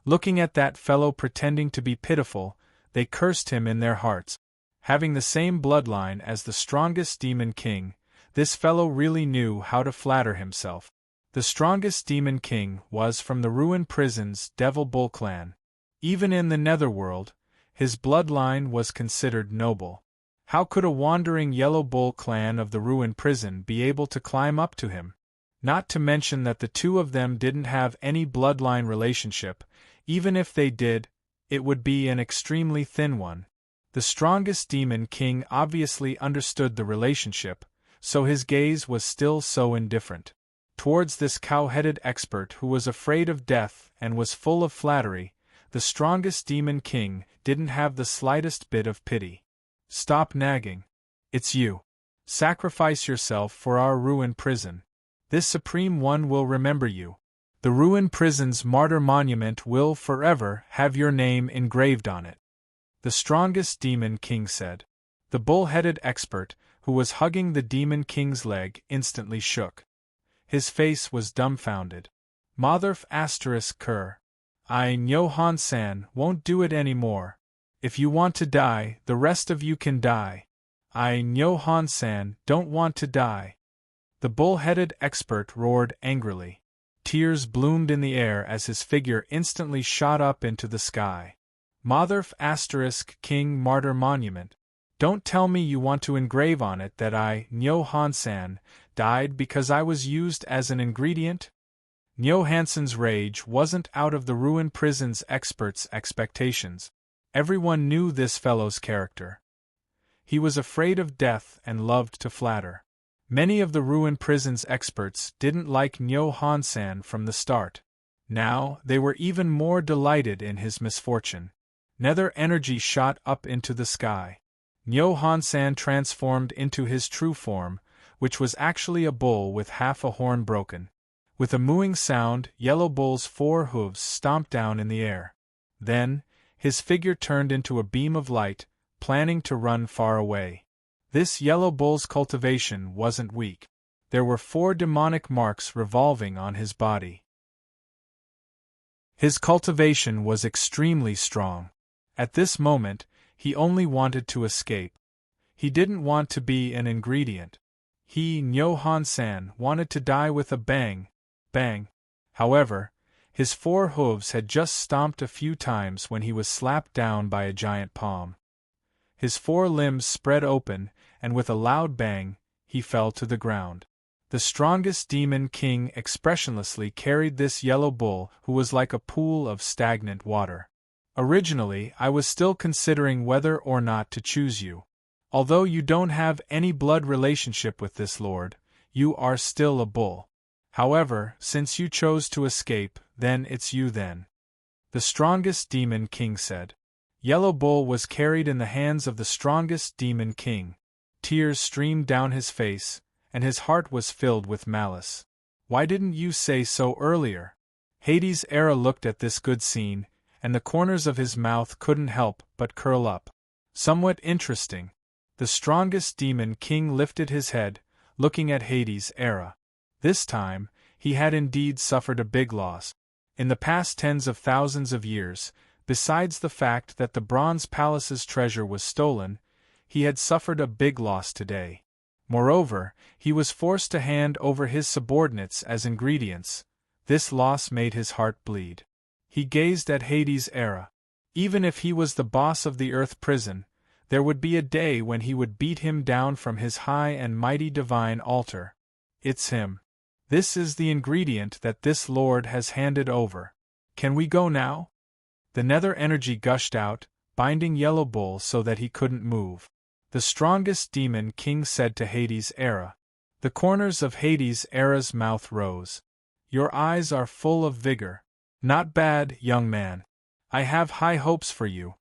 Looking at that fellow pretending to be pitiful, they cursed him in their hearts. Having the same bloodline as the strongest demon king, this fellow really knew how to flatter himself. The strongest demon king was from the ruined prison's Devil Bull clan. Even in the netherworld, his bloodline was considered noble. How could a wandering Yellow Bull clan of the ruined prison be able to climb up to him? Not to mention that the two of them didn't have any bloodline relationship. Even if they did, it would be an extremely thin one. The strongest demon king obviously understood the relationship, so his gaze was still so indifferent. Towards this cow-headed expert who was afraid of death and was full of flattery, the strongest demon king didn't have the slightest bit of pity. "Stop nagging. It's you. Sacrifice yourself for our ruined prison. This Supreme One will remember you. The ruined prison's martyr monument will forever have your name engraved on it," the strongest demon king said. The bull-headed expert, who was hugging the demon king's leg, instantly shook. His face was dumbfounded. "Motherf asterisk cur. I Nyo-Han-san won't do it any more. If you want to die, the rest of you can die. I Nyo-Han-san don't want to die." The bull-headed expert roared angrily. Tears bloomed in the air as his figure instantly shot up into the sky. "Motherf asterisk king martyr monument. Don't tell me you want to engrave on it that I, Nyo-Han-san, died because I was used as an ingredient?" Nyo-Hansen's rage wasn't out of the ruined prison's experts' expectations. Everyone knew this fellow's character. He was afraid of death and loved to flatter. Many of the ruined prison's experts didn't like Nyo-Han-san from the start. Now, they were even more delighted in his misfortune. Nether energy shot up into the sky. Nyo-Han-san transformed into his true form, which was actually a bull with half a horn broken. With a mooing sound, Yellow Bull's 4 hooves stomped down in the air. Then, his figure turned into a beam of light, planning to run far away. This Yellow Bull's cultivation wasn't weak. There were 4 demonic marks revolving on his body. His cultivation was extremely strong. At this moment, he only wanted to escape. He didn't want to be an ingredient. He, Nyo-Han-san, wanted to die with a bang, bang. However, his 4 hooves had just stomped a few times when he was slapped down by a giant palm. His 4 limbs spread open, and with a loud bang, he fell to the ground. The strongest demon king expressionlessly carried this yellow bull who was like a pool of stagnant water. "Originally, I was still considering whether or not to choose you. Although you don't have any blood relationship with this lord, you are still a bull. However, since you chose to escape, then it's you then," the strongest demon king said. Yellow Bull was carried in the hands of the strongest demon king. Tears streamed down his face, and his heart was filled with malice. "Why didn't you say so earlier?" Hades' Era looked at this good scene, and the corners of his mouth couldn't help but curl up. "Somewhat interesting." The strongest demon king lifted his head, looking at Hades' Era. This time, he had indeed suffered a big loss. In the past tens of thousands of years, besides the fact that the Bronze Palace's treasure was stolen, he had suffered a big loss today. Moreover, he was forced to hand over his subordinates as ingredients. This loss made his heart bleed. He gazed at Hades' Era. Even if he was the boss of the Earth prison, there would be a day when he would beat him down from his high and mighty divine altar. It's him. This is the ingredient that this lord has handed over. Can we go now? The nether energy gushed out, binding Yellow Bull so that he couldn't move. The strongest demon king said to Hades' Era. The corners of Hades' Era's mouth rose. "Your eyes are full of vigor. Not bad, young man. I have high hopes for you."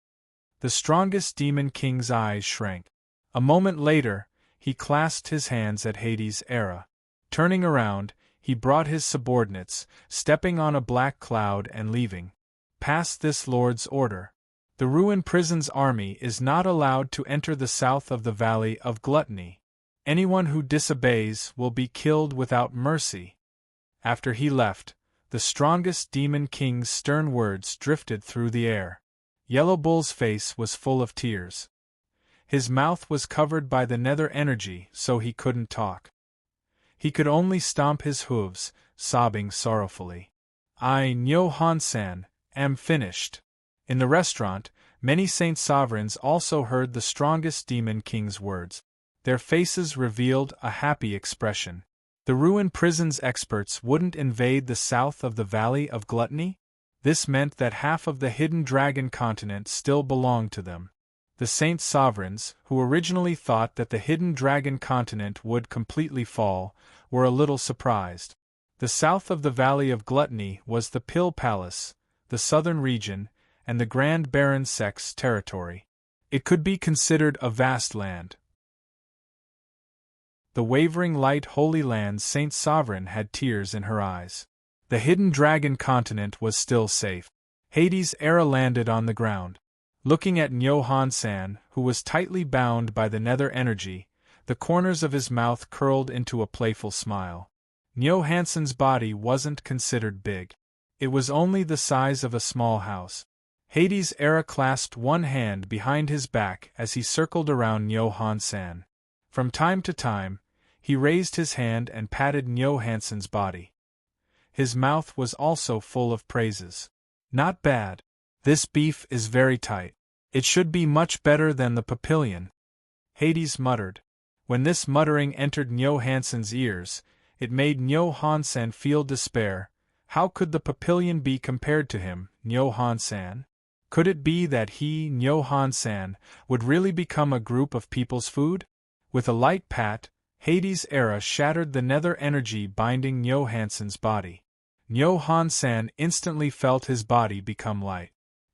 The strongest demon king's eyes shrank. A moment later, he clasped his hands at Hades' Era. Turning around, he brought his subordinates, stepping on a black cloud and leaving. "Pass this lord's order. The ruined prison's army is not allowed to enter the south of the Valley of Gluttony. Anyone who disobeys will be killed without mercy." After he left, the strongest demon king's stern words drifted through the air. Yellow Bull's face was full of tears. His mouth was covered by the nether energy, so he couldn't talk. He could only stomp his hooves, sobbing sorrowfully. "I, Nyo-Han-san, am finished." In the restaurant, many saint sovereigns also heard the strongest demon king's words. Their faces revealed a happy expression. The ruined prison's experts wouldn't invade the south of the Valley of Gluttony? This meant that half of the hidden dragon continent still belonged to them. The Saint Sovereigns, who originally thought that the hidden dragon continent would completely fall, were a little surprised. The south of the Valley of Gluttony was the Pill Palace, the southern region, and the Grand Baron Sek's territory. It could be considered a vast land. The wavering light Holy Land's Saint Sovereign had tears in her eyes. The hidden dragon continent was still safe. Hades' era landed on the ground. Looking at Nyo Han-san, who was tightly bound by the nether energy, the corners of his mouth curled into a playful smile. Nyo Hansen's body wasn't considered big. It was only the size of a small house. Hades' era clasped one hand behind his back as he circled around Nyo Han-san. From time to time, he raised his hand and patted Nyo Hansen's body. His mouth was also full of praises. Not bad. This beef is very tight. It should be much better than the papillion, Hades muttered. When this muttering entered Nyo Hansen's ears, it made Nyo Han-san feel despair. How could the papillion be compared to him, Nyo Han-san? Could it be that he, Nyo Han-san, would really become a group of people's food? With a light pat, Hades' era shattered the nether energy binding Nyo Hansen's body. Nyo Han-san instantly felt his body become light.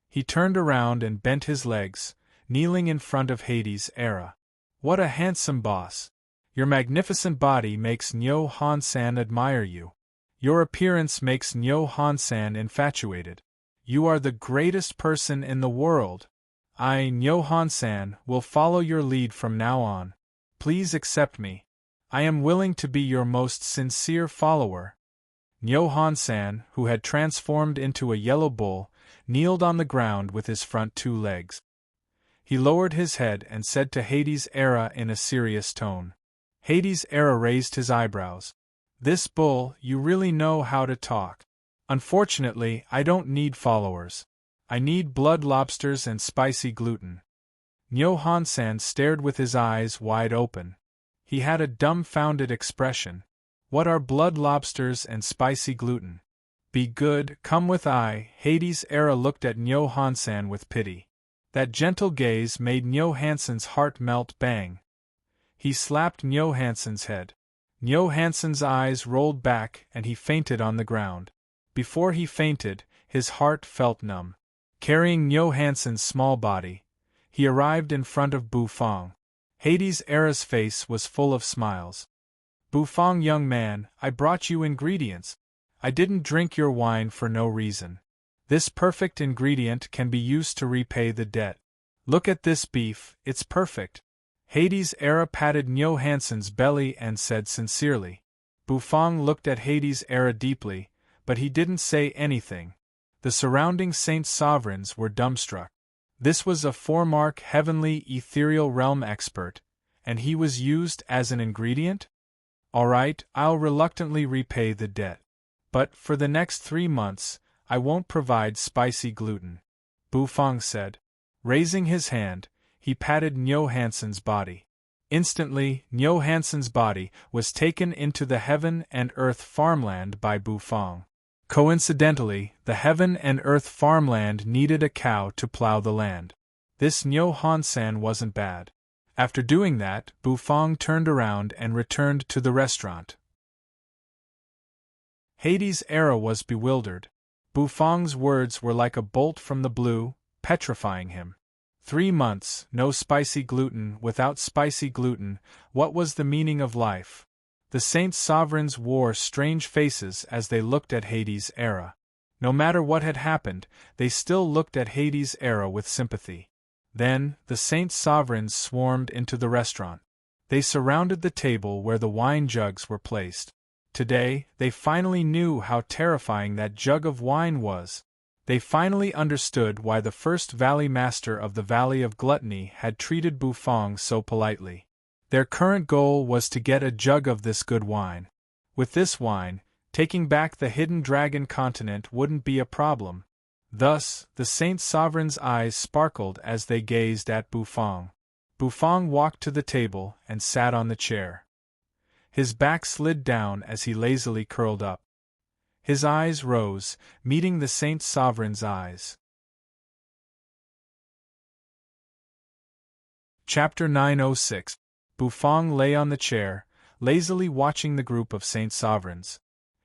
He turned around and bent his legs, kneeling in front of Hades' era. What a handsome boss! Your magnificent body makes Nyo Han-san admire you. Your appearance makes Nyo Han-san infatuated. You are the greatest person in the world. I, Nyo Han-san, will follow your lead from now on. Please accept me. I am willing to be your most sincere follower. Nyo Han-san, who had transformed into a yellow bull, kneeled on the ground with his front two legs. He lowered his head and said to Hades' era in a serious tone. Hades' era raised his eyebrows. This bull, you really know how to talk. Unfortunately, I don't need followers. I need blood lobsters and spicy gluten. Nyo Han-san stared with his eyes wide open. He had a dumbfounded expression. What are blood lobsters and spicy gluten? Be good, come with I. Hades' era looked at Nyo Han-san with pity. That gentle gaze made Nyo Hansen's heart melt. Bang. He slapped Nyo Hansen's head. Nyo Hansen's eyes rolled back and he fainted on the ground. Before he fainted, his heart felt numb. Carrying Nyo Hansen's small body, he arrived in front of Bu Fong. Hades' era's face was full of smiles. Bu Fong, young man, I brought you ingredients. I didn't drink your wine for no reason. This perfect ingredient can be used to repay the debt. Look at this beef, it's perfect. Hades' era patted Nyo Hansen's belly and said sincerely. Bu Fong looked at Hades' era deeply, but he didn't say anything. The surrounding Saint Sovereigns were dumbstruck. This was a four-mark heavenly ethereal realm expert, and he was used as an ingredient? All right, I'll reluctantly repay the debt. But for the next 3 months, I won't provide spicy gluten, Bu Fong said. Raising his hand, he patted Nyo Hansen's body. Instantly, Nyo Hansen's body was taken into the heaven and earth farmland by Bu Fong. Coincidentally, the heaven and earth farmland needed a cow to plow the land. This Nyo Han-san wasn't bad. After doing that, Bu Fong turned around and returned to the restaurant. Hades' era was bewildered. Bu Fong's words were like a bolt from the blue, petrifying him. 3 months, no spicy gluten. Without spicy gluten, what was the meaning of life? The Saint Sovereigns wore strange faces as they looked at Hades' era. No matter what had happened, they still looked at Hades' era with sympathy. Then, the Saint Sovereigns swarmed into the restaurant. They surrounded the table where the wine jugs were placed. Today, they finally knew how terrifying that jug of wine was. They finally understood why the first Valley Master of the Valley of Gluttony had treated Bu Fong so politely. Their current goal was to get a jug of this good wine. With this wine, taking back the hidden dragon continent wouldn't be a problem. Thus, the Saint Sovereign's eyes sparkled as they gazed at Bu Fong. Bu Fong walked to the table and sat on the chair. His back slid down as he lazily curled up. His eyes rose, meeting the Saint Sovereign's eyes. Chapter 906. Bufang lay on the chair, lazily watching the group of Saint Sovereigns.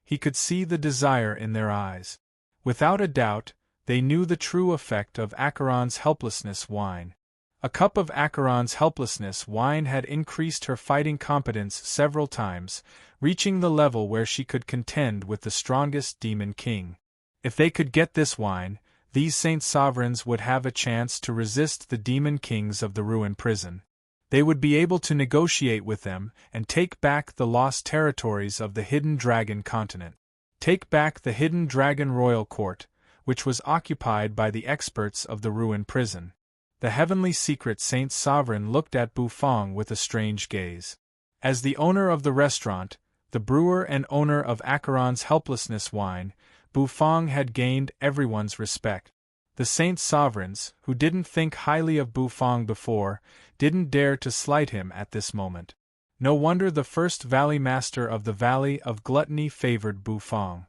He could see the desire in their eyes. Without a doubt, they knew the true effect of Acheron's helplessness wine. A cup of Acheron's helplessness wine had increased her fighting competence several times, reaching the level where she could contend with the strongest demon king. If they could get this wine, these Saint Sovereigns would have a chance to resist the demon kings of the ruined prison. They would be able to negotiate with them and take back the lost territories of the Hidden Dragon continent. Take back the Hidden Dragon royal court, which was occupied by the experts of the ruined prison. The heavenly secret Saint Sovereign looked at Bufang with a strange gaze. As the owner of the restaurant, the brewer and owner of Acheron's helplessness wine, Bufang had gained everyone's respect. The Saint Sovereigns, who didn't think highly of Bufang before, didn't dare to slight him at this moment. No wonder the first Valley Master of the Valley of Gluttony favored Bufang.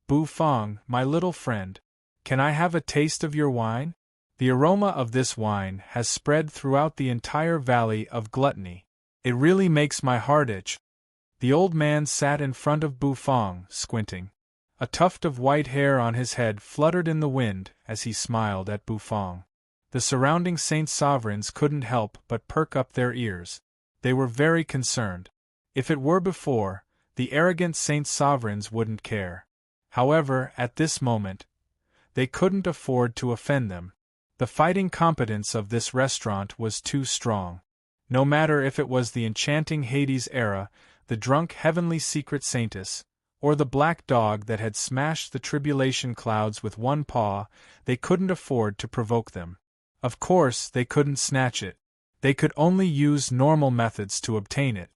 "Bufang, my little friend, can I have a taste of your wine? The aroma of this wine has spread throughout the entire Valley of Gluttony. It really makes my heart itch." The old man sat in front of Bufang, squinting. A tuft of white hair on his head fluttered in the wind as he smiled at Bufang. The surrounding Saint Sovereigns couldn't help but perk up their ears. They were very concerned. If it were before, the arrogant Saint Sovereigns wouldn't care. However, at this moment, they couldn't afford to offend them. The fighting competence of this restaurant was too strong. No matter if it was the enchanting Hades era, the drunk heavenly secret Saintess, or the black dog that had smashed the tribulation clouds with one paw, they couldn't afford to provoke them. Of course, they couldn't snatch it. They could only use normal methods to obtain it.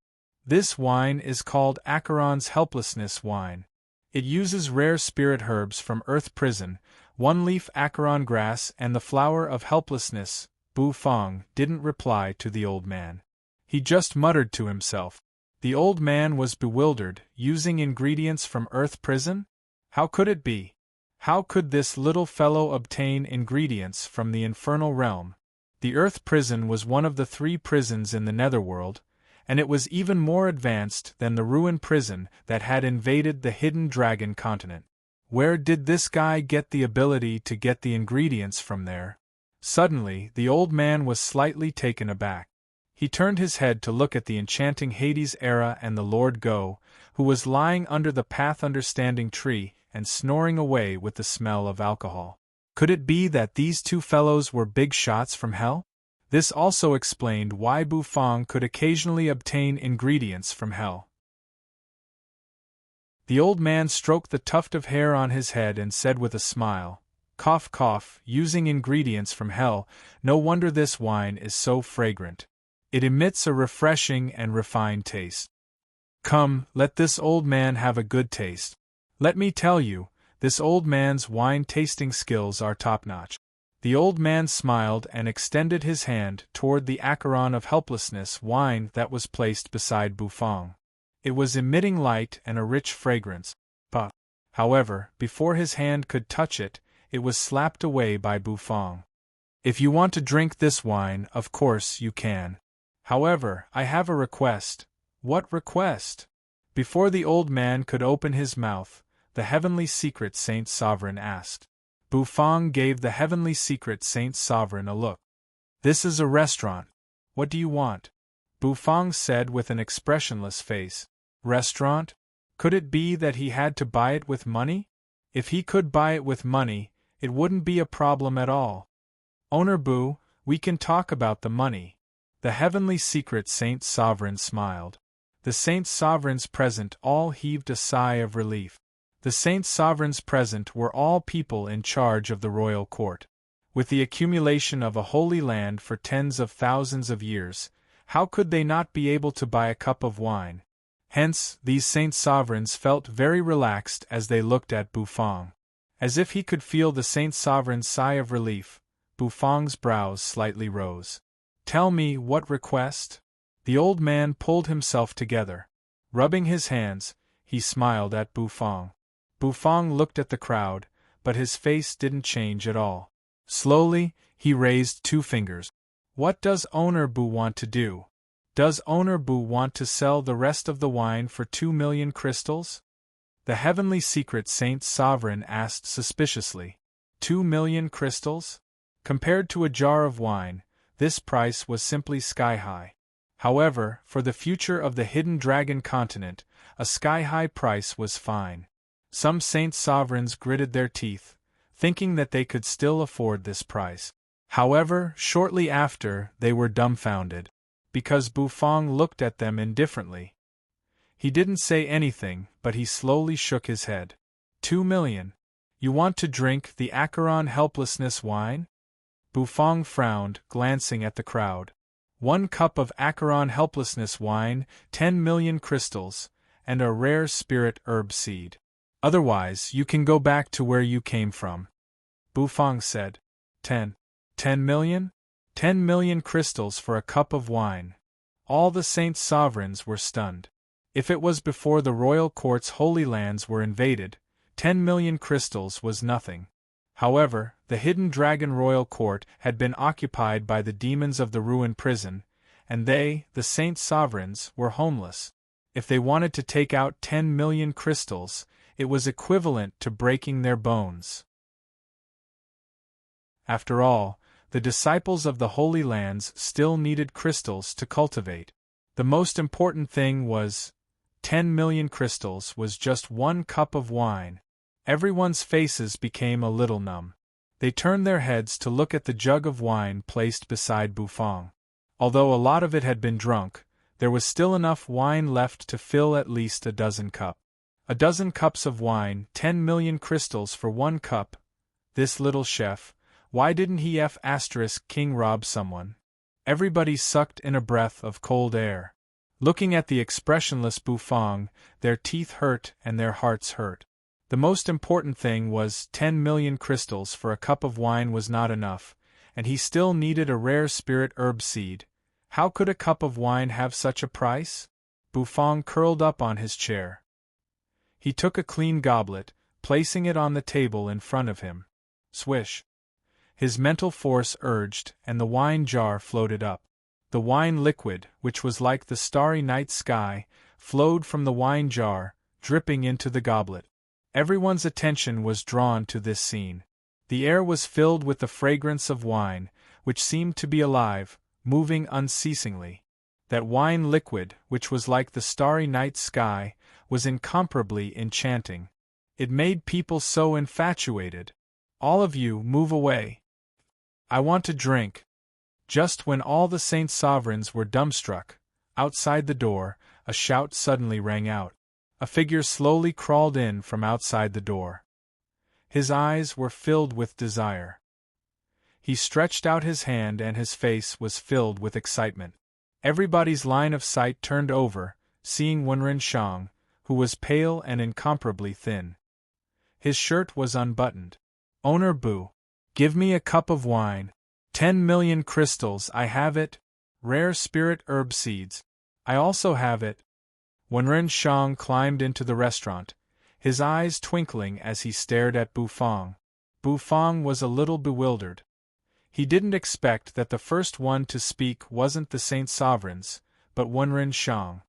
This wine is called Acheron's helplessness wine. It uses rare spirit herbs from Earth Prison, one-leaf Acheron grass and the flower of helplessness. Bufang didn't reply to the old man. He just muttered to himself. The old man was bewildered, using ingredients from Earth Prison? How could it be? How could this little fellow obtain ingredients from the infernal realm? The Earth Prison was one of the 3 prisons in the Netherworld, and it was even more advanced than the ruined prison that had invaded the Hidden Dragon continent. Where did this guy get the ability to get the ingredients from there? Suddenly, the old man was slightly taken aback. He turned his head to look at the enchanting Hades era and the Lord Go, who was lying under the path understanding tree and snoring away with the smell of alcohol. Could it be that these 2 fellows were big shots from hell? This also explained why Bufang could occasionally obtain ingredients from hell. The old man stroked the tuft of hair on his head and said with a smile, "Cough, cough, using ingredients from hell, no wonder this wine is so fragrant. It emits a refreshing and refined taste. Come, let this old man have a good taste. Let me tell you, this old man's wine-tasting skills are top-notch." The old man smiled and extended his hand toward the Acheron of helplessness wine that was placed beside Bufang. It was emitting light and a rich fragrance, but, however, before his hand could touch it, it was slapped away by Bufang. "If you want to drink this wine, of course you can. However, I have a request." "What request?" Before the old man could open his mouth, the heavenly secret Saint Sovereign asked. Bufang gave the heavenly secret Saint Sovereign a look. "This is a restaurant. What do you want?" Bufang said with an expressionless face. Restaurant? Could it be that he had to buy it with money? If he could buy it with money, it wouldn't be a problem at all. "Owner Boo, we can talk about the money." The heavenly secret Saint Sovereign smiled. The Saint Sovereigns present all heaved a sigh of relief. The Saint Sovereigns present were all people in charge of the royal court. With the accumulation of a holy land for tens of thousands of years, how could they not be able to buy a cup of wine? Hence, these Saint Sovereigns felt very relaxed as they looked at Bufang. As if he could feel the Saint Sovereign's sigh of relief, Bufang's brows slightly rose. "Tell me, what request?" The old man pulled himself together. Rubbing his hands, he smiled at Bufang. Bufang looked at the crowd, but his face didn't change at all. Slowly, he raised 2 fingers. What does owner Bu want to do? Does owner Bu want to sell the rest of the wine for 2 million crystals? The heavenly secret Saint Sovereign asked suspiciously. 2 million crystals? Compared to a jar of wine, this price was simply sky-high. However, for the future of the hidden dragon continent, a sky-high price was fine. Some Saint Sovereigns gritted their teeth, thinking that they could still afford this price. However, shortly after, they were dumbfounded, because Bufang looked at them indifferently. He didn't say anything, but he slowly shook his head. 2 million. You want to drink the Acheron helplessness wine? Bufang frowned, glancing at the crowd. 1 cup of Acheron helplessness wine, 10 million crystals, and a rare spirit herb seed. Otherwise, you can go back to where you came from. Bufang said. 10 million? 10 million crystals for a cup of wine. All the Saint Sovereigns were stunned. If it was before the royal court's holy lands were invaded, 10 million crystals was nothing. However, the hidden dragon royal court had been occupied by the demons of the ruined prison, and they, the Saint Sovereigns, were homeless. If they wanted to take out 10 million crystals, it was equivalent to breaking their bones. After all, the disciples of the Holy Lands still needed crystals to cultivate. The most important thing was 10 million crystals was just 1 cup of wine. Everyone's faces became a little numb. They turned their heads to look at the jug of wine placed beside Bufang. Although a lot of it had been drunk, there was still enough wine left to fill at least a dozen cups. A dozen cups of wine, 10 million crystals for 1 cup. This little chef, why didn't he King rob someone? Everybody sucked in a breath of cold air. Looking at the expressionless Bufang, their teeth hurt and their hearts hurt. The most important thing was 10 million crystals for a cup of wine was not enough, and he still needed a rare spirit herb seed. How could a cup of wine have such a price? Bufang curled up on his chair. He took a clean goblet, placing it on the table in front of him. Swish! His mental force urged, and the wine jar floated up. The wine liquid, which was like the starry night sky, flowed from the wine jar, dripping into the goblet. Everyone's attention was drawn to this scene. The air was filled with the fragrance of wine, which seemed to be alive, moving unceasingly. That wine liquid, which was like the starry night sky, was incomparably enchanting. It made people so infatuated. All of you, move away. I want to drink. Just when all the Saint Sovereigns were dumbstruck, outside the door, a shout suddenly rang out. A figure slowly crawled in from outside the door. His eyes were filled with desire. He stretched out his hand and his face was filled with excitement. Everybody's line of sight turned over, seeing Wenren Shang, who was pale and incomparably thin. His shirt was unbuttoned. Owner Bu, give me a cup of wine. 10 million crystals, I have it. Rare spirit herb seeds. I also have it. Wenren Shang climbed into the restaurant, his eyes twinkling as he stared at Bufang. Bufang was a little bewildered. He didn't expect that the first one to speak wasn't the Saint Sovereigns, but Wenren Shang.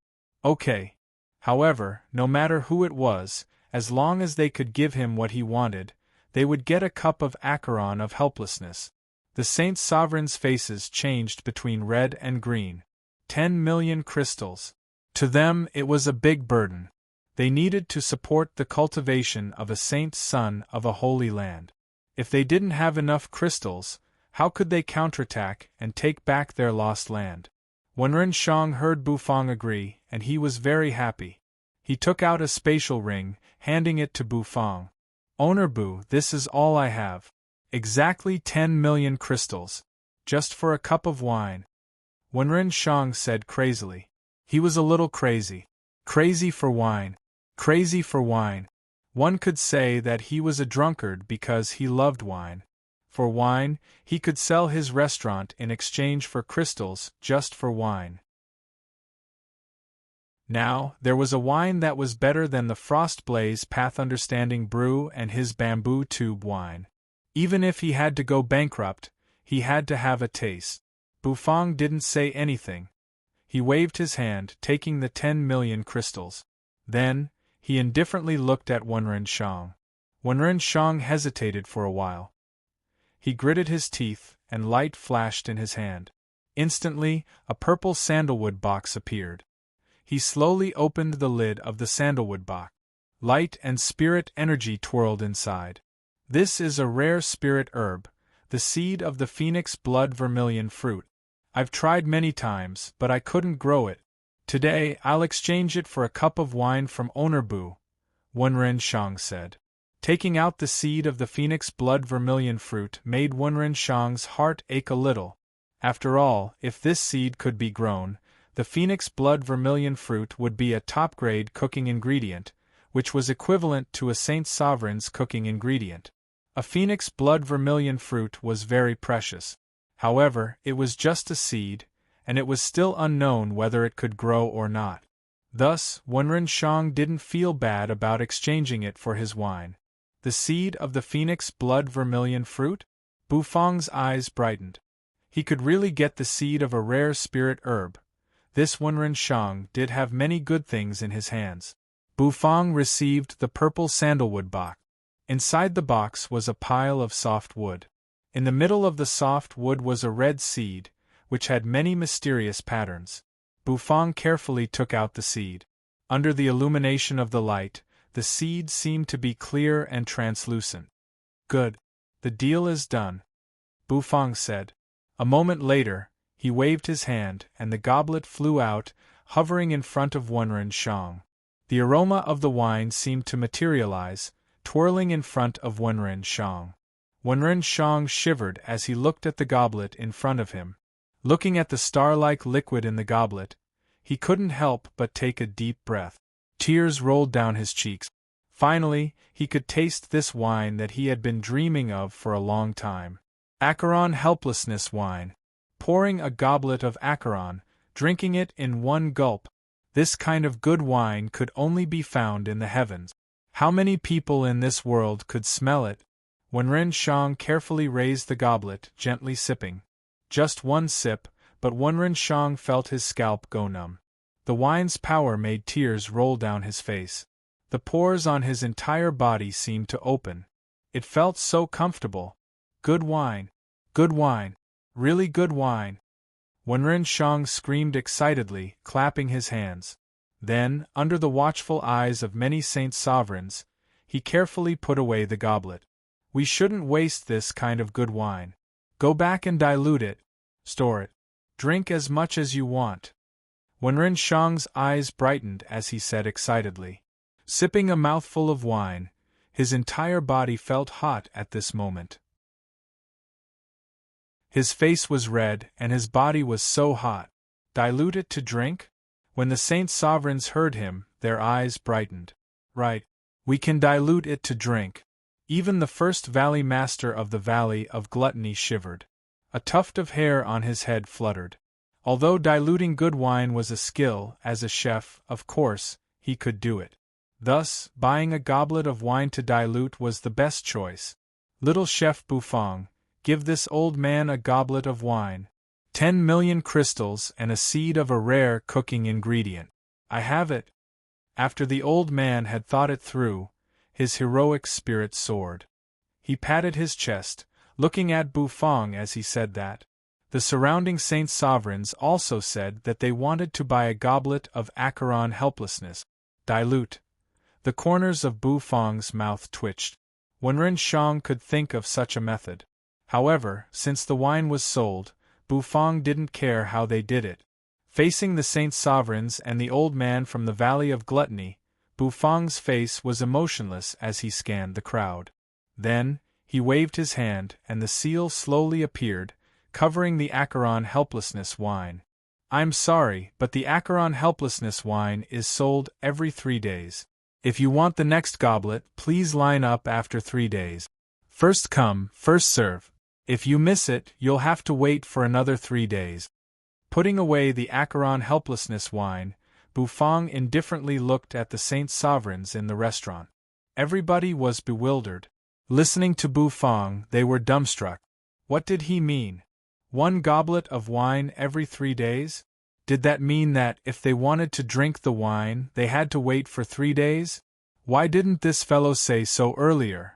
Okay. However, no matter who it was, as long as they could give him what he wanted, they would get a cup of Acheron of helplessness. The Saint Sovereigns' faces changed between red and green. 10 million crystals. To them it was a big burden. They needed to support the cultivation of a saint's son of a holy land. If they didn't have enough crystals, how could they counterattack and take back their lost land? Wenren Shang heard Bufang agree, and he was very happy. He took out a spatial ring, handing it to Bufang. Owner Bu, this is all I have. Exactly 10 million crystals. Just for a cup of wine. Wenren Shang said crazily. He was a little crazy. Crazy for wine. Crazy for wine. One could say that he was a drunkard because he loved wine. For wine, he could sell his restaurant in exchange for crystals just for wine. Now, there was a wine that was better than the Frost Blaze Path Understanding brew and his bamboo tube wine. Even if he had to go bankrupt, he had to have a taste. Bufang didn't say anything. He waved his hand, taking the 10 million crystals. Then, he indifferently looked at Wenren Shang. Wenren Shang hesitated for a while. He gritted his teeth, and light flashed in his hand. Instantly, a purple sandalwood box appeared. He slowly opened the lid of the sandalwood box. Light and spirit energy twirled inside. This is a rare spirit herb, the seed of the phoenix blood vermilion fruit. I've tried many times, but I couldn't grow it. Today, I'll exchange it for a cup of wine from Owner Bu, Wenren Shang said. Taking out the seed of the phoenix blood vermilion fruit made Wenren Shang's heart ache a little. After all, if this seed could be grown, the phoenix blood vermilion fruit would be a top-grade cooking ingredient, which was equivalent to a Saint Sovereign's cooking ingredient. A phoenix blood vermilion fruit was very precious. However, it was just a seed, and it was still unknown whether it could grow or not. Thus, Wenren Shang didn't feel bad about exchanging it for his wine. The seed of the phoenix blood vermilion fruit? Bufang's eyes brightened. He could really get the seed of a rare spirit herb. This Wenren Shang did have many good things in his hands. Bufang received the purple sandalwood box. Inside the box was a pile of soft wood. In the middle of the soft wood was a red seed, which had many mysterious patterns. Bufang carefully took out the seed. Under the illumination of the light, the seed seemed to be clear and translucent. Good. The deal is done, Bufang said. A moment later, he waved his hand, and the goblet flew out, hovering in front of Wenren Shang. The aroma of the wine seemed to materialize, twirling in front of Wenren Shang. Wenren Shang shivered as he looked at the goblet in front of him. Looking at the star-like liquid in the goblet, he couldn't help but take a deep breath. Tears rolled down his cheeks. Finally, he could taste this wine that he had been dreaming of for a long time. Acheron helplessness wine. Pouring a goblet of Acheron, drinking it in one gulp. This kind of good wine could only be found in the heavens. How many people in this world could smell it? Wenren Shang carefully raised the goblet, gently sipping. Just one sip, but Wenren Shang felt his scalp go numb. The wine's power made tears roll down his face. The pores on his entire body seemed to open. It felt so comfortable. Good wine. Good wine. Really good wine. Wenren Shang screamed excitedly, clapping his hands. Then, under the watchful eyes of many Saint Sovereigns, he carefully put away the goblet. We shouldn't waste this kind of good wine. Go back and dilute it. Store it. Drink as much as you want. Wenren Shang's eyes brightened as he said excitedly. Sipping a mouthful of wine, his entire body felt hot at this moment. His face was red and his body was so hot. Dilute it to drink? When the Saint Sovereigns heard him, their eyes brightened. Right. We can dilute it to drink. Even the first Valley Master of the Valley of Gluttony shivered. A tuft of hair on his head fluttered. Although diluting good wine was a skill, as a chef, of course, he could do it. Thus, buying a goblet of wine to dilute was the best choice. Little Chef Bufang, give this old man a goblet of wine. 10 million crystals and a seed of a rare cooking ingredient. I have it. After the old man had thought it through, his heroic spirit soared. He patted his chest, looking at Bufang as he said that. The surrounding Saint Sovereigns also said that they wanted to buy a goblet of Acheron helplessness. Dilute. The corners of Bufang's mouth twitched. Wenren Shang could think of such a method. However, since the wine was sold, Bufang didn't care how they did it. Facing the Saint Sovereigns and the old man from the Valley of Gluttony, Bufang's face was emotionless as he scanned the crowd. Then, he waved his hand and the seal slowly appeared, covering the Acheron helplessness wine. I'm sorry, but the Acheron helplessness wine is sold every 3 days. If you want the next goblet, please line up after 3 days. First come, first serve. If you miss it, you'll have to wait for another 3 days. Putting away the Acheron helplessness wine, Bufang indifferently looked at the Saint Sovereigns in the restaurant. Everybody was bewildered. Listening to Bufang, they were dumbstruck. What did he mean? 1 goblet of wine every 3 days? Did that mean that, if they wanted to drink the wine, they had to wait for 3 days? Why didn't this fellow say so earlier?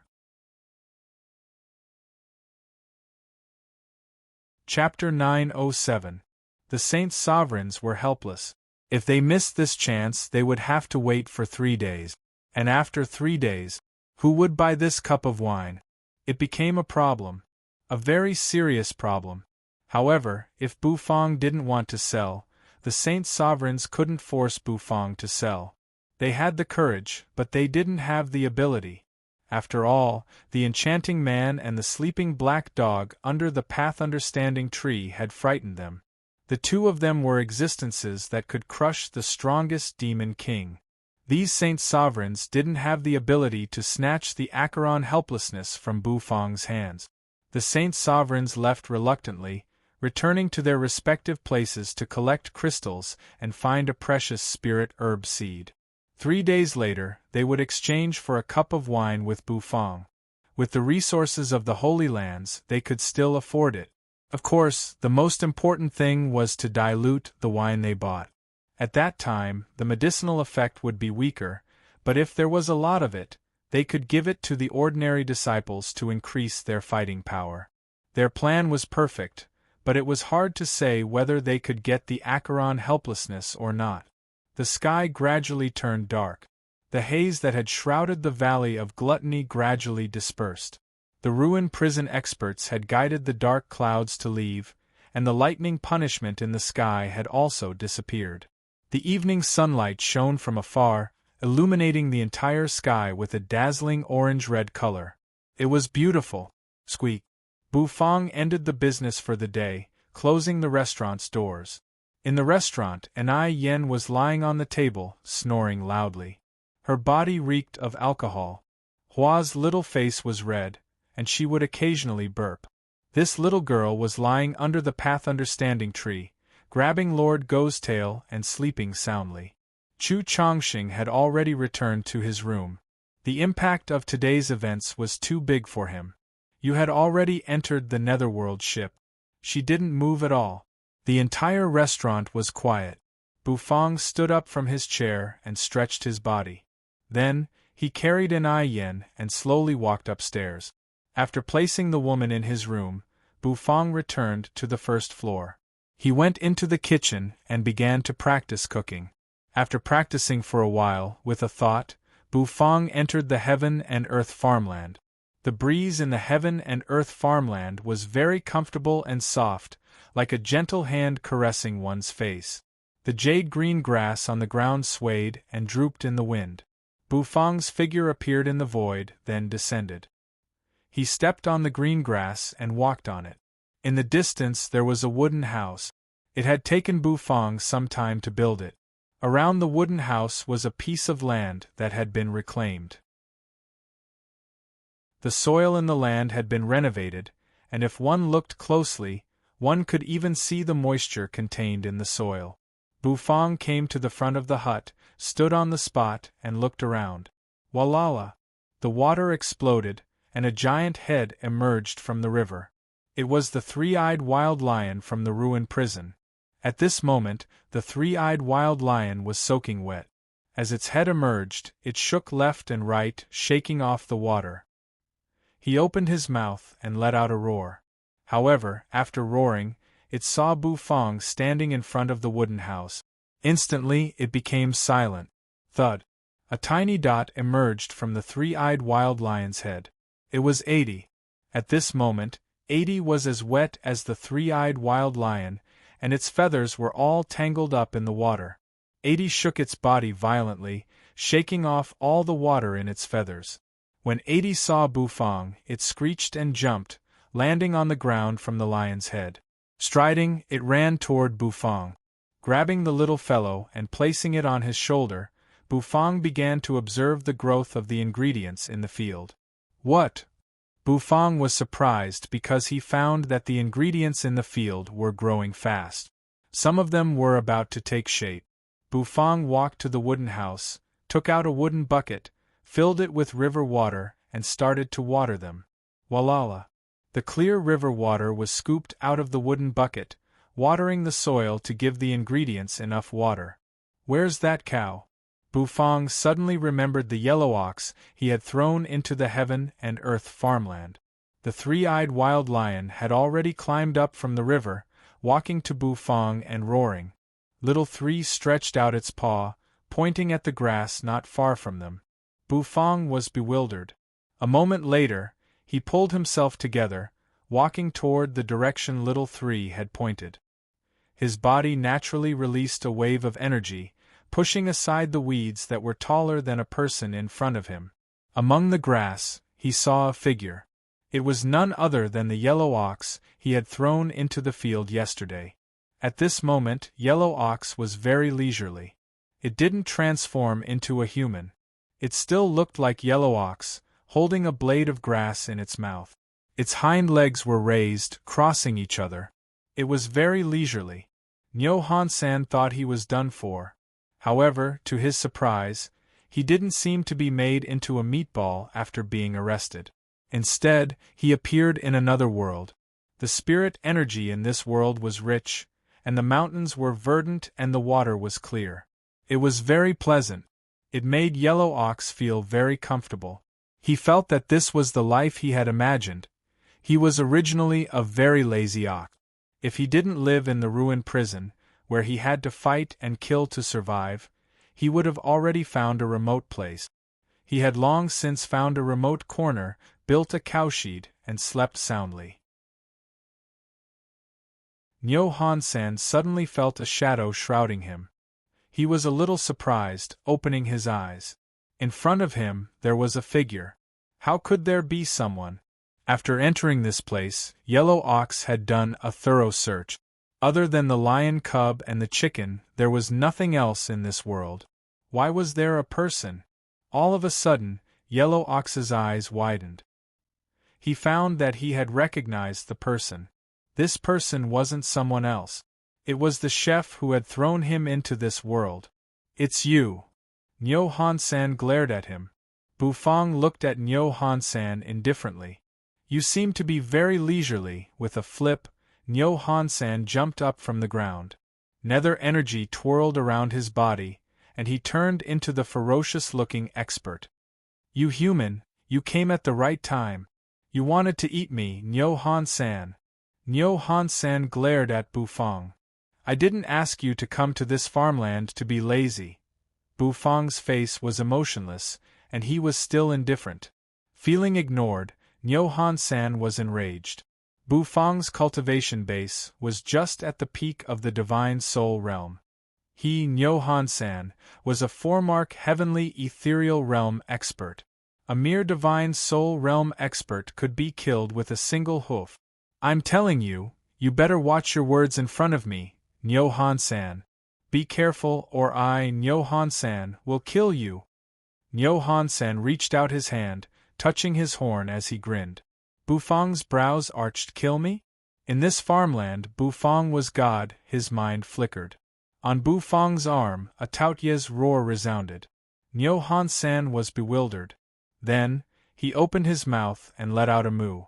Chapter 907. The Saints' sovereigns were helpless. If they missed this chance, they would have to wait for 3 days. And after 3 days, who would buy this cup of wine? It became a problem. A very serious problem. However, if Bufang didn't want to sell, the Saints' sovereigns couldn't force Bufang to sell. They had the courage, but they didn't have the ability. After all, the enchanting man and the sleeping black dog under the path understanding tree had frightened them. The two of them were existences that could crush the strongest demon king. These Saint sovereigns didn't have the ability to snatch the Acheron helplessness from Bufang's hands. The Saint sovereigns left reluctantly, returning to their respective places to collect crystals and find a precious spirit herb seed. 3 days later, they would exchange for a cup of wine with Bufang. With the resources of the Holy Lands, they could still afford it. Of course, the most important thing was to dilute the wine they bought. At that time, the medicinal effect would be weaker, but if there was a lot of it, they could give it to the ordinary disciples to increase their fighting power. Their plan was perfect, but it was hard to say whether they could get the Acheron helplessness or not. The sky gradually turned dark. The haze that had shrouded the Valley of Gluttony gradually dispersed. The ruined prison experts had guided the dark clouds to leave, and the lightning punishment in the sky had also disappeared. The evening sunlight shone from afar, illuminating the entire sky with a dazzling orange-red color. It was beautiful. Squeak. Bufang ended the business for the day, closing the restaurant's doors. In the restaurant, Yen was lying on the table, snoring loudly. Her body reeked of alcohol. Hua's little face was red, and she would occasionally burp. This little girl was lying under the path understanding tree, grabbing Lord Go's tail and sleeping soundly. Chu Chongqing had already returned to his room. The impact of today's events was too big for him. You had already entered the netherworld ship. She didn't move at all. The entire restaurant was quiet. Bufang stood up from his chair and stretched his body. Then, he carried Yen and slowly walked upstairs. After placing the woman in his room, Bufang returned to the first floor. He went into the kitchen and began to practice cooking. After practicing for a while, with a thought, Bufang entered the heaven and earth farmland. The breeze in the heaven and earth farmland was very comfortable and soft, like a gentle hand caressing one's face. The jade-green grass on the ground swayed and drooped in the wind. Bufang's figure appeared in the void, then descended. He stepped on the green grass and walked on it. In the distance there was a wooden house. It had taken Bufang some time to build it. Around the wooden house was a piece of land that had been reclaimed. The soil in the land had been renovated, and if one looked closely, one could even see the moisture contained in the soil. Bufang came to the front of the hut, stood on the spot, and looked around. Walala! The water exploded, and a giant head emerged from the river. It was the three-eyed wild lion from the ruined prison. At this moment, the three-eyed wild lion was soaking wet. As its head emerged, it shook left and right, shaking off the water. He opened his mouth and let out a roar. However, after roaring, it saw Bufang standing in front of the wooden house. Instantly, it became silent. Thud! A tiny dot emerged from the three-eyed wild lion's head. It was 80. At this moment, 80 was as wet as the three-eyed wild lion, and its feathers were all tangled up in the water. 80 shook its body violently, shaking off all the water in its feathers. When 80 saw Bufang, it screeched and jumped, landing on the ground from the lion's head. Striding, it ran toward Bufang. Grabbing the little fellow and placing it on his shoulder, Bufang began to observe the growth of the ingredients in the field. What? Bufang was surprised because he found that the ingredients in the field were growing fast. Some of them were about to take shape. Bufang walked to the wooden house, took out a wooden bucket, filled it with river water, and started to water them. Walala! The clear river water was scooped out of the wooden bucket, watering the soil to give the ingredients enough water. "Where's that cow?" Bufang suddenly remembered the yellow ox he had thrown into the heaven and earth farmland. The three-eyed wild lion had already climbed up from the river, walking to Bufang and roaring. Little Three stretched out its paw, pointing at the grass not far from them. Bufang was bewildered. A moment later, he pulled himself together, walking toward the direction Little Three had pointed. His body naturally released a wave of energy, pushing aside the weeds that were taller than a person in front of him. Among the grass, he saw a figure. It was none other than the yellow ox he had thrown into the field yesterday. At this moment, Yellow Ox was very leisurely. It didn't transform into a human. It still looked like Yellow Ox, holding a blade of grass in its mouth. Its hind legs were raised, crossing each other. It was very leisurely. Nyo Han-san thought he was done for. However, to his surprise, he didn't seem to be made into a meatball after being arrested. Instead, he appeared in another world. The spirit energy in this world was rich, and the mountains were verdant and the water was clear. It was very pleasant. It made Yellow Ox feel very comfortable. He felt that this was the life he had imagined. He was originally a very lazy ox. If he didn't live in the ruined prison, where he had to fight and kill to survive, he would have already found a remote place. He had long since found a remote corner, built a cowshed, and slept soundly. Nyo Han-san suddenly felt a shadow shrouding him. He was a little surprised, opening his eyes. In front of him, there was a figure. How could there be someone? After entering this place, Yellow Ox had done a thorough search. Other than the lion cub and the chicken, there was nothing else in this world. Why was there a person? All of a sudden, Yellow Ox's eyes widened. He found that he had recognized the person. This person wasn't someone else. It was the chef who had thrown him into this world. "It's you." Nyo Han-san glared at him. Bufang looked at Nyo Han-san indifferently. "You seem to be very leisurely." With a flip, Nyo Han-san jumped up from the ground. Nether energy twirled around his body, and he turned into the ferocious-looking expert. "You human, you came at the right time. You wanted to eat me, Nyo Han-san." Nyo Han-san glared at Bufang. "I didn't ask you to come to this farmland to be lazy." Bufang's face was emotionless, and he was still indifferent. Feeling ignored, Nyo Han-san was enraged. Bufang's cultivation base was just at the peak of the Divine Soul Realm. He, Nyo Han-san, was a four-mark heavenly ethereal realm expert. A mere Divine Soul Realm expert could be killed with a single hoof. "I'm telling you, you better watch your words in front of me, Nyo Han-san. Be careful or I, Nyo Han-san, will kill you." Nyo Han-san reached out his hand, touching his horn as he grinned. Bufang's brows arched. "Kill me?" In this farmland, Bufang was God. His mind flickered. On Bufang's arm, a Taotia's roar resounded. Nyo Han-san was bewildered. Then, he opened his mouth and let out a moo.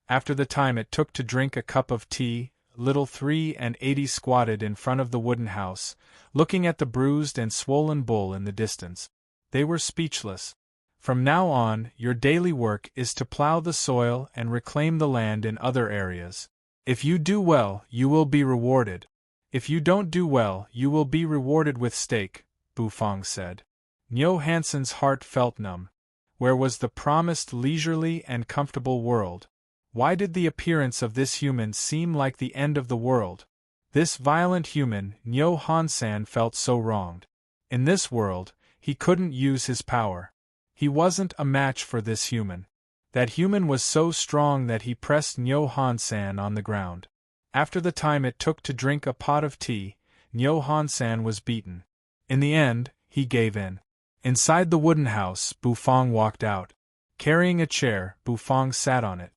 After the time it took to drink a cup of tea, Little 380 squatted in front of the wooden house, looking at the bruised and swollen bull in the distance. They were speechless. "From now on, your daily work is to plow the soil and reclaim the land in other areas. If you do well, you will be rewarded. If you don't do well, you will be rewarded with steak," Bufang said. Nyo Hansen's heart felt numb. Where was the promised leisurely and comfortable world? Why did the appearance of this human seem like the end of the world? This violent human, Nyo Han-san, felt so wronged. In this world, he couldn't use his power. He wasn't a match for this human. That human was so strong that he pressed Nyo Han-san on the ground. After the time it took to drink a pot of tea, Nyo Han-san was beaten. In the end, he gave in. Inside the wooden house, Bufang walked out. Carrying a chair, Bufang sat on it.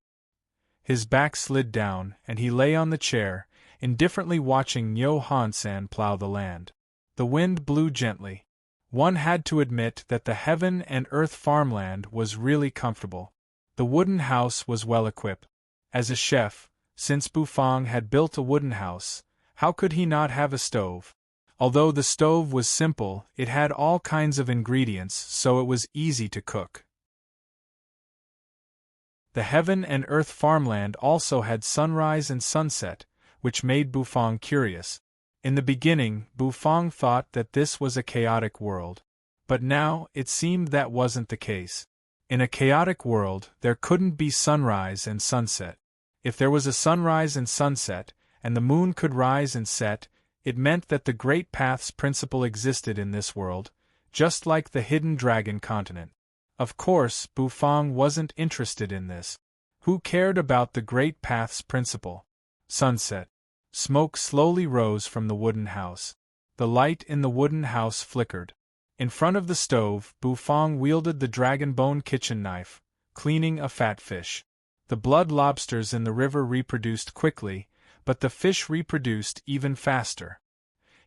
His back slid down, and he lay on the chair, indifferently watching Nyo Han-san plow the land. The wind blew gently. One had to admit that the heaven and earth farmland was really comfortable. The wooden house was well equipped. As a chef, since Bufang had built a wooden house, how could he not have a stove? Although the stove was simple, it had all kinds of ingredients, so it was easy to cook. The heaven and earth farmland also had sunrise and sunset, which made Bufang curious. In the beginning, Bufang thought that this was a chaotic world. But now, it seemed that wasn't the case. In a chaotic world, there couldn't be sunrise and sunset. If there was a sunrise and sunset, and the moon could rise and set, it meant that the Great Paths principle existed in this world, just like the hidden dragon continent. Of course, Bufang wasn't interested in this. Who cared about the Great Paths principle? Sunset. Smoke slowly rose from the wooden house. The light in the wooden house flickered. In front of the stove, Bufang wielded the dragon bone kitchen knife, cleaning a fat fish. The blood lobsters in the river reproduced quickly, but the fish reproduced even faster.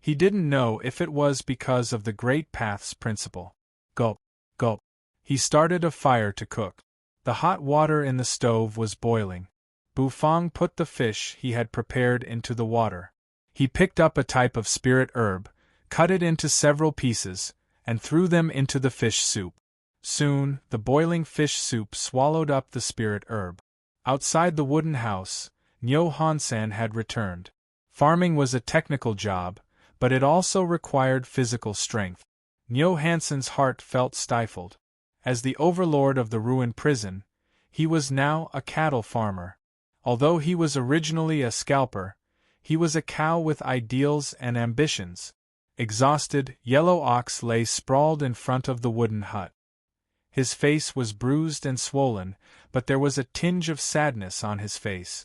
He didn't know if it was because of the Great Paths principle. Gulp, gulp. He started a fire to cook. The hot water in the stove was boiling. Bufang put the fish he had prepared into the water. He picked up a type of spirit herb, cut it into several pieces, and threw them into the fish soup. Soon, the boiling fish soup swallowed up the spirit herb. Outside the wooden house, Nyo Hansan had returned. Farming was a technical job, but it also required physical strength. Nyo Hansen's heart felt stifled. As the overlord of the ruined prison, he was now a cattle farmer. Although he was originally a scalper, he was a cow with ideals and ambitions. Exhausted, Yellow Ox lay sprawled in front of the wooden hut. His face was bruised and swollen, but there was a tinge of sadness on his face.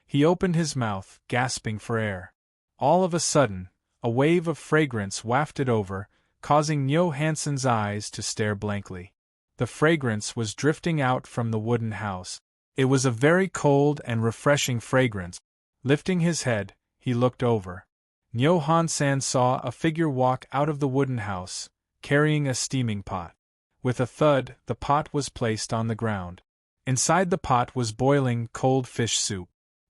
He opened his mouth, gasping for air. All of a sudden, a wave of fragrance wafted over, causing Nyo Hansen's eyes to stare blankly. The fragrance was drifting out from the wooden house. It was a very cold and refreshing fragrance. Lifting his head, he looked over. Nyo Hansan saw a figure walk out of the wooden house, carrying a steaming pot. With a thud, the pot was placed on the ground. Inside the pot was boiling cold fish soup.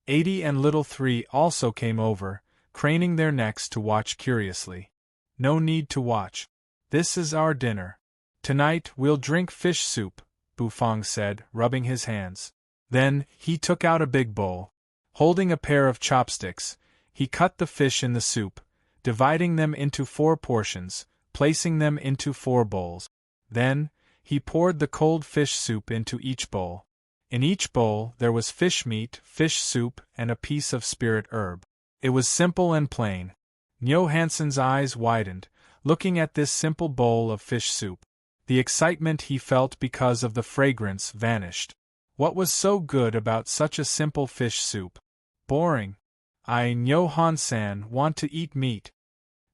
80 and Little 3 also came over, craning their necks to watch curiously. No need to watch. This is our dinner. Tonight we'll drink fish soup, Bufang said, rubbing his hands. Then, he took out a big bowl. Holding a pair of chopsticks, he cut the fish in the soup, dividing them into 4 portions, placing them into 4 bowls. Then, he poured the cold fish soup into each bowl. In each bowl there was fish meat, fish soup, and a piece of spirit herb. It was simple and plain. Nyo Hansen's eyes widened, looking at this simple bowl of fish soup. The excitement he felt because of the fragrance vanished. What was so good about such a simple fish soup? Boring. Nyo Hansan want to eat meat.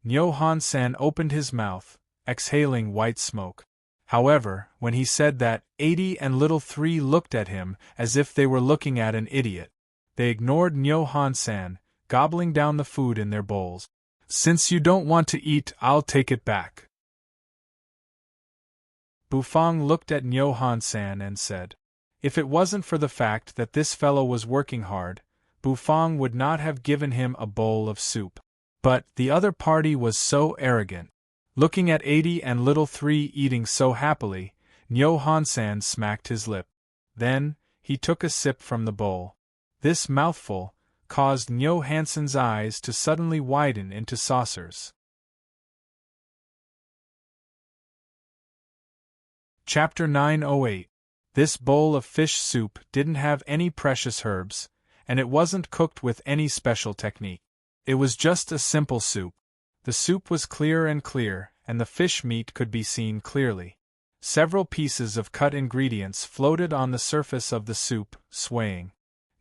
Nyo Hansan opened his mouth, exhaling white smoke. However, when he said that, 80 and Little 3 looked at him as if they were looking at an idiot. They ignored Nyo Hansan, gobbling down the food in their bowls. Since you don't want to eat, I'll take it back. Bufang looked at Nyo Hansan and said, if it wasn't for the fact that this fellow was working hard, Bufang would not have given him a bowl of soup. But the other party was so arrogant. Looking at 80 and Little 3 eating so happily, Nyo Hansan smacked his lip. Then, he took a sip from the bowl. This mouthful caused Nyo Hansen's eyes to suddenly widen into saucers. Chapter 908. This bowl of fish soup didn't have any precious herbs, and it wasn't cooked with any special technique. It was just a simple soup. The soup was clear, and the fish meat could be seen clearly. Several pieces of cut ingredients floated on the surface of the soup, swaying.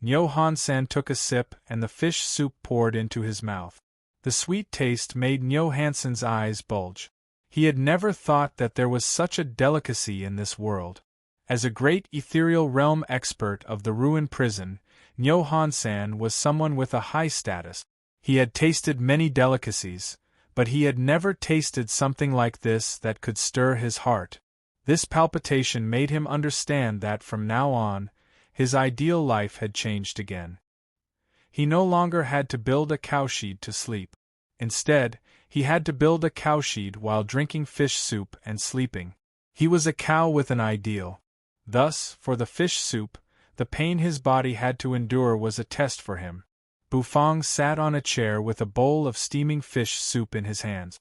Nyo Hansan took a sip and the fish soup poured into his mouth. The sweet taste made Nyo Hansen's eyes bulge. He had never thought that there was such a delicacy in this world. As a great ethereal realm expert of the ruined prison, Nyo Hansan was someone with a high status. He had tasted many delicacies, but he had never tasted something like this that could stir his heart. This palpitation made him understand that from now on, his ideal life had changed again. He no longer had to build a cowshed to sleep. Instead, he had to build a cowshed while drinking fish soup and sleeping. He was a cow with an ideal. Thus, for the fish soup, the pain his body had to endure was a test for him. Bufang sat on a chair with a bowl of steaming fish soup in his hands.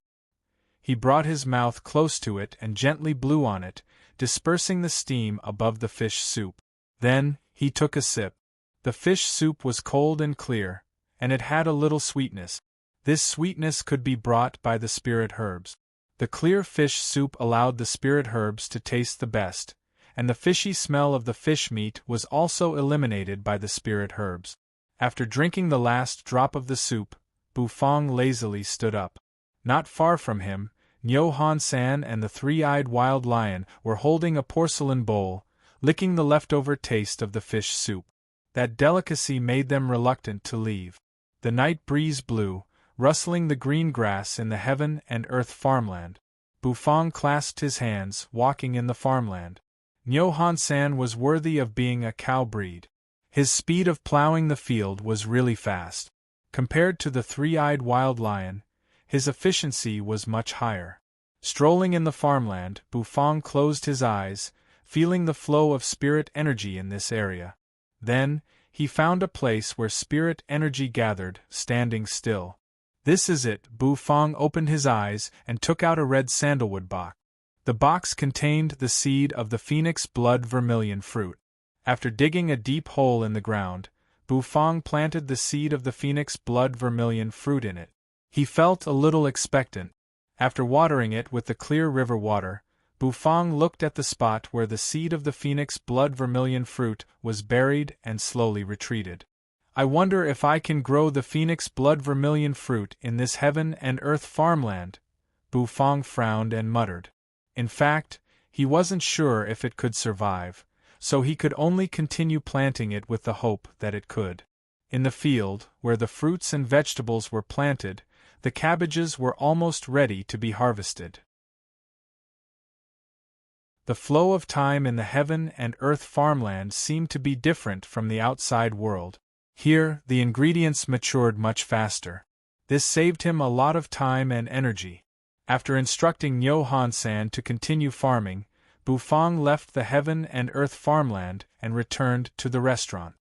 He brought his mouth close to it and gently blew on it, dispersing the steam above the fish soup. Then, he took a sip. The fish soup was cold and clear, and it had a little sweetness. This sweetness could be brought by the spirit herbs. The clear fish soup allowed the spirit herbs to taste the best, and the fishy smell of the fish meat was also eliminated by the spirit herbs. After drinking the last drop of the soup, Bufang lazily stood up. Not far from him, Nyo Han-san and the three-eyed wild lion were holding a porcelain bowl, licking the leftover taste of the fish soup. That delicacy made them reluctant to leave. The night breeze blew, rustling the green grass in the heaven and earth farmland. Bufang clasped his hands, walking in the farmland. Nyo Han-san was worthy of being a cow breed. His speed of plowing the field was really fast. Compared to the three-eyed wild lion, his efficiency was much higher. Strolling in the farmland, Bufang closed his eyes, feeling the flow of spirit energy in this area. Then, he found a place where spirit energy gathered, standing still. This is it. Bufang opened his eyes and took out a red sandalwood box. The box contained the seed of the phoenix blood vermilion fruit. After digging a deep hole in the ground, Bufang planted the seed of the phoenix blood vermilion fruit in it. He felt a little expectant. After watering it with the clear river water, Bufang looked at the spot where the seed of the phoenix blood vermilion fruit was buried and slowly retreated. I wonder if I can grow the phoenix blood vermilion fruit in this heaven and earth farmland, Bufang frowned and muttered. In fact, he wasn't sure if it could survive, so he could only continue planting it with the hope that it could. In the field, where the fruits and vegetables were planted, the cabbages were almost ready to be harvested. The flow of time in the heaven and earth farmland seemed to be different from the outside world. Here, the ingredients matured much faster. This saved him a lot of time and energy. After instructing Nyo Han-san to continue farming, Bufang left the heaven and earth farmland and returned to the restaurant.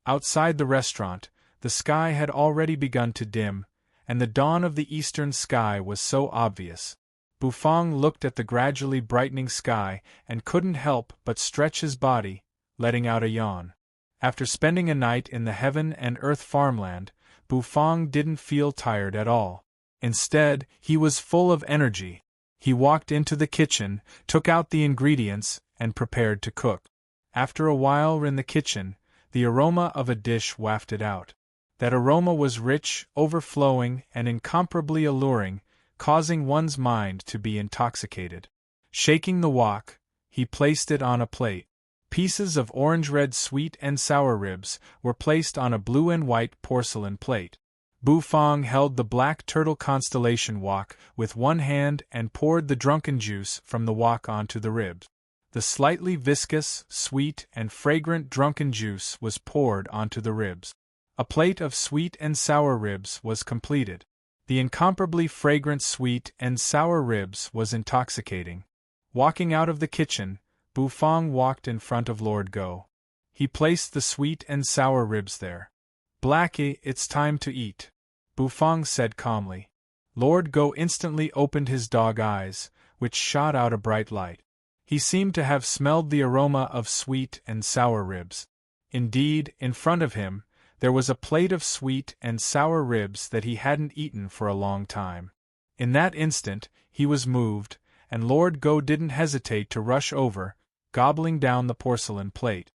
Outside the restaurant, the sky had already begun to dim, and the dawn of the eastern sky was so obvious. Bufang looked at the gradually brightening sky and couldn't help but stretch his body, letting out a yawn. After spending a night in the heaven and earth farmland, Bufang didn't feel tired at all. Instead, he was full of energy. He walked into the kitchen, took out the ingredients, and prepared to cook. After a while in the kitchen, the aroma of a dish wafted out. That aroma was rich, overflowing, and incomparably alluring, causing one's mind to be intoxicated. Shaking the wok, he placed it on a plate. Pieces of orange-red sweet and sour ribs were placed on a blue and white porcelain plate. Bufang held the black turtle constellation wok with one hand and poured the drunken juice from the wok onto the ribs. The slightly viscous, sweet, and fragrant drunken juice was poured onto the ribs. A plate of sweet and sour ribs was completed. The incomparably fragrant sweet and sour ribs was intoxicating. Walking out of the kitchen, Bufang walked in front of Lord Go. He placed the sweet and sour ribs there. "Blackie, it's time to eat," Bufang said calmly. Lord Go instantly opened his dog eyes, which shot out a bright light. He seemed to have smelled the aroma of sweet and sour ribs. Indeed, in front of him, there was a plate of sweet and sour ribs that he hadn't eaten for a long time. In that instant, he was moved, and Lord Go didn't hesitate to rush over, gobbling down the porcelain plate.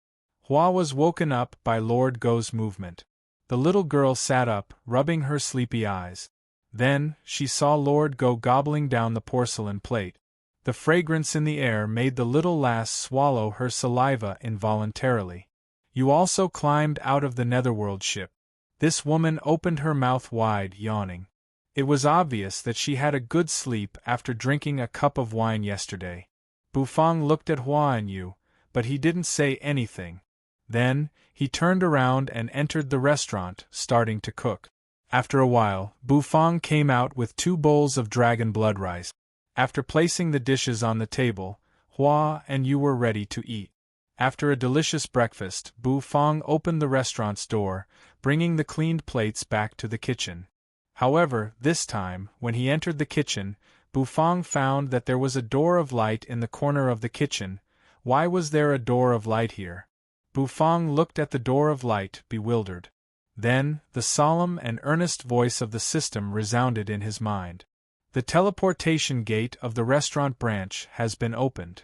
Hua was woken up by Lord Go's movement. The little girl sat up, rubbing her sleepy eyes. Then, she saw Lord Go gobbling down the porcelain plate. The fragrance in the air made the little lass swallow her saliva involuntarily. "You also climbed out of the netherworld ship." This woman opened her mouth wide, yawning. It was obvious that she had a good sleep after drinking a cup of wine yesterday. Bufang looked at Hua and Yu, but he didn't say anything. Then, he turned around and entered the restaurant, starting to cook. After a while, Bu Fong came out with 2 bowls of dragon blood rice. After placing the dishes on the table, Hua and you were ready to eat. After a delicious breakfast, Bu Fong opened the restaurant's door, bringing the cleaned plates back to the kitchen. However, this time, when he entered the kitchen, Bu Fong found that there was a door of light in the corner of the kitchen. Why was there a door of light here? Bu Fong looked at the door of light, bewildered. Then, the solemn and earnest voice of the system resounded in his mind. The teleportation gate of the restaurant branch has been opened.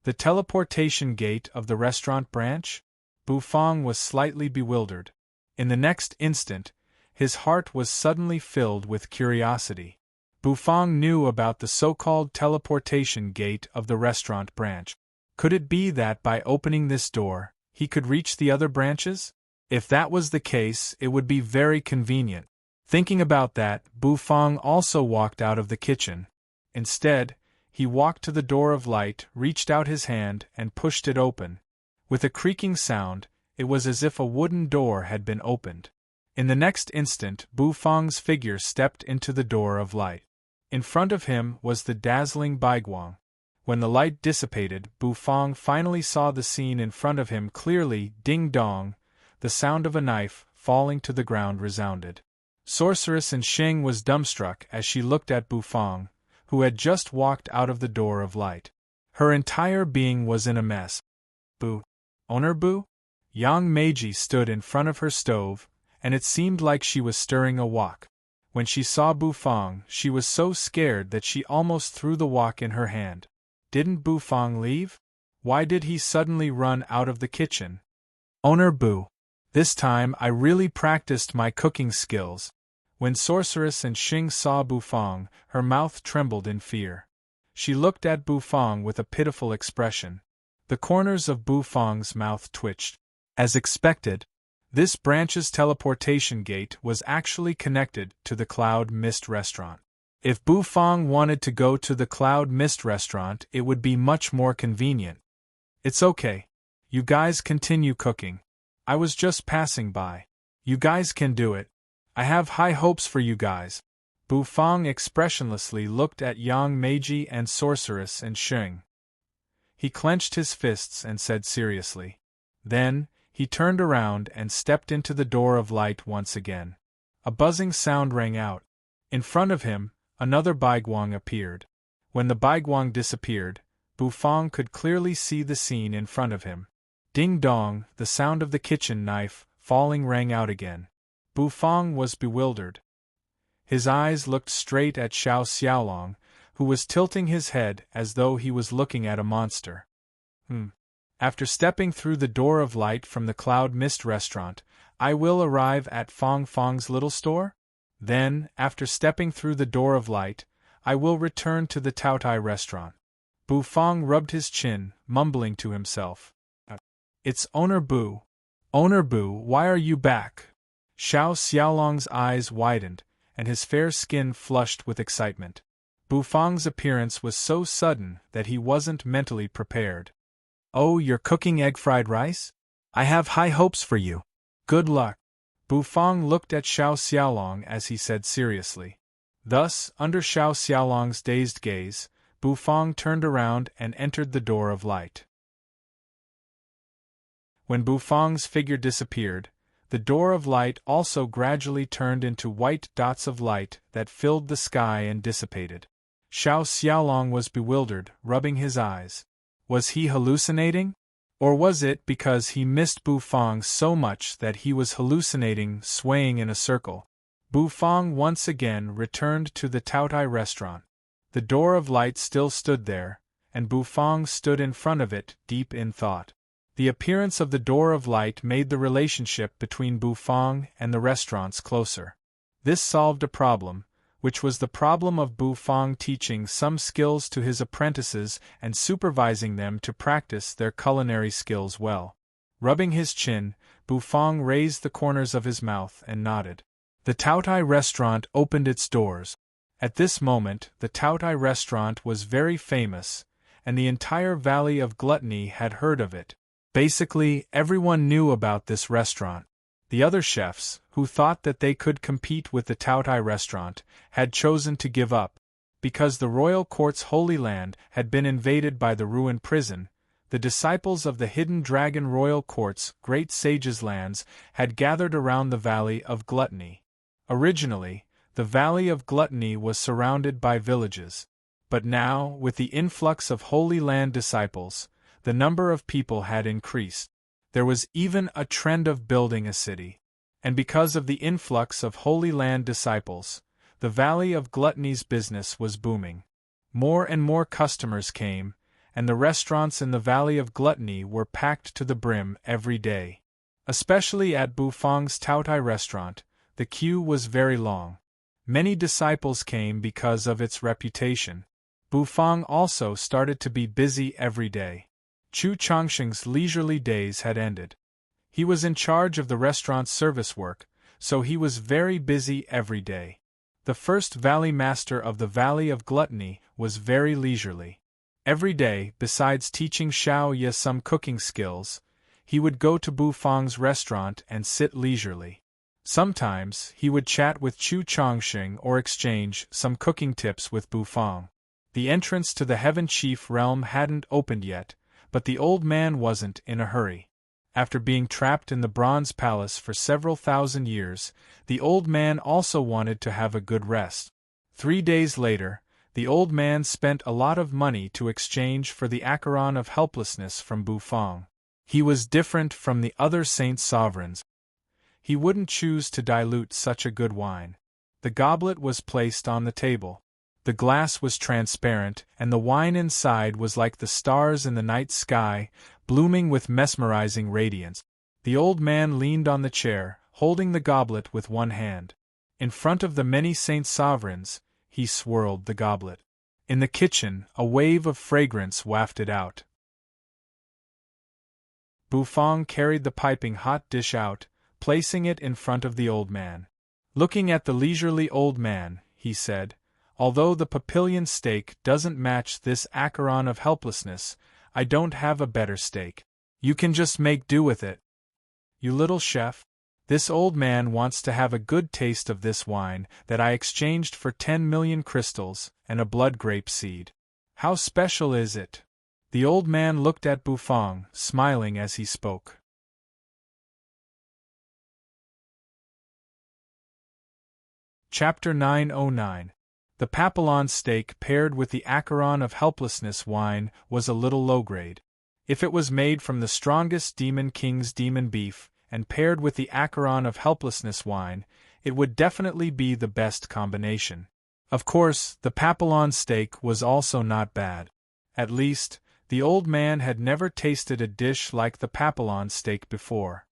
The teleportation gate of the restaurant branch? Bu Fong was slightly bewildered. In the next instant, his heart was suddenly filled with curiosity. Bu Fong knew about the so-called teleportation gate of the restaurant branch. Could it be that by opening this door, he could reach the other branches? If that was the case, it would be very convenient. Thinking about that, Bu Fong also walked out of the kitchen. Instead, he walked to the door of light, reached out his hand, and pushed it open. With a creaking sound, it was as if a wooden door had been opened. In the next instant, Bu Fong's figure stepped into the door of light. In front of him was the dazzling Baiguang. When the light dissipated, Bu Fong finally saw the scene in front of him clearly. Ding-dong! The sound of a knife falling to the ground resounded. Sorceress Xing was dumbstruck as she looked at Bu Fong, who had just walked out of the door of light. Her entire being was in a mess. Bu. Owner Bu? Yang Meiji stood in front of her stove, and it seemed like she was stirring a wok. When she saw Bu Fong, she was so scared that she almost threw the wok in her hand. Didn't Bu Fong leave? Why did he suddenly run out of the kitchen? Owner Bu. This time I really practiced my cooking skills. When Sorceress Xing saw Bu Fong, her mouth trembled in fear. She looked at Bu Fong with a pitiful expression. The corners of Bu Fong's mouth twitched. As expected, this branch's teleportation gate was actually connected to the Cloud Mist restaurant. If Bu Fong wanted to go to the Cloud Mist restaurant, it would be much more convenient. It's okay. You guys continue cooking. I was just passing by. You guys can do it. I have high hopes for you guys. Bu Fong expressionlessly looked at Yang Meiji and Sorceress Xing. He clenched his fists and said seriously. Then, he turned around and stepped into the door of light once again. A buzzing sound rang out. In front of him, another Baiguang appeared. When the Baiguang disappeared, Bu Fong could clearly see the scene in front of him. Ding-dong, the sound of the kitchen knife falling rang out again. Bu Fong was bewildered. His eyes looked straight at Xiao Xiaolong, who was tilting his head as though he was looking at a monster. After stepping through the door of light from the Cloud Mist restaurant, I will arrive at Fong Fong's little store? Then, after stepping through the door of light, I will return to the Taotai restaurant. Bu Fong rubbed his chin, mumbling to himself. It's Owner Bu. Owner Bu, why are you back? Xiao Xiaolong's eyes widened, and his fair skin flushed with excitement. Bu Fong's appearance was so sudden that he wasn't mentally prepared. Oh, you're cooking egg-fried rice? I have high hopes for you. Good luck. Bu Fong looked at Xiao Xiaolong as he said seriously. Thus, under Xiao Xiaolong's dazed gaze, Bu Fong turned around and entered the door of light. When Bu Fong's figure disappeared, the door of light also gradually turned into white dots of light that filled the sky and dissipated. Xiao Xiaolong was bewildered, rubbing his eyes. Was he hallucinating? Or was it because he missed Bu Fong so much that he was hallucinating, swaying in a circle? Bu Fong once again returned to the Taotai restaurant. The door of light still stood there, and Bu Fong stood in front of it, deep in thought. The appearance of the door of light made the relationship between Bu Fong and the restaurants closer. This solved a problem, which was the problem of Bu Fong teaching some skills to his apprentices and supervising them to practice their culinary skills well. Rubbing his chin, Bu Fong raised the corners of his mouth and nodded. The Taotai restaurant opened its doors. At this moment, the Taotai restaurant was very famous, and the entire Valley of Gluttony had heard of it. Basically, everyone knew about this restaurant. The other chefs, who thought that they could compete with the Taotai restaurant, had chosen to give up. Because the royal court's Holy Land had been invaded by the ruined prison, the disciples of the hidden dragon royal court's great sages' lands had gathered around the Valley of Gluttony. Originally, the Valley of Gluttony was surrounded by villages. But now, with the influx of Holy Land disciples, the number of people had increased. There was even a trend of building a city. And because of the influx of Holy Land disciples, the Valley of Gluttony's business was booming. More and more customers came, and the restaurants in the Valley of Gluttony were packed to the brim every day. Especially at Bufang's Taotai restaurant, the queue was very long. Many disciples came because of its reputation. Bufang also started to be busy every day. Chu Chongsheng's leisurely days had ended. He was in charge of the restaurant's service work, so he was very busy every day. The first valley master of the Valley of Gluttony was very leisurely. Every day, besides teaching Xiao Ye some cooking skills, he would go to Bufang's restaurant and sit leisurely. Sometimes, he would chat with Chu Chongsheng or exchange some cooking tips with Bufang. The entrance to the Heaven Chief realm hadn't opened yet, but the old man wasn't in a hurry. After being trapped in the Bronze Palace for several thousand years, the old man also wanted to have a good rest. 3 days later, the old man spent a lot of money to exchange for the Acheron of Helplessness from Bufang. He was different from the other saint sovereigns. He wouldn't choose to dilute such a good wine. The goblet was placed on the table. The glass was transparent, and the wine inside was like the stars in the night sky, blooming with mesmerizing radiance. The old man leaned on the chair, holding the goblet with one hand. In front of the many saint sovereigns, he swirled the goblet. In the kitchen, a wave of fragrance wafted out. Bufang carried the piping hot dish out, placing it in front of the old man. Looking at the leisurely old man, he said, "Although the papillion steak doesn't match this Acheron of Helplessness, I don't have a better steak. You can just make do with it. You little chef, this old man wants to have a good taste of this wine that I exchanged for 10 million crystals and a blood grape seed. How special is it?" The old man looked at Bufang, smiling as he spoke. Chapter 909. The Papillon steak paired with the Acheron of Helplessness wine was a little low-grade. If it was made from the strongest Demon King's demon beef and paired with the Acheron of Helplessness wine, it would definitely be the best combination. Of course, the Papillon steak was also not bad. At least, the old man had never tasted a dish like the Papillon steak before.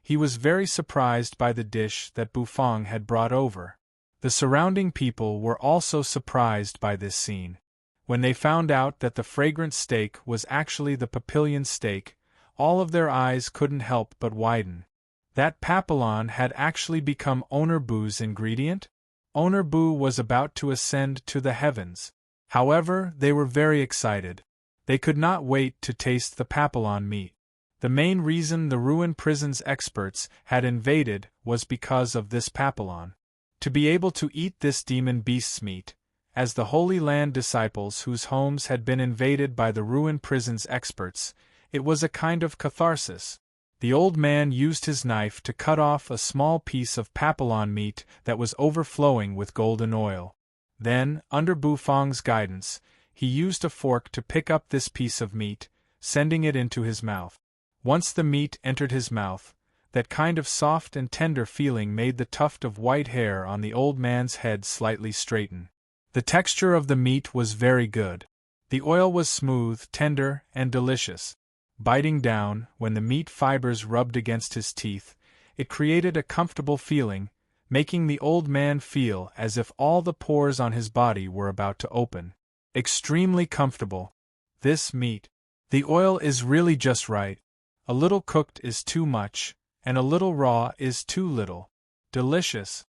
He was very surprised by the dish that Bufang had brought over. The surrounding people were also surprised by this scene. When they found out that the fragrant steak was actually the papillion steak, all of their eyes couldn't help but widen. That Papillon had actually become Owner Bu's ingredient? Owner Bu was about to ascend to the heavens. However, they were very excited. They could not wait to taste the Papillon meat. The main reason the ruined prison's experts had invaded was because of this Papillon. To be able to eat this demon beast's meat, as the Holy Land disciples whose homes had been invaded by the ruined prison's experts, it was a kind of catharsis. The old man used his knife to cut off a small piece of Papillon meat that was overflowing with golden oil. Then, under Bufang's guidance, he used a fork to pick up this piece of meat, sending it into his mouth. Once the meat entered his mouth, that kind of soft and tender feeling made the tuft of white hair on the old man's head slightly straighten. The texture of the meat was very good. The oil was smooth, tender, and delicious. Biting down, when the meat fibers rubbed against his teeth, it created a comfortable feeling, making the old man feel as if all the pores on his body were about to open. Extremely comfortable. This meat. The oil is really just right. A little cooked is too much, and a little raw is too little. Delicious!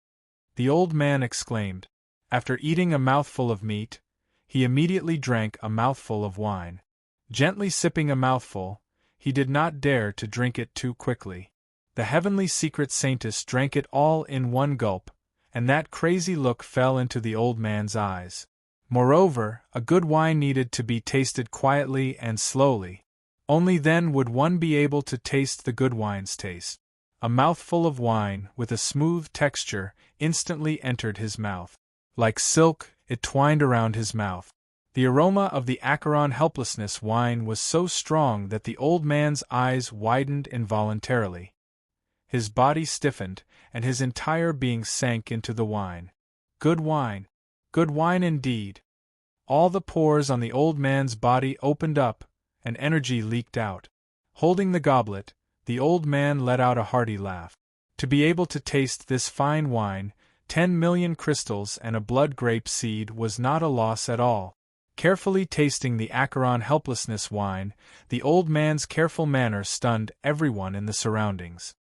The old man exclaimed. After eating a mouthful of meat, He immediately drank a mouthful of wine. Gently sipping a mouthful, he did not dare to drink it too quickly. The heavenly secret saintess drank it all in one gulp, and that crazy look fell into the old man's eyes. Moreover, a good wine needed to be tasted quietly and slowly. Only then would one be able to taste the good wine's taste. A mouthful of wine, with a smooth texture, instantly entered his mouth. Like silk, it twined around his mouth. The aroma of the Acheron helplessness wine was so strong that the old man's eyes widened involuntarily. His body stiffened, and his entire being sank into the wine. Good wine! Good wine indeed! All the pores on the old man's body opened up, and energy leaked out. Holding the goblet, the old man let out a hearty laugh. To be able to taste this fine wine, 10 million crystals and a blood grape seed was not a loss at all. Carefully tasting the Acheron helplessness wine, the old man's careful manner stunned everyone in the surroundings.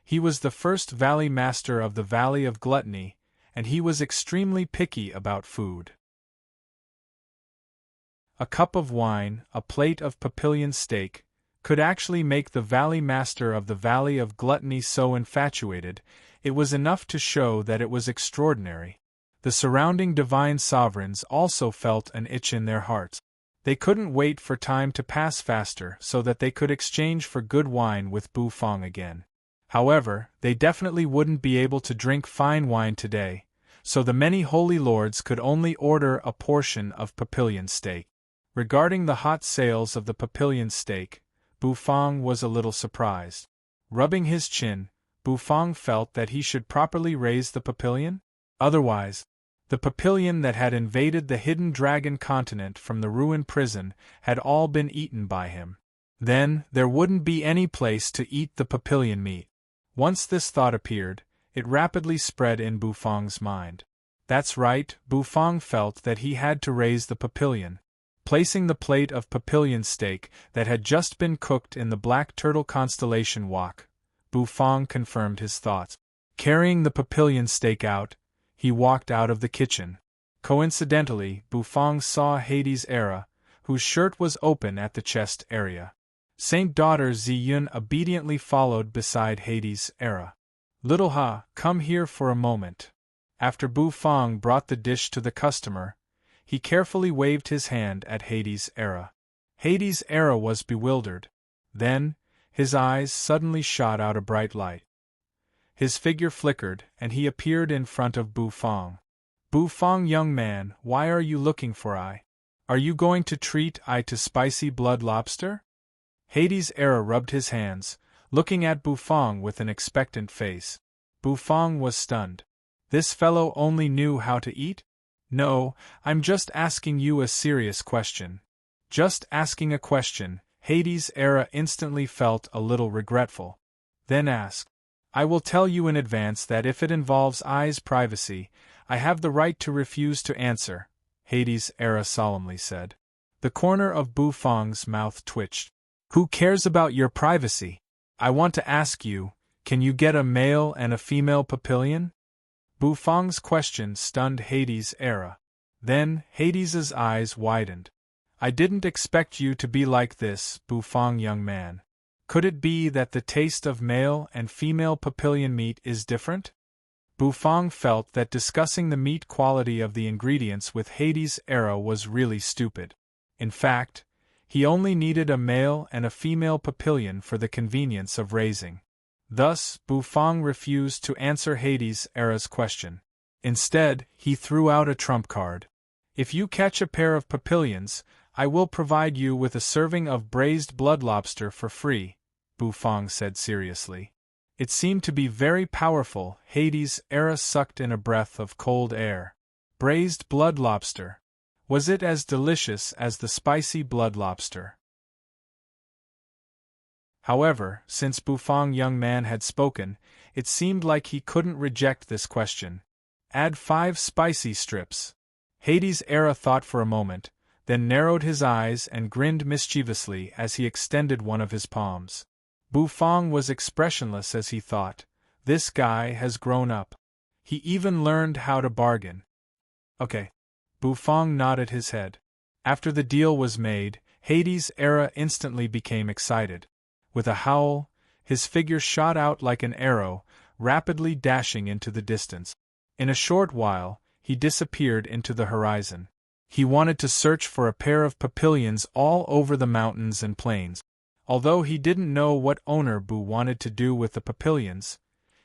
He was the first valley master of the Valley of Gluttony, and he was extremely picky about food. A cup of wine, a plate of papillion steak, could actually make the valley master of the Valley of Gluttony so infatuated, it was enough to show that it was extraordinary. The surrounding divine sovereigns also felt an itch in their hearts. They couldn't wait for time to pass faster so that they could exchange for good wine with Bu Fong again. However, they definitely wouldn't be able to drink fine wine today, so the many holy lords could only order a portion of papillion steak. Regarding the hot sales of the papillion steak, Bu Fong was a little surprised. Rubbing his chin, Bu Fong felt that he should properly raise the papillion. Otherwise, the papillion that had invaded the hidden dragon continent from the ruined prison had all been eaten by him. Then, there wouldn't be any place to eat the papillion meat. Once this thought appeared, it rapidly spread in Bu Fong's mind. That's right, Bu Fong felt that he had to raise the papillion. Placing the plate of papillion steak that had just been cooked in the Black Turtle constellation wok, Bu Fong confirmed his thoughts. Carrying the papillion steak out, he walked out of the kitchen. Coincidentally, Bu Fong saw Hades' Era, whose shirt was open at the chest area. Saint Daughter Ziyun obediently followed beside Hades' Era. Little Ha, come here for a moment. After Bu Fong brought the dish to the customer, he carefully waved his hand at Hades' Era. Hades' Era was bewildered. Then, his eyes suddenly shot out a bright light. His figure flickered, and he appeared in front of Bu Fong. Bu Fong, young man, why are you looking for I? Are you going to treat I to spicy blood lobster? Hades' Era rubbed his hands, looking at Bu Fong with an expectant face. Bu Fong was stunned. This fellow only knew how to eat? No, I'm just asking you a serious question. Just asking a question. Hades' Era instantly felt a little regretful. Then asked, I will tell you in advance that if it involves I's privacy, I have the right to refuse to answer, Hades' Era solemnly said. The corner of Bu Fong's mouth twitched. Who cares about your privacy? I want to ask you, can you get a male and a female papillion? Bu Fong's question stunned Hades' Era. Then, Hades' eyes widened. I didn't expect you to be like this, Bu Fong, young man. Could it be that the taste of male and female papillion meat is different? Bu Fong felt that discussing the meat quality of the ingredients with Hades' Era was really stupid. In fact, he only needed a male and a female papillion for the convenience of raising. Thus, Bu Fong refused to answer Hades' Era's question. Instead, he threw out a trump card. If you catch a pair of papillions, I will provide you with a serving of braised blood lobster for free, Bu Fong said seriously. It seemed to be very powerful. Hades' Era sucked in a breath of cold air. Braised blood lobster. Was it as delicious as the spicy blood lobster? However, since Bu Fong, young man, had spoken, it seemed like he couldn't reject this question. Add 5 spicy strips. Hades' Era thought for a moment, then narrowed his eyes and grinned mischievously as he extended one of his palms. Bu Fong was expressionless as he thought, this guy has grown up. He even learned how to bargain. Okay. Bufang nodded his head. After the deal was made, Hades' era instantly became excited. With a howl, his figure shot out like an arrow, rapidly dashing into the distance. In a short while, he disappeared into the horizon. He wanted to search for a pair of papilions all over the mountains and plains. Although he didn't know what owner Bu wanted to do with the papilions,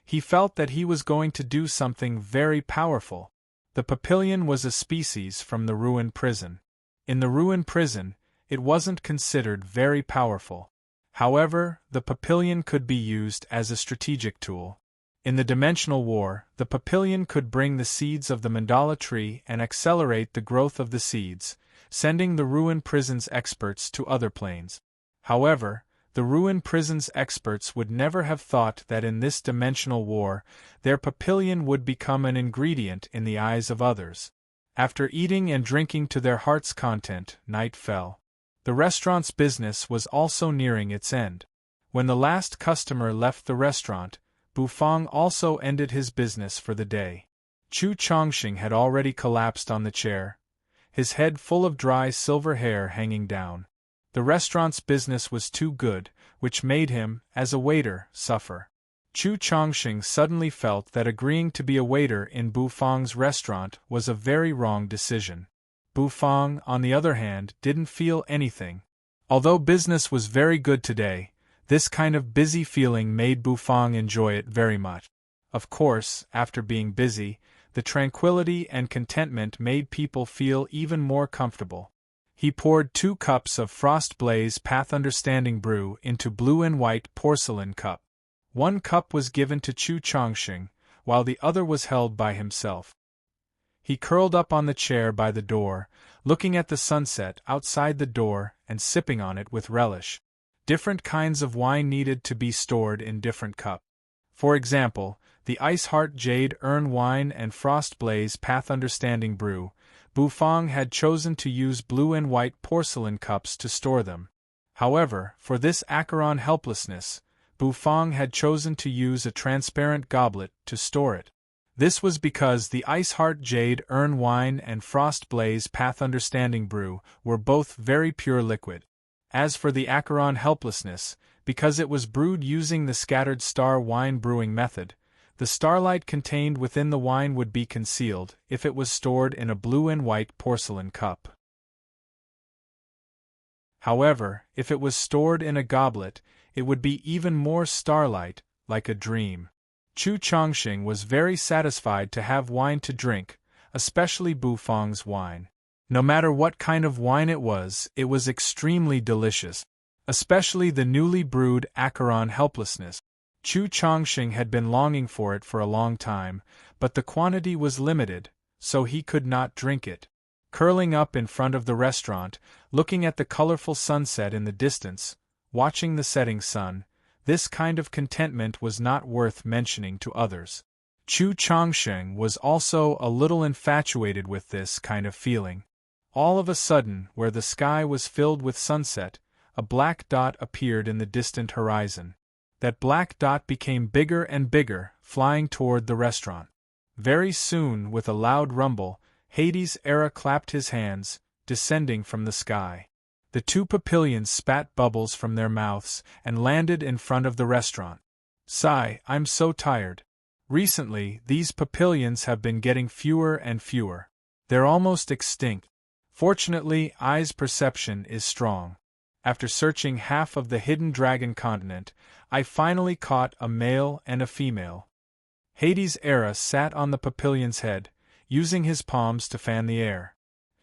he felt that he was going to do something very powerful. The papilion was a species from the ruined prison. In the ruined prison, it wasn't considered very powerful. However, the papilion could be used as a strategic tool. In the dimensional war, the papilion could bring the seeds of the mandala tree and accelerate the growth of the seeds, sending the ruined prison's experts to other planes. However, the ruined prison's experts would never have thought that in this dimensional war, their papilion would become an ingredient in the eyes of others. After eating and drinking to their heart's content, night fell. The restaurant's business was also nearing its end. When the last customer left the restaurant, Bufang also ended his business for the day. Chu Chongqing had already collapsed on the chair, his head full of dry silver hair hanging down. The restaurant's business was too good, which made him, as a waiter, suffer. Chu Chongqing suddenly felt that agreeing to be a waiter in Bufang's restaurant was a very wrong decision. Bufang, on the other hand, didn't feel anything. Although business was very good today, this kind of busy feeling made Bufang enjoy it very much. Of course, after being busy, the tranquility and contentment made people feel even more comfortable. He poured 2 cups of Frost Blaze Path Understanding brew into blue and white porcelain cup. 1 cup was given to Chu Chongqing, while the other was held by himself. He curled up on the chair by the door, looking at the sunset outside the door and sipping on it with relish. Different kinds of wine needed to be stored in different cups. For example, the Ice Heart Jade Urn Wine and Frost Blaze Path Understanding Brew, Bufang had chosen to use blue and white porcelain cups to store them. However, for this Acheron helplessness, Bufang had chosen to use a transparent goblet to store it. This was because the Ice Heart Jade Urn Wine and Frost Blaze Path Understanding Brew were both very pure liquid. As for the Acheron helplessness, because it was brewed using the scattered star wine brewing method, the starlight contained within the wine would be concealed if it was stored in a blue and white porcelain cup. However, if it was stored in a goblet, it would be even more starlight, like a dream. Chu Chongqing was very satisfied to have wine to drink, especially Bufang's wine. No matter what kind of wine it was extremely delicious, especially the newly brewed Acheron helplessness. Chu Chongqing had been longing for it for a long time, but the quantity was limited, so he could not drink it. Curling up in front of the restaurant, looking at the colorful sunset in the distance, watching the setting sun, this kind of contentment was not worth mentioning to others. Chu Chongqing was also a little infatuated with this kind of feeling. All of a sudden, where the sky was filled with sunset, a black dot appeared in the distant horizon. That black dot became bigger and bigger, flying toward the restaurant. Very soon, with a loud rumble, Hades' era clapped his hands, descending from the sky. The 2 papilions spat bubbles from their mouths and landed in front of the restaurant. Sigh, I'm so tired. Recently, these papilions have been getting fewer and fewer. They're almost extinct. Fortunately, I's perception is strong. After searching half of the hidden dragon continent, I finally caught a male and a female. Hades' era sat on the papilion's head, using his palms to fan the air.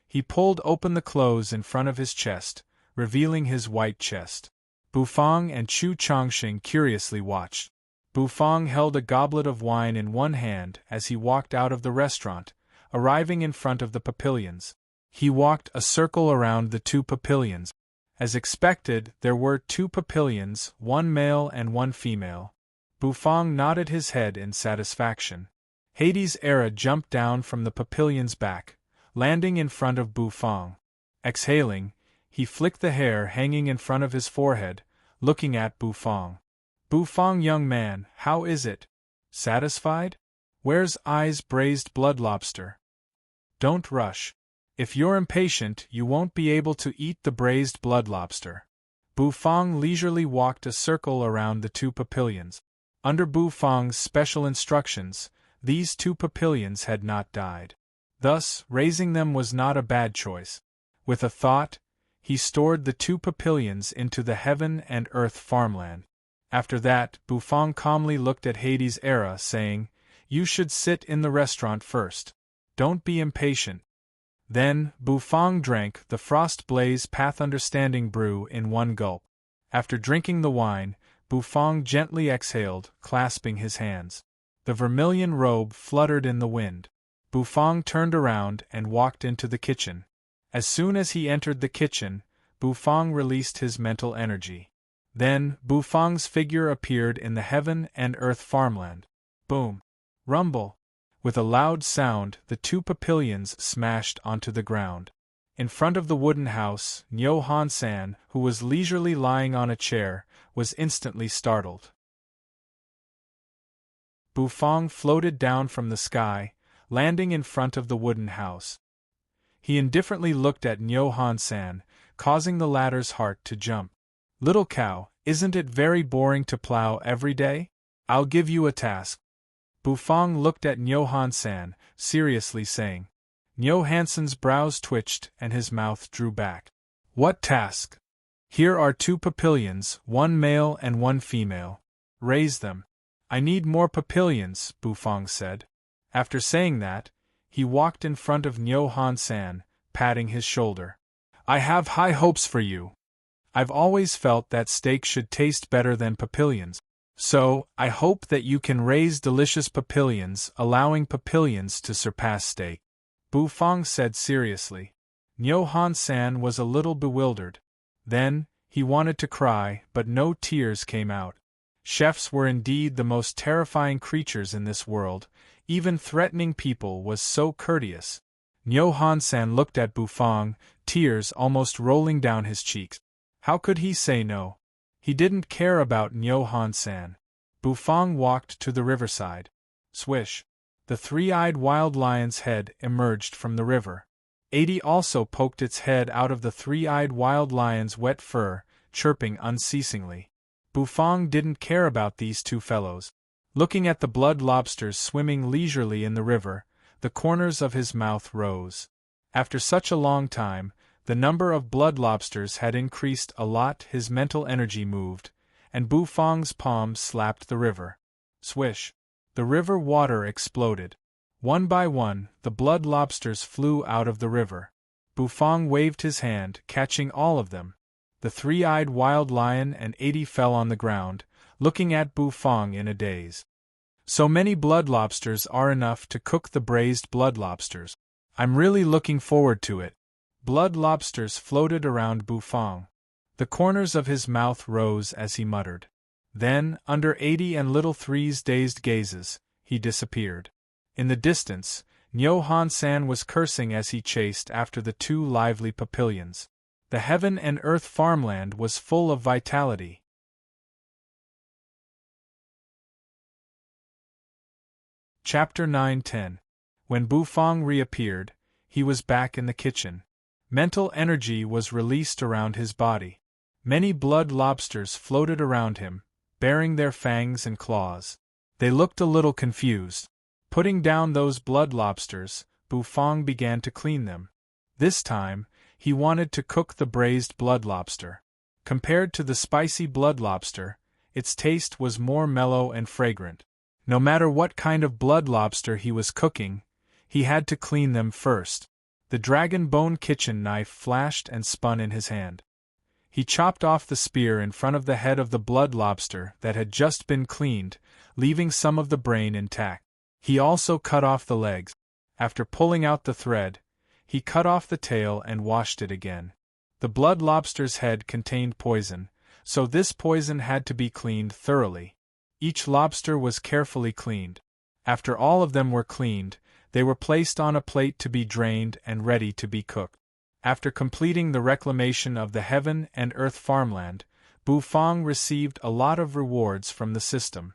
He pulled open the clothes in front of his chest, revealing his white chest. Bufang and Chu Chongqing curiously watched. Bufang held a goblet of wine in one hand as he walked out of the restaurant, arriving in front of the papilions. He walked a circle around the 2 papilions. As expected, there were 2 papilions, 1 male and 1 female. Bufang nodded his head in satisfaction. Hades' era jumped down from the papilion's back, landing in front of Bufang. Exhaling, he flicked the hair hanging in front of his forehead, looking at Bufang. Bufang, young man, how is it? Satisfied? Where's I's braised blood lobster? Don't rush. If you're impatient, you won't be able to eat the braised blood lobster. Bu Fang leisurely walked a circle around the two papillions. Under Bu Fang's special instructions, these two papillions had not died. Thus, raising them was not a bad choice. With a thought, he stored the two papillions into the heaven and earth farmland. After that, Bu Fang calmly looked at Hades' era, saying, "You should sit in the restaurant first. Don't be impatient." Then, Bu Fang drank the Frost Blaze Path Understanding brew in one gulp. After drinking the wine, Bu Fang gently exhaled, clasping his hands. The vermilion robe fluttered in the wind. Bu Fang turned around and walked into the kitchen. As soon as he entered the kitchen, Bu Fang released his mental energy. Then, Bu Fang's figure appeared in the heaven and earth farmland. Boom! Rumble! With a loud sound, the two papillions smashed onto the ground. In front of the wooden house, Nyo Han-san, who was leisurely lying on a chair, was instantly startled. Bu Fang floated down from the sky, landing in front of the wooden house. He indifferently looked at Nyo Han-san, causing the latter's heart to jump. "Little cow, isn't it very boring to plow every day? I'll give you a task." Bu Fang looked at Nyo Han-san, seriously saying. Nyo Hansen's brows twitched and his mouth drew back. "What task?" "Here are two papillions, one male and one female. Raise them." "I need more papillions," Bu Fang said. After saying that, he walked in front of Nyo Han-san, patting his shoulder. "I have high hopes for you. I've always felt that steak should taste better than papillions. So, I hope that you can raise delicious papillions, allowing papillions to surpass steak," Bu Fang said seriously. Nyo Han-san was a little bewildered. Then, he wanted to cry, but no tears came out. Chefs were indeed the most terrifying creatures in this world. Even threatening people was so courteous. Nyo Han-san looked at Bu Fang, tears almost rolling down his cheeks. How could he say no? He didn't care about Nyo Han-san. Bu Fang walked to the riverside. Swish! The three-eyed wild lion's head emerged from the river. 80 also poked its head out of the three-eyed wild lion's wet fur, chirping unceasingly. Bu Fang didn't care about these two fellows. Looking at the blood lobsters swimming leisurely in the river, the corners of his mouth rose. After such a long time, the number of blood lobsters had increased a lot. His mental energy moved, and Bu Fang's palms slapped the river. Swish! The river water exploded. One by one, the blood lobsters flew out of the river. Bu Fang waved his hand, catching all of them. The three-eyed wild lion and 80 fell on the ground, looking at Bu Fang in a daze. "So many blood lobsters are enough to cook the braised blood lobsters. I'm really looking forward to it." Blood lobsters floated around Bu Fang. The corners of his mouth rose as he muttered. Then, under 80 and Little Three's dazed gazes, he disappeared. In the distance, Nyo Han-san was cursing as he chased after the two lively papillions. The heaven and earth farmland was full of vitality. Chapter 9-10. When Bu Fang reappeared, he was back in the kitchen. Mental energy was released around his body. Many blood lobsters floated around him, baring their fangs and claws. They looked a little confused. Putting down those blood lobsters, Bu Fang began to clean them. This time, he wanted to cook the braised blood lobster. Compared to the spicy blood lobster, its taste was more mellow and fragrant. No matter what kind of blood lobster he was cooking, he had to clean them first. The dragon bone kitchen knife flashed and spun in his hand. He chopped off the spear in front of the head of the blood lobster that had just been cleaned, leaving some of the brain intact. He also cut off the legs. After pulling out the thread, he cut off the tail and washed it again. The blood lobster's head contained poison, so this poison had to be cleaned thoroughly. Each lobster was carefully cleaned. After all of them were cleaned, they were placed on a plate to be drained and ready to be cooked. After completing the reclamation of the heaven and earth farmland, Bu Fang received a lot of rewards from the system.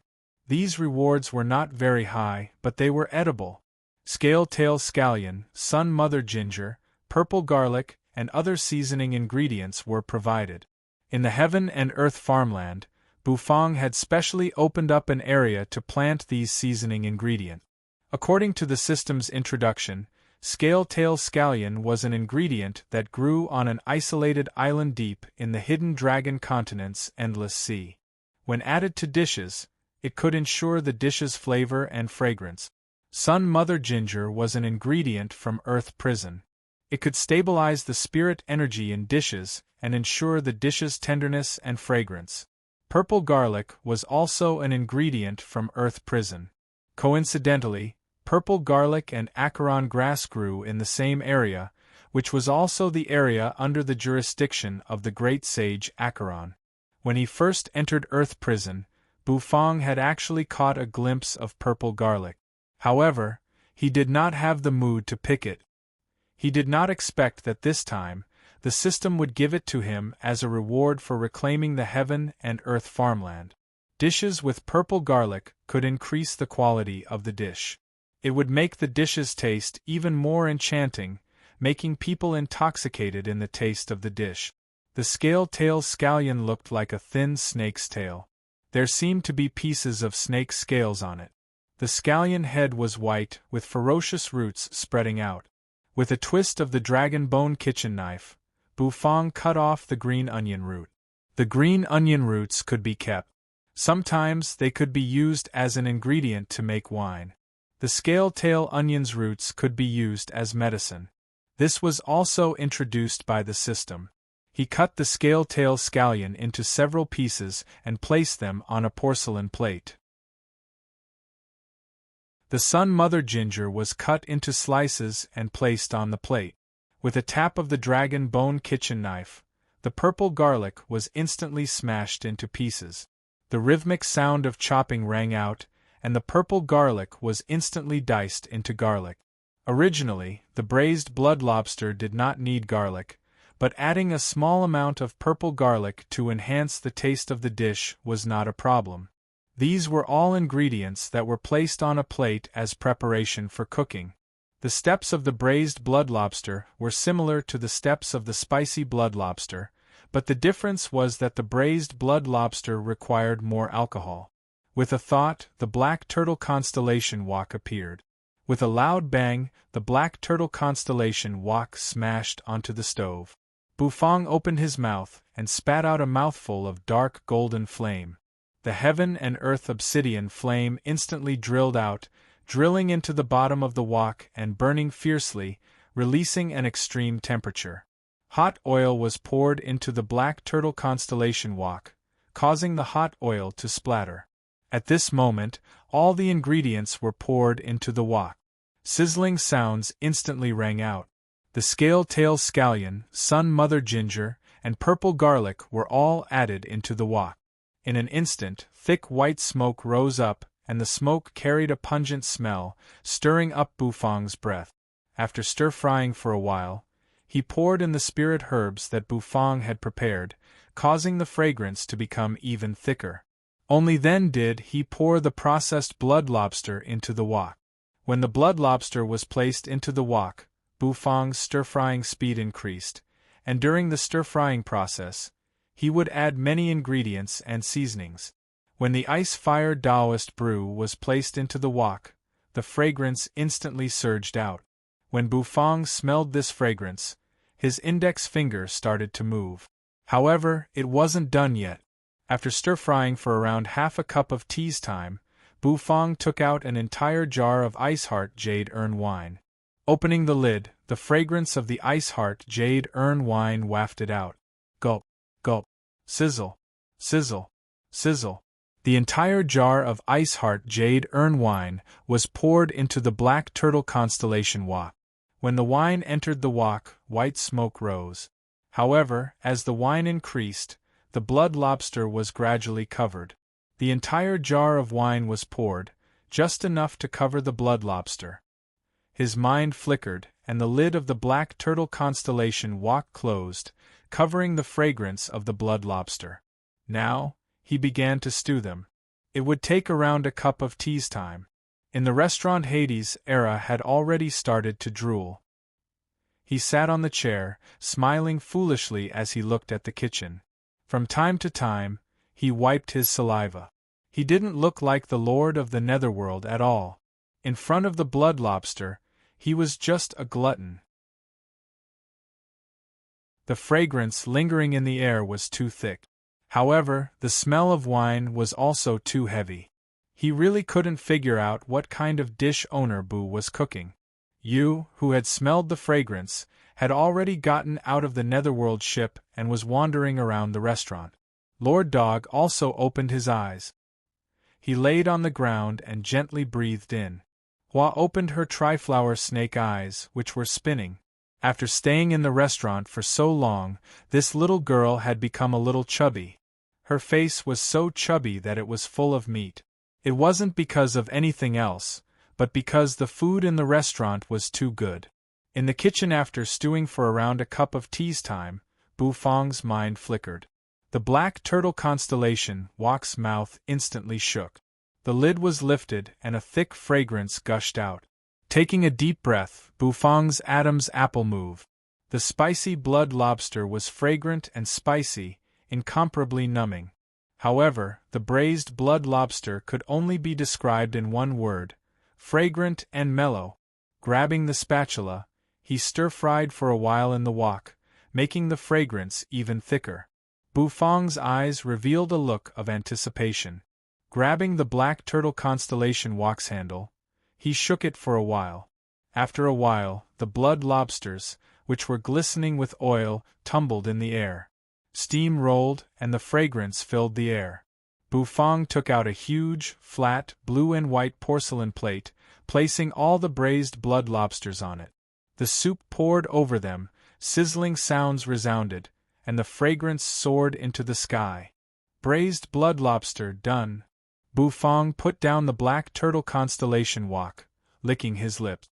These rewards were not very high, but they were edible. Scale-tail scallion, sun mother ginger, purple garlic, and other seasoning ingredients were provided. In the Heaven and Earth farmland, Bufang had specially opened up an area to plant these seasoning ingredients. According to the system's introduction, scale-tail scallion was an ingredient that grew on an isolated island deep in the hidden dragon continent's endless sea. When added to dishes, it could ensure the dish's flavor and fragrance. Sun Mother Ginger was an ingredient from Earth Prison. It could stabilize the spirit energy in dishes and ensure the dish's tenderness and fragrance. Purple garlic was also an ingredient from Earth Prison. Coincidentally, purple garlic and acaron grass grew in the same area, which was also the area under the jurisdiction of the great sage Acaron. When he first entered Earth Prison, Bufang had actually caught a glimpse of purple garlic. However, he did not have the mood to pick it. He did not expect that this time, the system would give it to him as a reward for reclaiming the Heaven and Earth farmland. Dishes with purple garlic could increase the quality of the dish. It would make the dish's taste even more enchanting, making people intoxicated in the taste of the dish. The scale-tail scallion looked like a thin snake's tail. There seemed to be pieces of snake scales on it. The scallion head was white, with ferocious roots spreading out. With a twist of the dragon bone kitchen knife, Bufang cut off the green onion root. The green onion roots could be kept. Sometimes they could be used as an ingredient to make wine. The scale-tail onion's roots could be used as medicine. This was also introduced by the system. He cut the scale-tail scallion into several pieces and placed them on a porcelain plate. The Sun Mother Ginger was cut into slices and placed on the plate. With a tap of the dragon bone kitchen knife, the purple garlic was instantly smashed into pieces. The rhythmic sound of chopping rang out, and the purple garlic was instantly diced into garlic. Originally, the braised blood lobster did not need garlic, but adding a small amount of purple garlic to enhance the taste of the dish was not a problem. These were all ingredients that were placed on a plate as preparation for cooking. The steps of the braised blood lobster were similar to the steps of the spicy blood lobster, but the difference was that the braised blood lobster required more alcohol. With a thought, the black turtle constellation wok appeared. With a loud bang, the black turtle constellation wok smashed onto the stove. Bufang opened his mouth and spat out a mouthful of dark golden flame. The Heaven and Earth obsidian flame instantly drilled out, drilling into the bottom of the wok and burning fiercely, releasing an extreme temperature. Hot oil was poured into the black turtle constellation wok, causing the hot oil to splatter. At this moment, all the ingredients were poured into the wok. Sizzling sounds instantly rang out. The scale-tail scallion, Sun Mother Ginger, and purple garlic were all added into the wok. In an instant, thick white smoke rose up, and the smoke carried a pungent smell, stirring up Bufang's breath. After stir-frying for a while, he poured in the spirit herbs that Bufang had prepared, causing the fragrance to become even thicker. Only then did he pour the processed blood lobster into the wok. When the blood lobster was placed into the wok, Bufang's stir-frying speed increased, and during the stir-frying process, he would add many ingredients and seasonings. When the ice-fire Taoist brew was placed into the wok, the fragrance instantly surged out. When Bufang smelled this fragrance, his index finger started to move. However, it wasn't done yet. After stir-frying for around half a cup of tea's time, Bufang took out an entire jar of Iceheart Jade Urn wine. Opening the lid, the fragrance of the Iceheart Jade Urn wine wafted out. Gulp, gulp, sizzle, sizzle, sizzle. The entire jar of Iceheart Jade Urn wine was poured into the black turtle constellation wok. When the wine entered the wok, white smoke rose. However, as the wine increased, the blood lobster was gradually covered. The entire jar of wine was poured, just enough to cover the blood lobster. His mind flickered, and the lid of the black turtle constellation wok closed, covering the fragrance of the blood lobster. Now, he began to stew them. It would take around a cup of tea's time. In the restaurant Hades, Era had already started to drool. He sat on the chair, smiling foolishly as he looked at the kitchen. From time to time, he wiped his saliva. He didn't look like the Lord of the Netherworld at all. In front of the blood lobster, he was just a glutton. The fragrance lingering in the air was too thick. However, the smell of wine was also too heavy. He really couldn't figure out what kind of dish owner Boo was cooking. You, who had smelled the fragrance, had already gotten out of the Netherworld ship and was wandering around the restaurant. Lord Dog also opened his eyes. He laid on the ground and gently breathed in. Hua opened her triflower snake eyes, which were spinning. After staying in the restaurant for so long, this little girl had become a little chubby. Her face was so chubby that it was full of meat. It wasn't because of anything else, but because the food in the restaurant was too good. In the kitchen, after stewing for around a cup of tea's time, Bu Fang's mind flickered. The black turtle constellation Wak's mouth instantly shook. The lid was lifted and a thick fragrance gushed out. Taking a deep breath, Bu Fang's Adam's apple moved. The spicy blood lobster was fragrant and spicy, incomparably numbing. However, the braised blood lobster could only be described in one word: fragrant and mellow. Grabbing the spatula, he stir-fried for a while in the wok, making the fragrance even thicker. Bu Fang's eyes revealed a look of anticipation. Grabbing the black turtle constellation wok's handle, he shook it for a while. After a while, the blood lobsters, which were glistening with oil, tumbled in the air. Steam rolled, and the fragrance filled the air. Bu Fang took out a huge, flat, blue and white porcelain plate, placing all the braised blood lobsters on it. The soup poured over them, sizzling sounds resounded, and the fragrance soared into the sky. Braised blood lobster done. Bu Fang put down the black turtle constellation wok, licking his lips.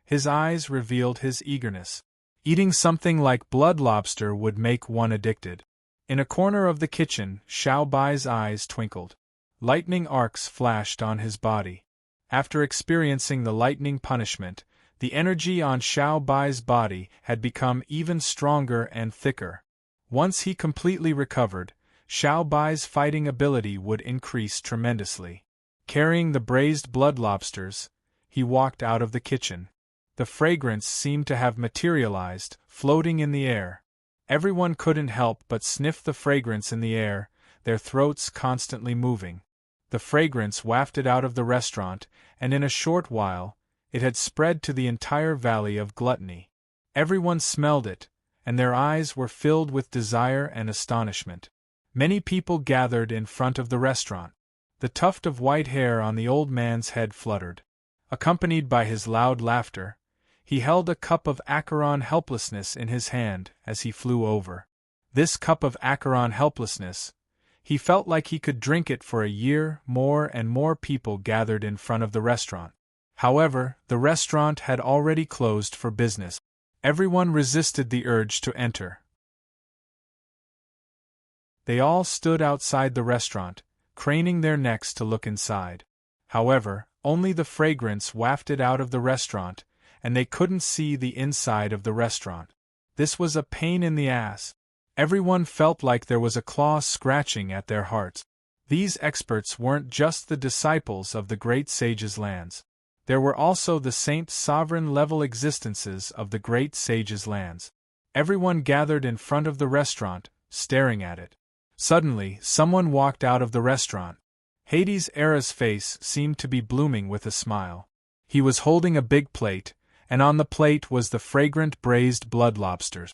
His eyes revealed his eagerness. Eating something like blood lobster would make one addicted. In a corner of the kitchen, Xiao Bai's eyes twinkled. Lightning arcs flashed on his body. After experiencing the lightning punishment, the energy on Xiao Bai's body had become even stronger and thicker. Once he completely recovered, Xiao Bai's fighting ability would increase tremendously. Carrying the braised blood lobsters, he walked out of the kitchen. The fragrance seemed to have materialized, floating in the air. Everyone couldn't help but sniff the fragrance in the air, their throats constantly moving. The fragrance wafted out of the restaurant, and in a short while, it had spread to the entire Valley of Gluttony. Everyone smelled it, and their eyes were filled with desire and astonishment. Many people gathered in front of the restaurant. The tuft of white hair on the old man's head fluttered. Accompanied by his loud laughter, he held a cup of Acheron helplessness in his hand as he flew over. This cup of Acheron helplessness, he felt like he could drink it for a year. More and more people gathered in front of the restaurant. However, the restaurant had already closed for business. Everyone resisted the urge to enter. They all stood outside the restaurant, craning their necks to look inside. However, only the fragrance wafted out of the restaurant, and they couldn't see the inside of the restaurant. This was a pain in the ass. Everyone felt like there was a claw scratching at their hearts. These experts weren't just the disciples of the great sage's lands. There were also the saint sovereign-level existences of the great sage's lands. Everyone gathered in front of the restaurant, staring at it. Suddenly, someone walked out of the restaurant. Hades Era's face seemed to be blooming with a smile. He was holding a big plate, and on the plate was the fragrant braised blood lobsters.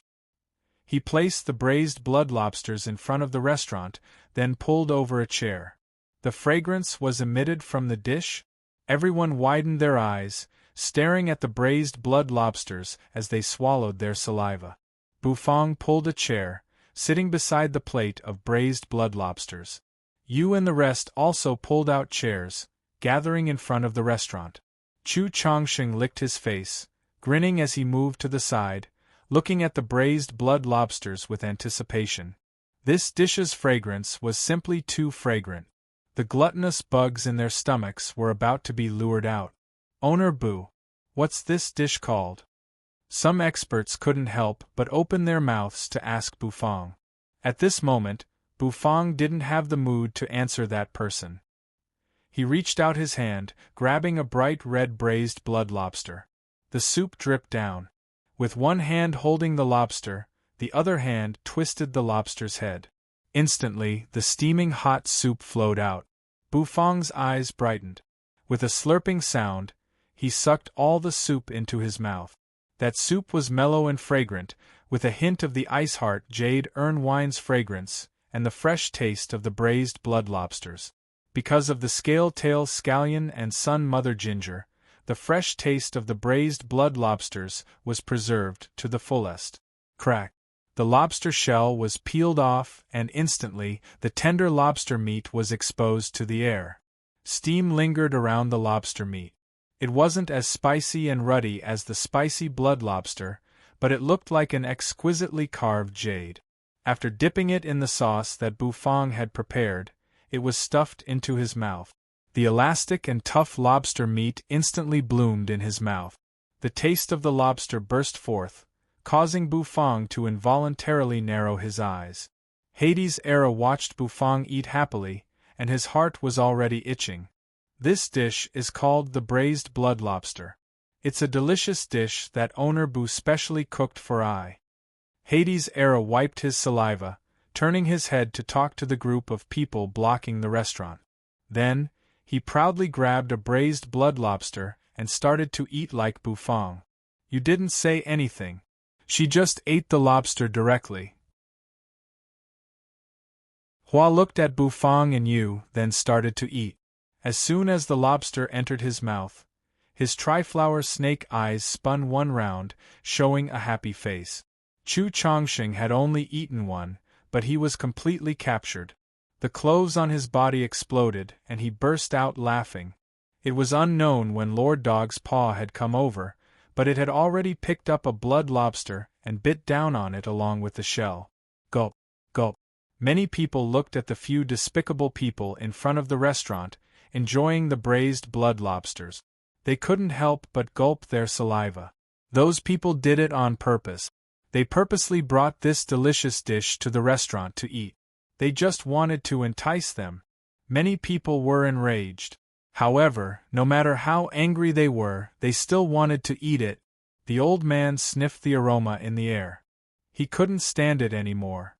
He placed the braised blood lobsters in front of the restaurant, then pulled over a chair. The fragrance was emitted from the dish. Everyone widened their eyes, staring at the braised blood lobsters as they swallowed their saliva. Bu Fang pulled a chair, sitting beside the plate of braised blood lobsters. Yu and the rest also pulled out chairs, gathering in front of the restaurant. Chu Chongsheng licked his face, grinning as he moved to the side, looking at the braised blood lobsters with anticipation. This dish's fragrance was simply too fragrant. The gluttonous bugs in their stomachs were about to be lured out. "Owner Bu, what's this dish called?" Some experts couldn't help but open their mouths to ask Bufang. At this moment, Bufang didn't have the mood to answer that person. He reached out his hand, grabbing a bright red braised blood lobster. The soup dripped down. With one hand holding the lobster, the other hand twisted the lobster's head. Instantly, the steaming hot soup flowed out. Bufang's eyes brightened. With a slurping sound, he sucked all the soup into his mouth. That soup was mellow and fragrant, with a hint of the ice heart jade urn wine's fragrance, and the fresh taste of the braised blood lobsters. Because of the scale-tail scallion and sun mother ginger, the fresh taste of the braised blood lobsters was preserved to the fullest. Crack! The lobster shell was peeled off, and instantly, the tender lobster meat was exposed to the air. Steam lingered around the lobster meat. It wasn't as spicy and ruddy as the spicy blood lobster, but it looked like an exquisitely carved jade. After dipping it in the sauce that Bufang had prepared, it was stuffed into his mouth. The elastic and tough lobster meat instantly bloomed in his mouth. The taste of the lobster burst forth, causing Bufang to involuntarily narrow his eyes. Hades Era watched Bufang eat happily, and his heart was already itching. This dish is called the braised blood lobster. It's a delicious dish that owner Bu specially cooked for I. Hades Era wiped his saliva, turning his head to talk to the group of people blocking the restaurant. Then, he proudly grabbed a braised blood lobster and started to eat like Bufang. You didn't say anything. She just ate the lobster directly. Hua looked at Bufang and Yu, then started to eat. As soon as the lobster entered his mouth, his triflower snake eyes spun one round, showing a happy face. Chu Chongqing had only eaten one, but he was completely captured. The clothes on his body exploded, and he burst out laughing. It was unknown when Lord Dog's paw had come over, but it had already picked up a blood lobster and bit down on it along with the shell. Gulp, gulp. Many people looked at the few despicable people in front of the restaurant, enjoying the braised blood lobsters. They couldn't help but gulp their saliva. Those people did it on purpose. They purposely brought this delicious dish to the restaurant to eat. They just wanted to entice them. Many people were enraged. However, no matter how angry they were, they still wanted to eat it. The old man sniffed the aroma in the air. He couldn't stand it anymore.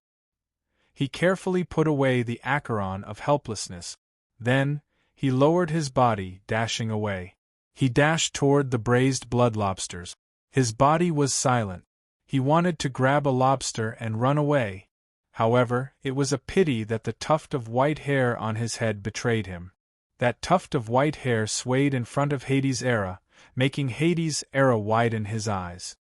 He carefully put away the acheron of helplessness. Then, he lowered his body, dashing away. He dashed toward the braised blood lobsters. His body was silent. He wanted to grab a lobster and run away. However, it was a pity that the tuft of white hair on his head betrayed him. That tuft of white hair swayed in front of Hades Era, making Hades Era widen his eyes.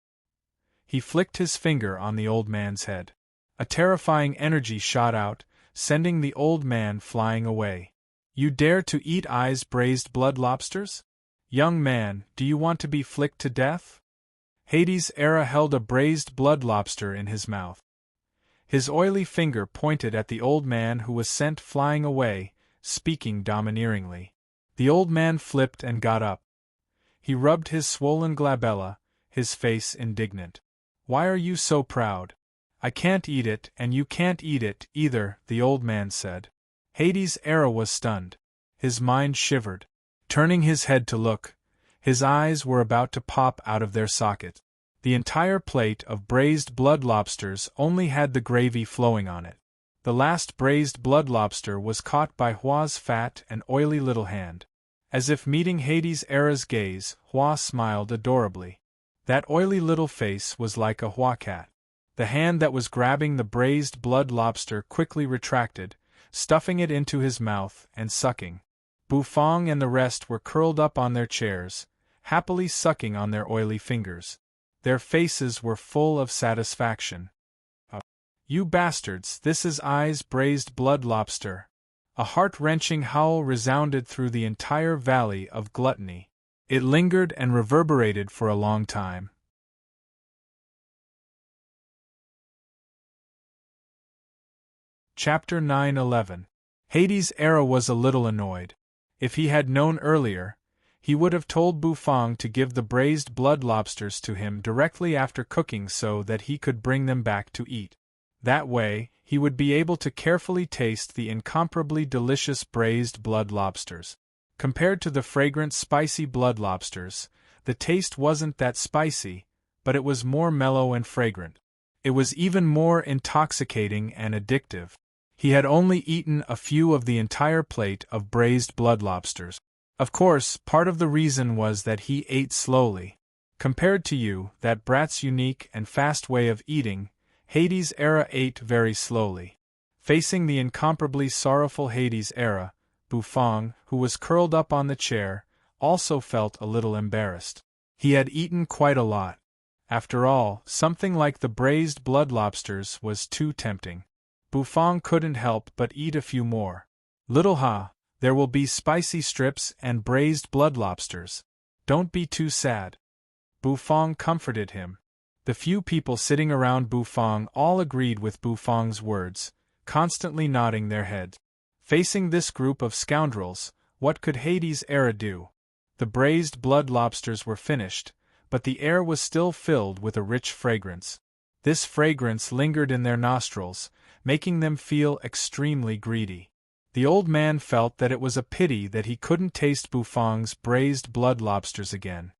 He flicked his finger on the old man's head. A terrifying energy shot out, sending the old man flying away. You dare to eat I's braised blood lobsters? Young man, do you want to be flicked to death? Hades Era held a braised blood lobster in his mouth. His oily finger pointed at the old man who was sent flying away, speaking domineeringly. The old man flipped and got up. He rubbed his swollen glabella, his face indignant. Why are you so proud? I can't eat it, and you can't eat it either, the old man said. Hades Era was stunned. His mind shivered. Turning his head to look, his eyes were about to pop out of their socket. The entire plate of braised blood lobsters only had the gravy flowing on it. The last braised blood lobster was caught by Hua's fat and oily little hand. As if meeting Hades Era's gaze, Hua smiled adorably. That oily little face was like a Hua cat. The hand that was grabbing the braised blood lobster quickly retracted, stuffing it into his mouth and sucking. Bufang and the rest were curled up on their chairs, happily sucking on their oily fingers. Their faces were full of satisfaction. You bastards, this is I's braised blood lobster. A heart-wrenching howl resounded through the entire valley of gluttony. It lingered and reverberated for a long time. Chapter 9-11. Hades Era was a little annoyed. If he had known earlier, He would have told Bufang to give the braised blood lobsters to him directly after cooking so that he could bring them back to eat. That way, he would be able to carefully taste the incomparably delicious braised blood lobsters. Compared to the fragrant spicy blood lobsters, the taste wasn't that spicy, but it was more mellow and fragrant. It was even more intoxicating and addictive. He had only eaten a few of the entire plate of braised blood lobsters. Of course, part of the reason was that he ate slowly. Compared to you, that brat's unique and fast way of eating, Hades Era ate very slowly. Facing the incomparably sorrowful Hades Era, Bufang, who was curled up on the chair, also felt a little embarrassed. He had eaten quite a lot. After all, something like the braised blood lobsters was too tempting. Bufang couldn't help but eat a few more. Little Ha, there will be spicy strips and braised blood lobsters. Don't be too sad. Bufang comforted him. The few people sitting around Bufang all agreed with Bufang's words, constantly nodding their heads. Facing this group of scoundrels, what could Hades Era do? The braised blood lobsters were finished, but the air was still filled with a rich fragrance. This fragrance lingered in their nostrils, making them feel extremely greedy. The old man felt that it was a pity that he couldn't taste Bufang's braised blood lobsters again.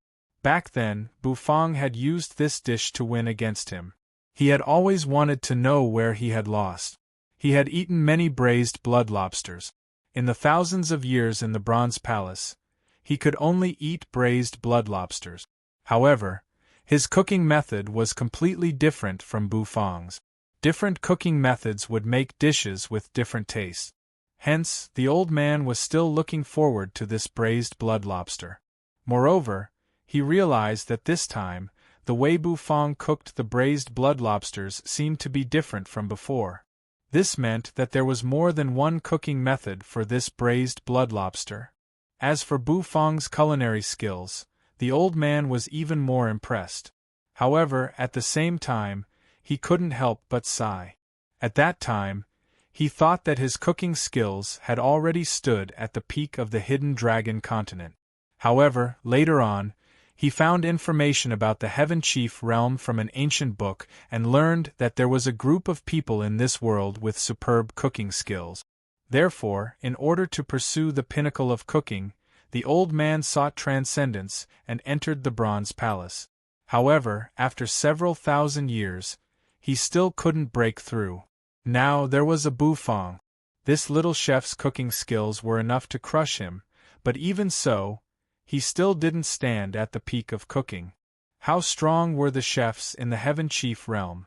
Back then, Bufang had used this dish to win against him. He had always wanted to know where he had lost. He had eaten many braised blood lobsters. In the thousands of years in the Bronze Palace, he could only eat braised blood lobsters. However, his cooking method was completely different from Bufang's. Different cooking methods would make dishes with different tastes. Hence, the old man was still looking forward to this braised blood lobster. Moreover, he realized that this time, the way Bufang cooked the braised blood lobsters seemed to be different from before. This meant that there was more than one cooking method for this braised blood lobster. As for Bufang's culinary skills, the old man was even more impressed. However, at the same time, he couldn't help but sigh. At that time, he thought that his cooking skills had already stood at the peak of the hidden dragon continent. However, later on, he found information about the Heaven Chief realm from an ancient book and learned that there was a group of people in this world with superb cooking skills. Therefore, in order to pursue the pinnacle of cooking, the old man sought transcendence and entered the Bronze Palace. However, after several thousand years, he still couldn't break through. Now there was a Bufang. This little chef's cooking skills were enough to crush him, but even so, he still didn't stand at the peak of cooking. How strong were the chefs in the Heaven Chief realm?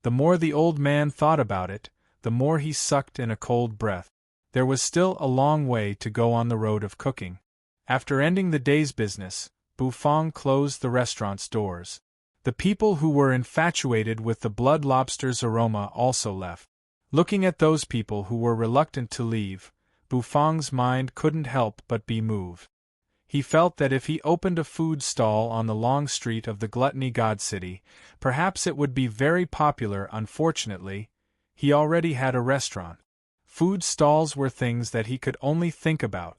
The more the old man thought about it, the more he sucked in a cold breath. There was still a long way to go on the road of cooking. After ending the day's business, Bufang closed the restaurant's doors. The people who were infatuated with the blood lobster's aroma also left. Looking at those people who were reluctant to leave, Bufang's mind couldn't help but be moved. He felt that if he opened a food stall on the long street of the Gluttony God City, perhaps it would be very popular. Unfortunately, he already had a restaurant. Food stalls were things that he could only think about.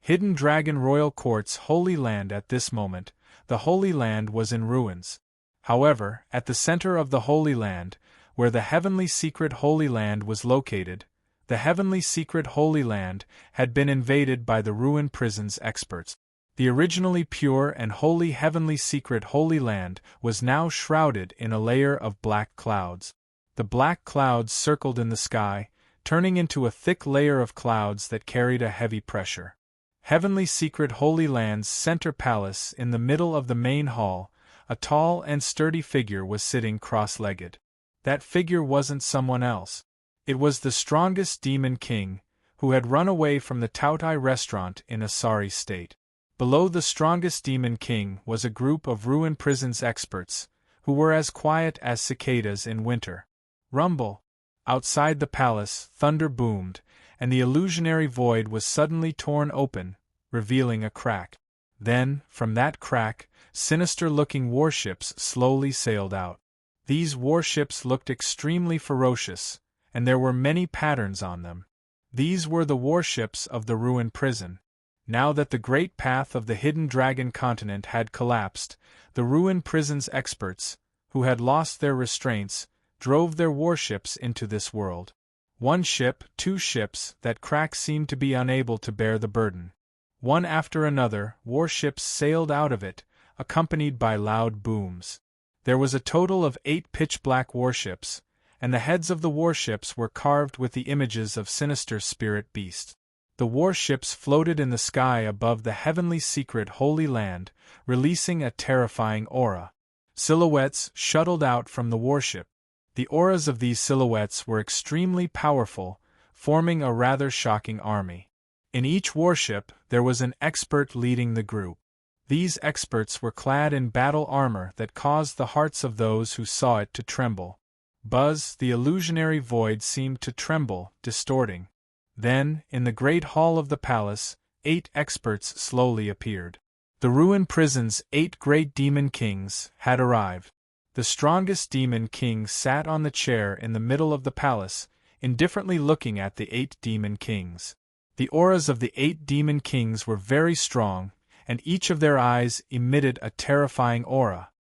Hidden Dragon Royal Court's Holy Land. At this moment, the Holy Land was in ruins. However, at the center of the Holy Land, where the Heavenly Secret Holy Land was located, the Heavenly Secret Holy Land had been invaded by the Ruin Prison's experts. The originally pure and holy Heavenly Secret Holy Land was now shrouded in a layer of black clouds. The black clouds circled in the sky, turning into a thick layer of clouds that carried a heavy pressure. Heavenly Secret Holy Land's center palace, in the middle of the main hall, a tall and sturdy figure was sitting cross-legged. That figure wasn't someone else. It was the strongest demon king, who had run away from the Tautai restaurant in a sorry state. Below the strongest demon king was a group of Ruin Prison's experts, who were as quiet as cicadas in winter. Rumble! Outside the palace, thunder boomed, and the illusionary void was suddenly torn open, revealing a crack. Then, from that crack, sinister-looking warships slowly sailed out. These warships looked extremely ferocious, and there were many patterns on them. These were the warships of the ruined prison. Now that the great path of the hidden dragon continent had collapsed, the ruined prison's experts, who had lost their restraints, drove their warships into this world. One ship, two ships, that crack seemed to be unable to bear the burden. One after another, warships sailed out of it, accompanied by loud booms. There was a total of 8 pitch-black warships, and the heads of the warships were carved with the images of sinister spirit beasts. The warships floated in the sky above the heavenly secret Holy Land, releasing a terrifying aura. Silhouettes shuttled out from the warship. The auras of these silhouettes were extremely powerful, forming a rather shocking army. In each warship, there was an expert leading the group. These experts were clad in battle armor that caused the hearts of those who saw it to tremble. Buzz, the illusionary void seemed to tremble, distorting. Then, in the great hall of the palace, 8 experts slowly appeared. The ruined prison's 8 great demon kings had arrived. The strongest demon king sat on the chair in the middle of the palace, indifferently looking at the 8 demon kings. The auras of the 8 demon kings were very strong, and each of their eyes emitted a terrifying aura.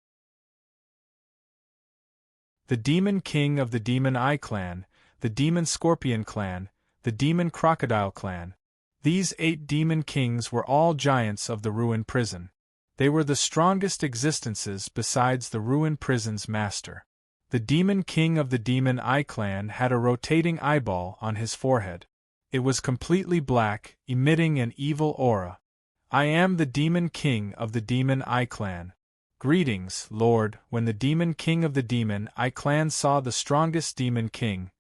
The demon king of the demon eye clan, the demon scorpion clan, the demon crocodile clan. These 8 demon kings were all giants of the ruined prison. They were the strongest existences besides the ruined prison's master. The demon king of the demon eye clan had a rotating eyeball on his forehead. It was completely black, emitting an evil aura. I am the demon king of the demon eye clan. Greetings, Lord. When the demon king of the demon eye clan saw the strongest demon king,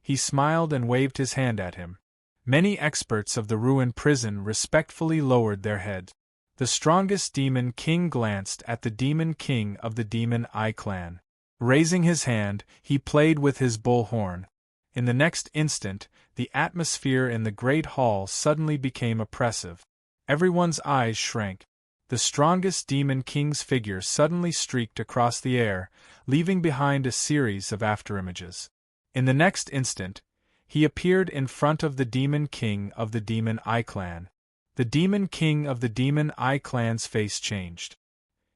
he smiled and waved his hand at him. Many experts of the ruined prison respectfully lowered their heads. The strongest demon king glanced at the demon king of the demon eye clan. Raising his hand, he played with his bullhorn. In the next instant, the atmosphere in the great hall suddenly became oppressive. Everyone's eyes shrank. The strongest demon king's figure suddenly streaked across the air, leaving behind a series of afterimages. In the next instant, he appeared in front of the demon king of the demon eye clan. The demon king of the demon eye clan's face changed.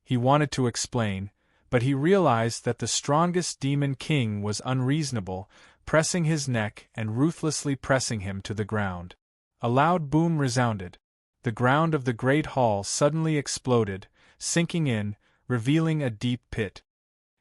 He wanted to explain, but he realized that the strongest demon king was unreasonable, pressing his neck and ruthlessly pressing him to the ground. A loud boom resounded. The ground of the great hall suddenly exploded, sinking in, revealing a deep pit.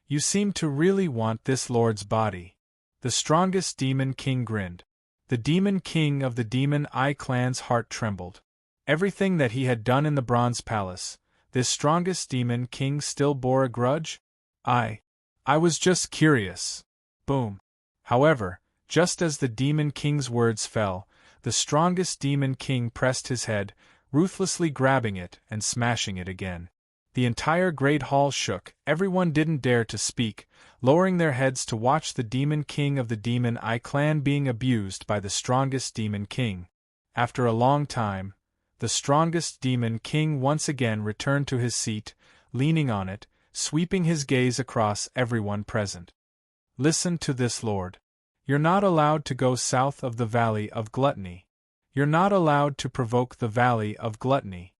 You seem to really want this lord's body. The strongest demon king grinned. The demon king of the demon eye clan's heart trembled. Everything that he had done in the bronze palace, this strongest demon king still bore a grudge? I was just curious. Boom. However, just as the demon king's words fell, the strongest demon king pressed his head, ruthlessly grabbing it and smashing it again. The entire great hall shook. Everyone didn't dare to speak, lowering their heads to watch the demon king of the demon eye clan being abused by the strongest demon king. After a long time, the strongest demon king once again returned to his seat, leaning on it, sweeping his gaze across everyone present. Listen to this, Lord. You're not allowed to go south of the Valley of Gluttony. You're not allowed to provoke the Valley of Gluttony.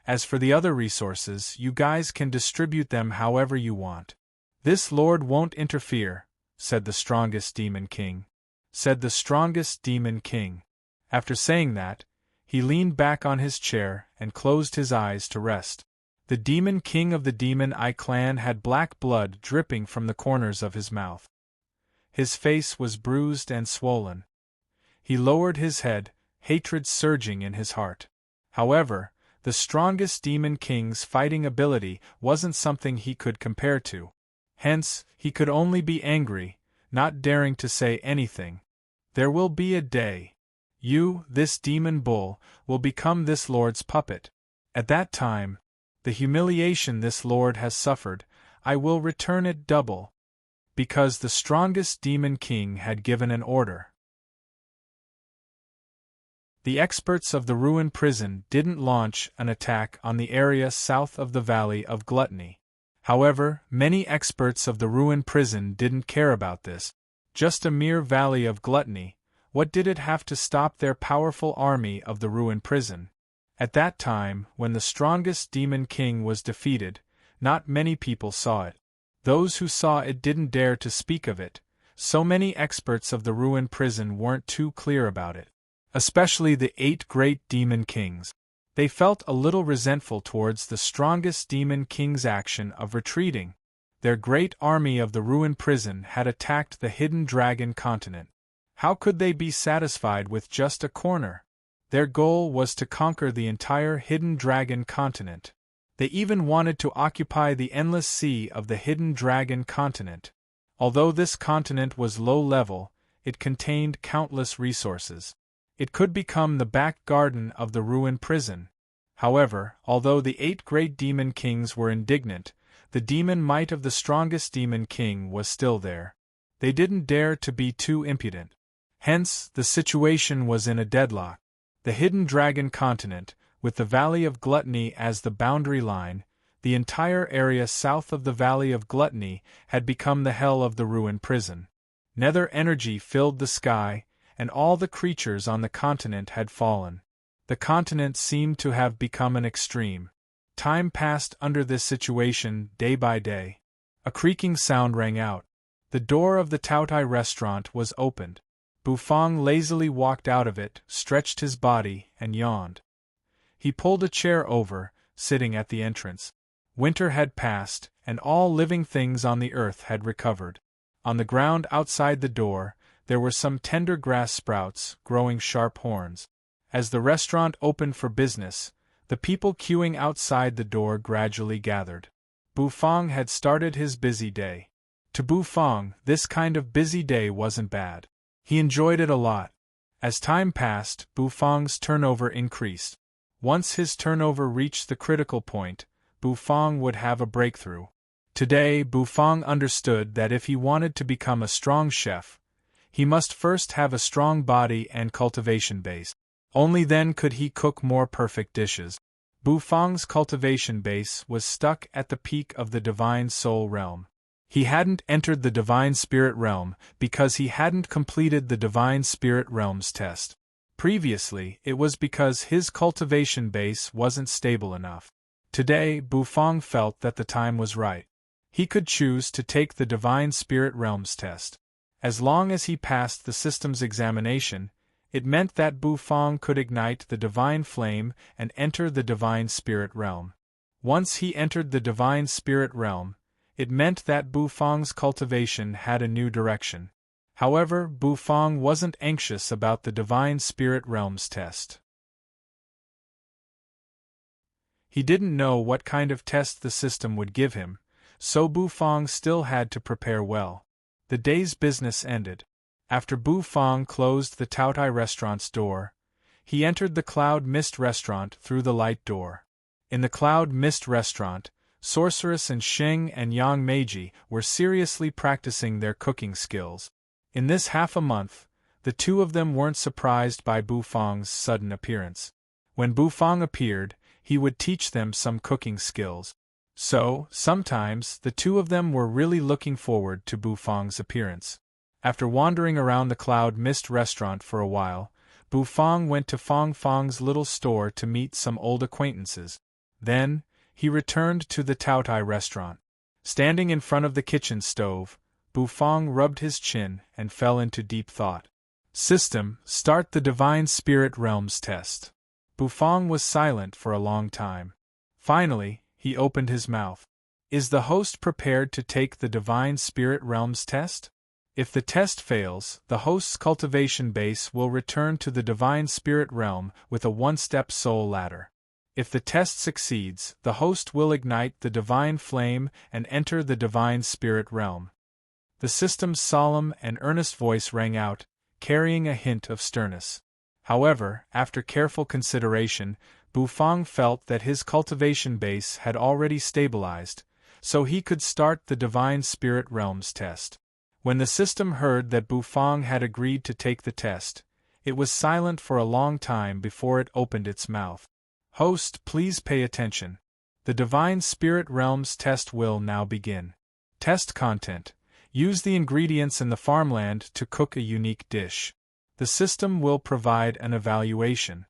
As for the other resources, you guys can distribute them however you want. This Lord won't interfere, said the strongest demon king. Said the strongest demon king. After saying that, he leaned back on his chair and closed his eyes to rest. The demon king of the demon eye clan had black blood dripping from the corners of his mouth. His face was bruised and swollen. He lowered his head, hatred surging in his heart. However, the strongest demon king's fighting ability wasn't something he could compare to. Hence, he could only be angry, not daring to say anything. There will be a day. You, this demon bull, will become this lord's puppet. At that time, the humiliation this lord has suffered, I will return it double. Because the strongest demon king had given an order. The experts of the ruined prison didn't launch an attack on the area south of the Valley of Gluttony. However, many experts of the ruined prison didn't care about this. Just a mere Valley of Gluttony. What did it have to stop their powerful army of the ruined prison? At that time, when the strongest demon king was defeated, not many people saw it. Those who saw it didn't dare to speak of it. So many experts of the ruined prison weren't too clear about it. Especially the 8 great demon kings. They felt a little resentful towards the strongest demon king's action of retreating. Their great army of the ruined prison had attacked the hidden dragon continent. How could they be satisfied with just a corner? Their goal was to conquer the entire hidden dragon continent. They even wanted to occupy the endless sea of the hidden dragon continent. Although this continent was low level, it contained countless resources. It could become the back garden of the ruined prison. However, although the 8 great demon kings were indignant, the demon might of the strongest demon king was still there. They didn't dare to be too impudent. Hence, the situation was in a deadlock. The hidden dragon continent, with the Valley of Gluttony as the boundary line, the entire area south of the Valley of Gluttony had become the hell of the ruined prison. Nether energy filled the sky, and all the creatures on the continent had fallen. The continent seemed to have become an extreme. Time passed under this situation day by day. A creaking sound rang out. The door of the Taotai restaurant was opened. Bufang lazily walked out of it, stretched his body, and yawned. He pulled a chair over, sitting at the entrance. Winter had passed, and all living things on the earth had recovered. On the ground outside the door, there were some tender grass sprouts, growing sharp horns. As the restaurant opened for business, the people queuing outside the door gradually gathered. Bufang had started his busy day. To Bufang, this kind of busy day wasn't bad. He enjoyed it a lot. As time passed, Bufang's turnover increased. Once his turnover reached the critical point, Bufang would have a breakthrough. Today, Bufang understood that if he wanted to become a strong chef, he must first have a strong body and cultivation base. Only then could he cook more perfect dishes. Bufang's cultivation base was stuck at the peak of the Divine Soul realm. He hadn't entered the Divine Spirit realm because he hadn't completed the Divine Spirit realm's test. Previously, it was because his cultivation base wasn't stable enough. Today, Bufang felt that the time was right. He could choose to take the Divine Spirit realm's test. As long as he passed the system's examination, it meant that Bufang could ignite the Divine Flame and enter the Divine Spirit realm. Once he entered the Divine Spirit realm, it meant that Bufang's cultivation had a new direction. However, Bufang wasn't anxious about the Divine Spirit realm's test. He didn't know what kind of test the system would give him, so Bufang still had to prepare well. The day's business ended. After Bufang closed the Taotai restaurant's door, he entered the Cloud Mist restaurant through the light door. In the Cloud Mist restaurant, Sorceress and Sheng and Yang Meiji were seriously practicing their cooking skills. In this half a month, the two of them weren't surprised by Bufang's sudden appearance. When Bufang appeared, he would teach them some cooking skills. So, sometimes, the two of them were really looking forward to Bufang's appearance. After wandering around the Cloud Mist restaurant for a while, Bufang went to Fong Fong's little store to meet some old acquaintances. Then, he returned to the Taotai restaurant. Standing in front of the kitchen stove, Bufang rubbed his chin and fell into deep thought. System, start the Divine Spirit realm's test. Bufang was silent for a long time. Finally, he opened his mouth. Is the host prepared to take the Divine Spirit realm's test? If the test fails, the host's cultivation base will return to the Divine Spirit realm with a one-step soul ladder. If the test succeeds, the host will ignite the Divine Flame and enter the Divine Spirit realm. The system's solemn and earnest voice rang out, carrying a hint of sternness. However, after careful consideration, Bufang felt that his cultivation base had already stabilized, so he could start the Divine Spirit realm's test. When the system heard that Bufang had agreed to take the test, it was silent for a long time before it opened its mouth. Host, please pay attention. The Divine Spirit realm's test will now begin. Test content. Use the ingredients in the farmland to cook a unique dish. The system will provide an evaluation.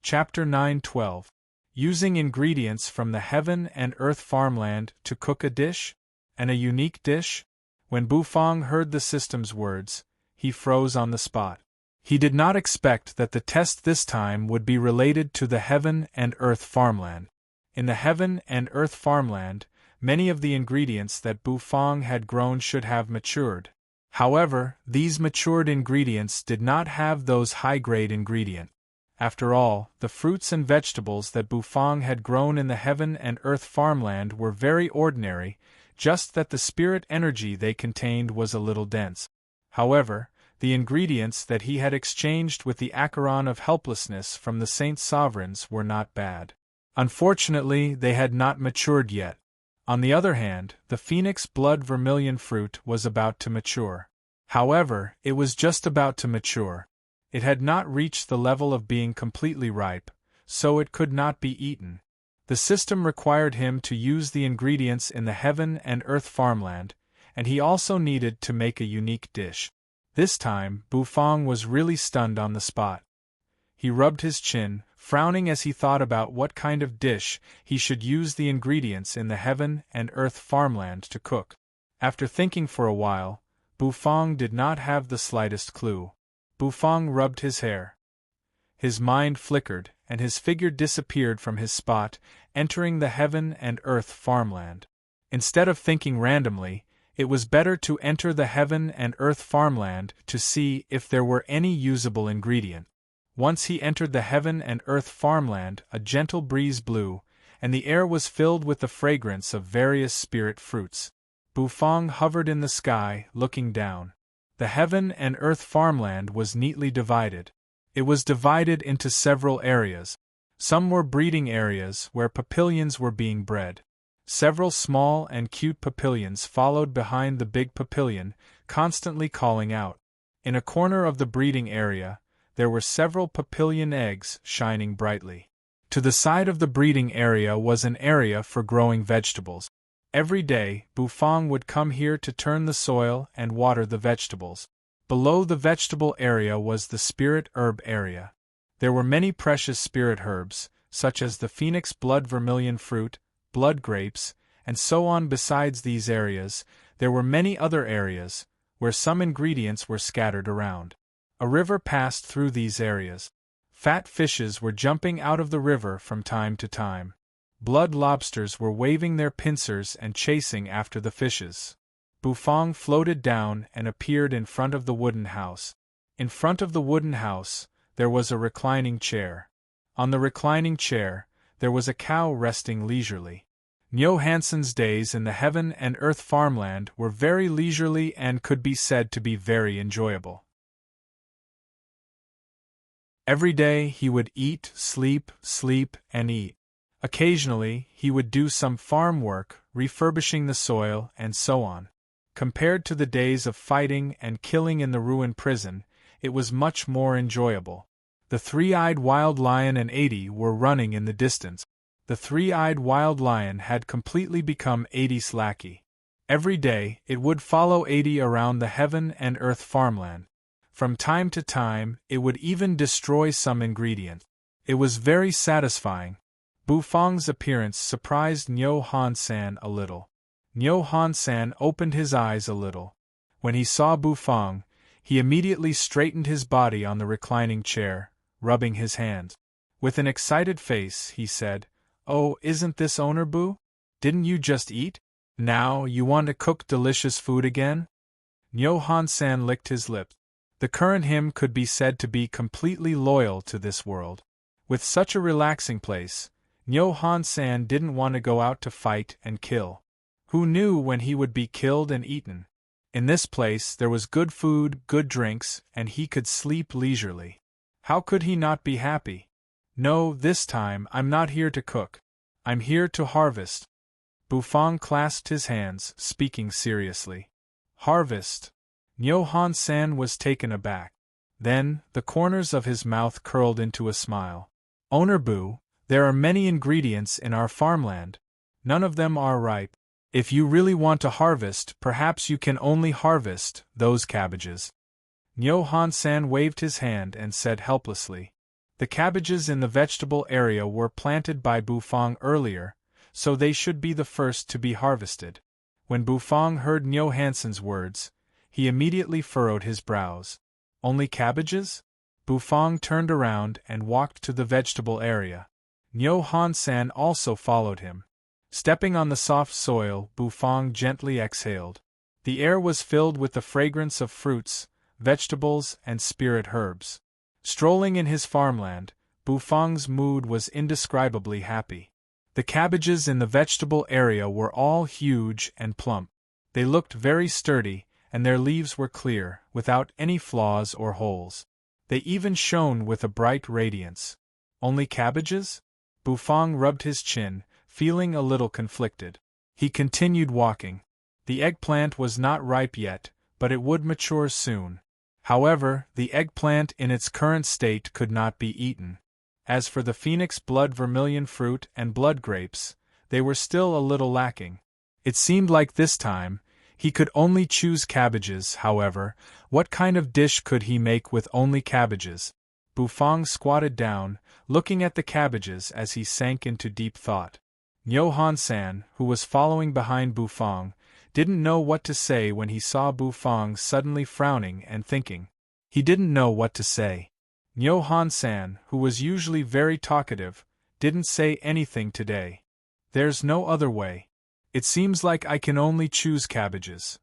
Chapter 9:12. Using ingredients from the heaven and earth farmland to cook a dish? And a unique dish? When Bufang heard the system's words, he froze on the spot. He did not expect that the test this time would be related to the heaven and earth farmland. In the heaven and earth farmland, many of the ingredients that Bufang had grown should have matured. However, these matured ingredients did not have those high-grade ingredients. After all, the fruits and vegetables that Bufang had grown in the heaven and earth farmland were very ordinary, just that the spirit energy they contained was a little dense. However, the ingredients that he had exchanged with the acheron of helplessness from the saint sovereigns were not bad. Unfortunately, they had not matured yet. On the other hand, the phoenix blood vermilion fruit was about to mature. However, it was just about to mature. It had not reached the level of being completely ripe, so it could not be eaten. The system required him to use the ingredients in the heaven and earth farmland, and he also needed to make a unique dish. This time, Bufang was really stunned on the spot. He rubbed his chin, frowning as he thought about what kind of dish he should use the ingredients in the heaven and earth farmland to cook. After thinking for a while, Bufang did not have the slightest clue. Bufang rubbed his hair. His mind flickered, and his figure disappeared from his spot, entering the heaven and earth farmland. Instead of thinking randomly, it was better to enter the heaven and earth farmland to see if there were any usable ingredient. Once he entered the heaven and earth farmland, a gentle breeze blew, and the air was filled with the fragrance of various spirit fruits. Bufang hovered in the sky, looking down. The heaven and earth farmland was neatly divided. It was divided into several areas. Some were breeding areas where papillions were being bred. Several small and cute papillions followed behind the big papillion, constantly calling out. In a corner of the breeding area, there were several papillion eggs shining brightly. To the side of the breeding area was an area for growing vegetables. Every day, Bufang would come here to turn the soil and water the vegetables. Below the vegetable area was the spirit herb area. There were many precious spirit herbs, such as the phoenix blood vermilion fruit, blood grapes, and so on. Besides these areas, there were many other areas, where some ingredients were scattered around. A river passed through these areas. Fat fishes were jumping out of the river from time to time. Blood lobsters were waving their pincers and chasing after the fishes. Bufang floated down and appeared in front of the wooden house. In front of the wooden house, there was a reclining chair. On the reclining chair, there was a cow resting leisurely. Nyo Hansen's days in the heaven and earth farmland were very leisurely and could be said to be very enjoyable. Every day he would eat, sleep, and eat. Occasionally, he would do some farm work, refurbishing the soil, and so on. Compared to the days of fighting and killing in the ruined prison, it was much more enjoyable. The three-eyed wild lion and 80 were running in the distance. The three-eyed wild lion had completely become 80's lackey. Every day, it would follow 80 around the heaven and earth farmland. From time to time, it would even destroy some ingredient. It was very satisfying. Bufang's appearance surprised Nyo Han-san a little. Nyo Han-san opened his eyes a little. When he saw Bufang, he immediately straightened his body on the reclining chair, rubbing his hands. With an excited face, he said, "Oh, isn't this Owner Bu? Didn't you just eat? Now you want to cook delicious food again?" Nyo Han-san licked his lips. The current him could be said to be completely loyal to this world. With such a relaxing place, Nyo Han-san didn't want to go out to fight and kill. Who knew when he would be killed and eaten? In this place there was good food, good drinks, and he could sleep leisurely. How could he not be happy? "No, this time I'm not here to cook. I'm here to harvest." Bufang clasped his hands, speaking seriously. "Harvest?" Nyo Han-san was taken aback. Then, the corners of his mouth curled into a smile. "Owner Bu, there are many ingredients in our farmland. None of them are ripe. If you really want to harvest, perhaps you can only harvest those cabbages. Nyo Han-san waved his hand and said helplessly. The cabbages in the vegetable area were planted by Bufang earlier, so they should be the first to be harvested. When Bufang heard Nyo Hansen's words, he immediately furrowed his brows. Only cabbages? Bufang turned around and walked to the vegetable area. Nyo Han-san also followed him. Stepping on the soft soil, Bufang gently exhaled. The air was filled with the fragrance of fruits, vegetables, and spirit herbs. Strolling in his farmland, Bufang's mood was indescribably happy. The cabbages in the vegetable area were all huge and plump. They looked very sturdy, and their leaves were clear, without any flaws or holes. They even shone with a bright radiance. Only cabbages? Bufang rubbed his chin, feeling a little conflicted. He continued walking. The eggplant was not ripe yet, but it would mature soon. However, the eggplant in its current state could not be eaten. As for the phoenix blood vermilion fruit and blood grapes, they were still a little lacking. It seemed like this time, he could only choose cabbages. However, what kind of dish could he make with only cabbages? Bufang squatted down, looking at the cabbages as he sank into deep thought. Nyo Han-san, who was following behind Bufang, didn't know what to say when he saw Bufang suddenly frowning and thinking. He didn't know what to say. Nyo Han-san, who was usually very talkative, didn't say anything today. There's no other way. It seems like I can only choose cabbages.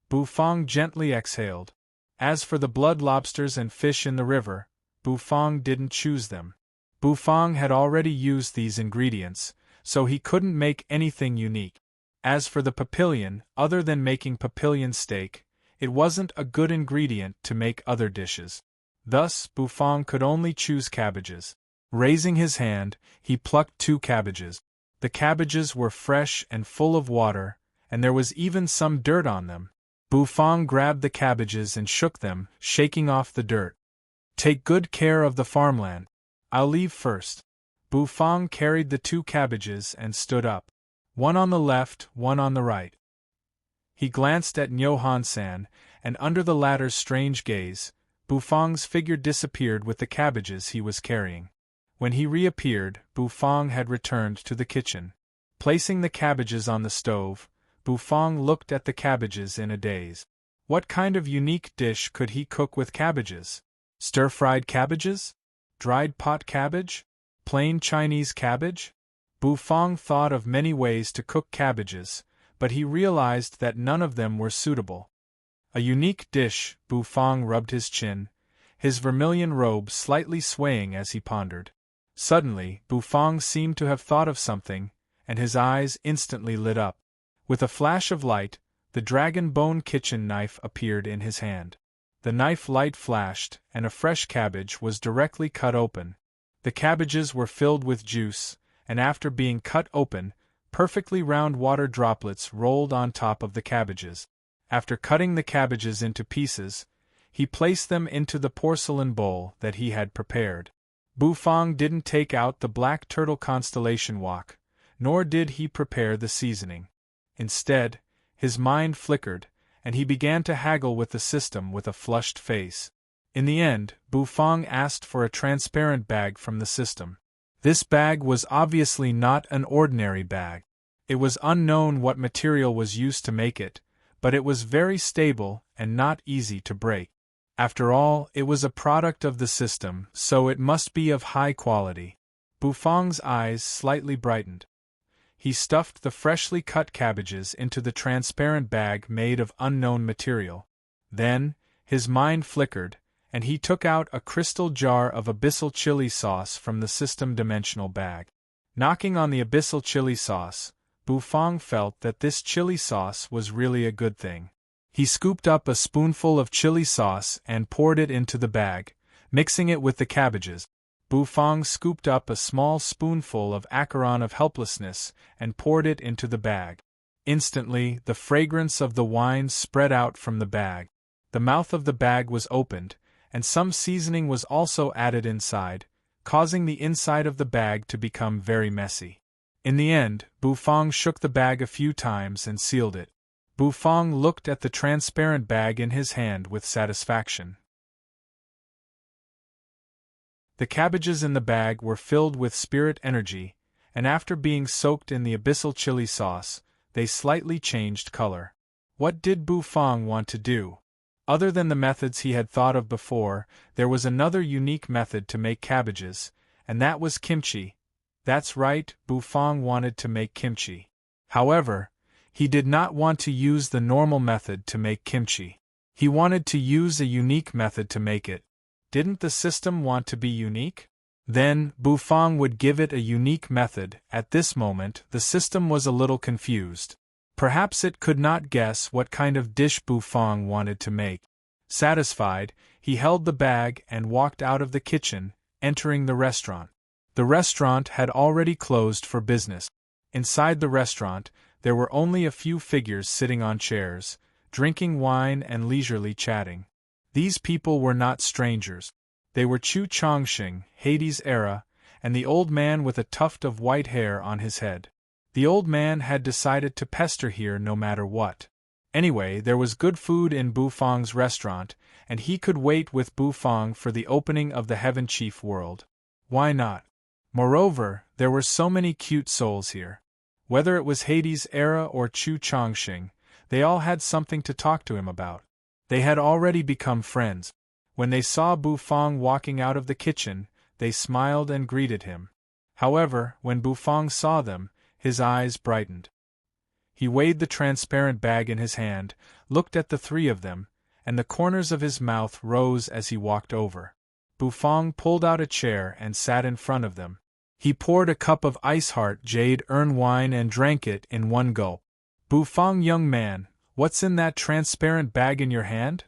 Bufang gently exhaled. As for the blood lobsters and fish in the river, Bufang didn't choose them. Bufang had already used these ingredients, so he couldn't make anything unique. As for the papillion, other than making papillion steak, it wasn't a good ingredient to make other dishes. Thus, Bufang could only choose cabbages. Raising his hand, he plucked 2 cabbages. The cabbages were fresh and full of water, and there was even some dirt on them. Bufang grabbed the cabbages and shook them, shaking off the dirt. Take good care of the farmland. I'll leave first. Bufang carried the 2 cabbages and stood up. One on the left, one on the right. He glanced at Nyo Han-san, and under the latter's strange gaze, Bufang's figure disappeared with the cabbages he was carrying. When he reappeared, Bufang had returned to the kitchen. Placing the cabbages on the stove, Bufang looked at the cabbages in a daze. What kind of unique dish could he cook with cabbages? Stir-fried cabbages? Dried pot cabbage? Plain Chinese cabbage? Bufang thought of many ways to cook cabbages, but he realized that none of them were suitable. A unique dish, Bufang rubbed his chin, his vermilion robe slightly swaying as he pondered. Suddenly, Bufang seemed to have thought of something, and his eyes instantly lit up. With a flash of light, the dragon bone kitchen knife appeared in his hand. The knife light flashed, and a fresh cabbage was directly cut open. The cabbages were filled with juice, and after being cut open, perfectly round water droplets rolled on top of the cabbages. After cutting the cabbages into pieces, he placed them into the porcelain bowl that he had prepared. Bufang didn't take out the black turtle constellation wok, nor did he prepare the seasoning. Instead, his mind flickered, and he began to haggle with the system with a flushed face. In the end, Bufang asked for a transparent bag from the system. This bag was obviously not an ordinary bag. It was unknown what material was used to make it, but it was very stable and not easy to break. After all, it was a product of the system, so it must be of high quality. Bufang's eyes slightly brightened. He stuffed the freshly cut cabbages into the transparent bag made of unknown material. Then, his mind flickered, and he took out a crystal jar of abyssal chili sauce from the system-dimensional bag. Knocking on the abyssal chili sauce, Bufang felt that this chili sauce was really a good thing. He scooped up a spoonful of chili sauce and poured it into the bag, mixing it with the cabbages. Bufang scooped up a small spoonful of acheron of helplessness and poured it into the bag. Instantly, the fragrance of the wine spread out from the bag. The mouth of the bag was opened, and some seasoning was also added inside, causing the inside of the bag to become very messy. In the end, Bu Fong shook the bag a few times and sealed it. Bu Fong looked at the transparent bag in his hand with satisfaction. The cabbages in the bag were filled with spirit energy, and after being soaked in the abyssal chili sauce, they slightly changed color. What did Bu Fong want to do? Other than the methods he had thought of before, there was another unique method to make cabbages, and that was kimchi. That's right, Bu Fong wanted to make kimchi. However, he did not want to use the normal method to make kimchi. He wanted to use a unique method to make it. Didn't the system want to be unique? Then, Bu Fong would give it a unique method. At this moment, the system was a little confused. Perhaps it could not guess what kind of dish Bu Fong wanted to make. Satisfied, he held the bag and walked out of the kitchen, entering the restaurant. The restaurant had already closed for business. Inside the restaurant, there were only a few figures sitting on chairs, drinking wine and leisurely chatting. These people were not strangers. They were Chu Chongqing, Hades' era, and the old man with a tuft of white hair on his head. The old man had decided to pester here no matter what. Anyway, there was good food in Bu Fong's restaurant, and he could wait with Bu Fong for the opening of the Heaven Chief world. Why not? Moreover, there were so many cute souls here. Whether it was Hades' era or Chu Chongqing, they all had something to talk to him about. They had already become friends. When they saw Bu Fong walking out of the kitchen, they smiled and greeted him. However, when Bu Fong saw them, his eyes brightened. He weighed the transparent bag in his hand, looked at the three of them, and the corners of his mouth rose as he walked over. Bu Fong pulled out a chair and sat in front of them. He poured a cup of ice-heart jade urn wine and drank it in one gulp. Bu Fong, young man, what's in that transparent bag in your hand?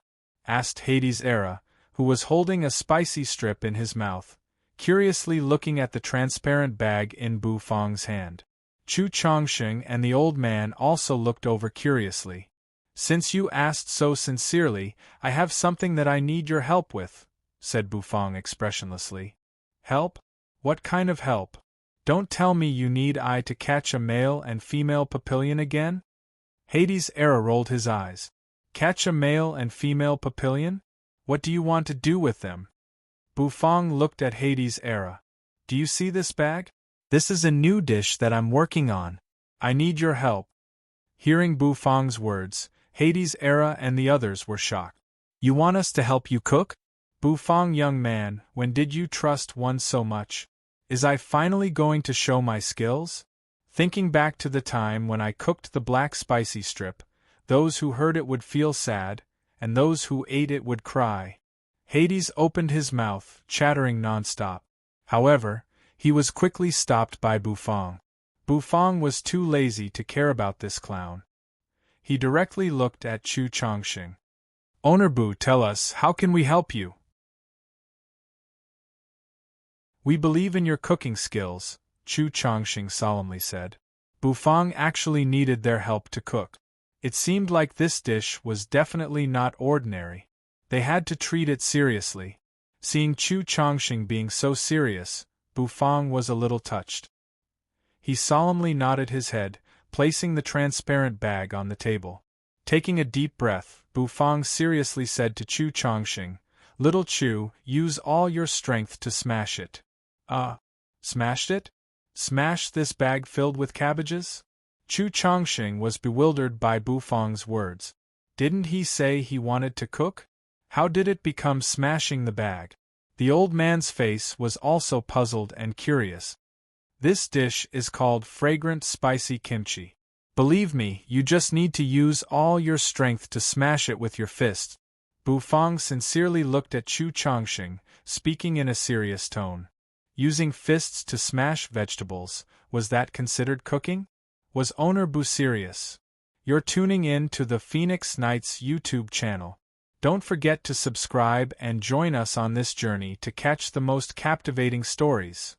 Asked Hades' era, who was holding a spicy strip in his mouth, curiously looking at the transparent bag in Bu Fong's hand. Chu Chongqing and the old man also looked over curiously. Since you asked so sincerely, I have something that I need your help with, said Bu Fong expressionlessly. Help? What kind of help? Don't tell me you need I to catch a male and female papillion again? Hades' era rolled his eyes. Catch a male and female papillion? What do you want to do with them? Bu Fong looked at Hades' era. Do you see this bag? This is a new dish that I'm working on. I need your help. Hearing Bu Fong's words, Hades' era and the others were shocked. You want us to help you cook? Bu Fong, young man, when did you trust one so much? Is I finally going to show my skills? Thinking back to the time when I cooked the black spicy strip, those who heard it would feel sad, and those who ate it would cry. Hades opened his mouth, chattering non-stop. However, he was quickly stopped by Bu Fong. Bu Fong was too lazy to care about this clown. He directly looked at Chu Chongqing. Owner Bu, tell us, how can we help you? We believe in your cooking skills, Chu Chongqing solemnly said. Bu Fong actually needed their help to cook. It seemed like this dish was definitely not ordinary. They had to treat it seriously. Seeing Chu Chongqing being so serious, Bu Fong was a little touched. He solemnly nodded his head, placing the transparent bag on the table. Taking a deep breath, Bu Fong seriously said to Chu Chongqing, Little Chu, use all your strength to smash it. Smashed it? Smash this bag filled with cabbages? Chu Chongqing was bewildered by Bu Fong's words. Didn't he say he wanted to cook? How did it become smashing the bag? The old man's face was also puzzled and curious. This dish is called fragrant spicy kimchi. Believe me, you just need to use all your strength to smash it with your fists. Bu Fong sincerely looked at Chu Chongqing, speaking in a serious tone. Using fists to smash vegetables, was that considered cooking? Was Owner Bu serious? You're tuning in to the Phoenix Knights YouTube channel. Don't forget to subscribe and join us on this journey to catch the most captivating stories.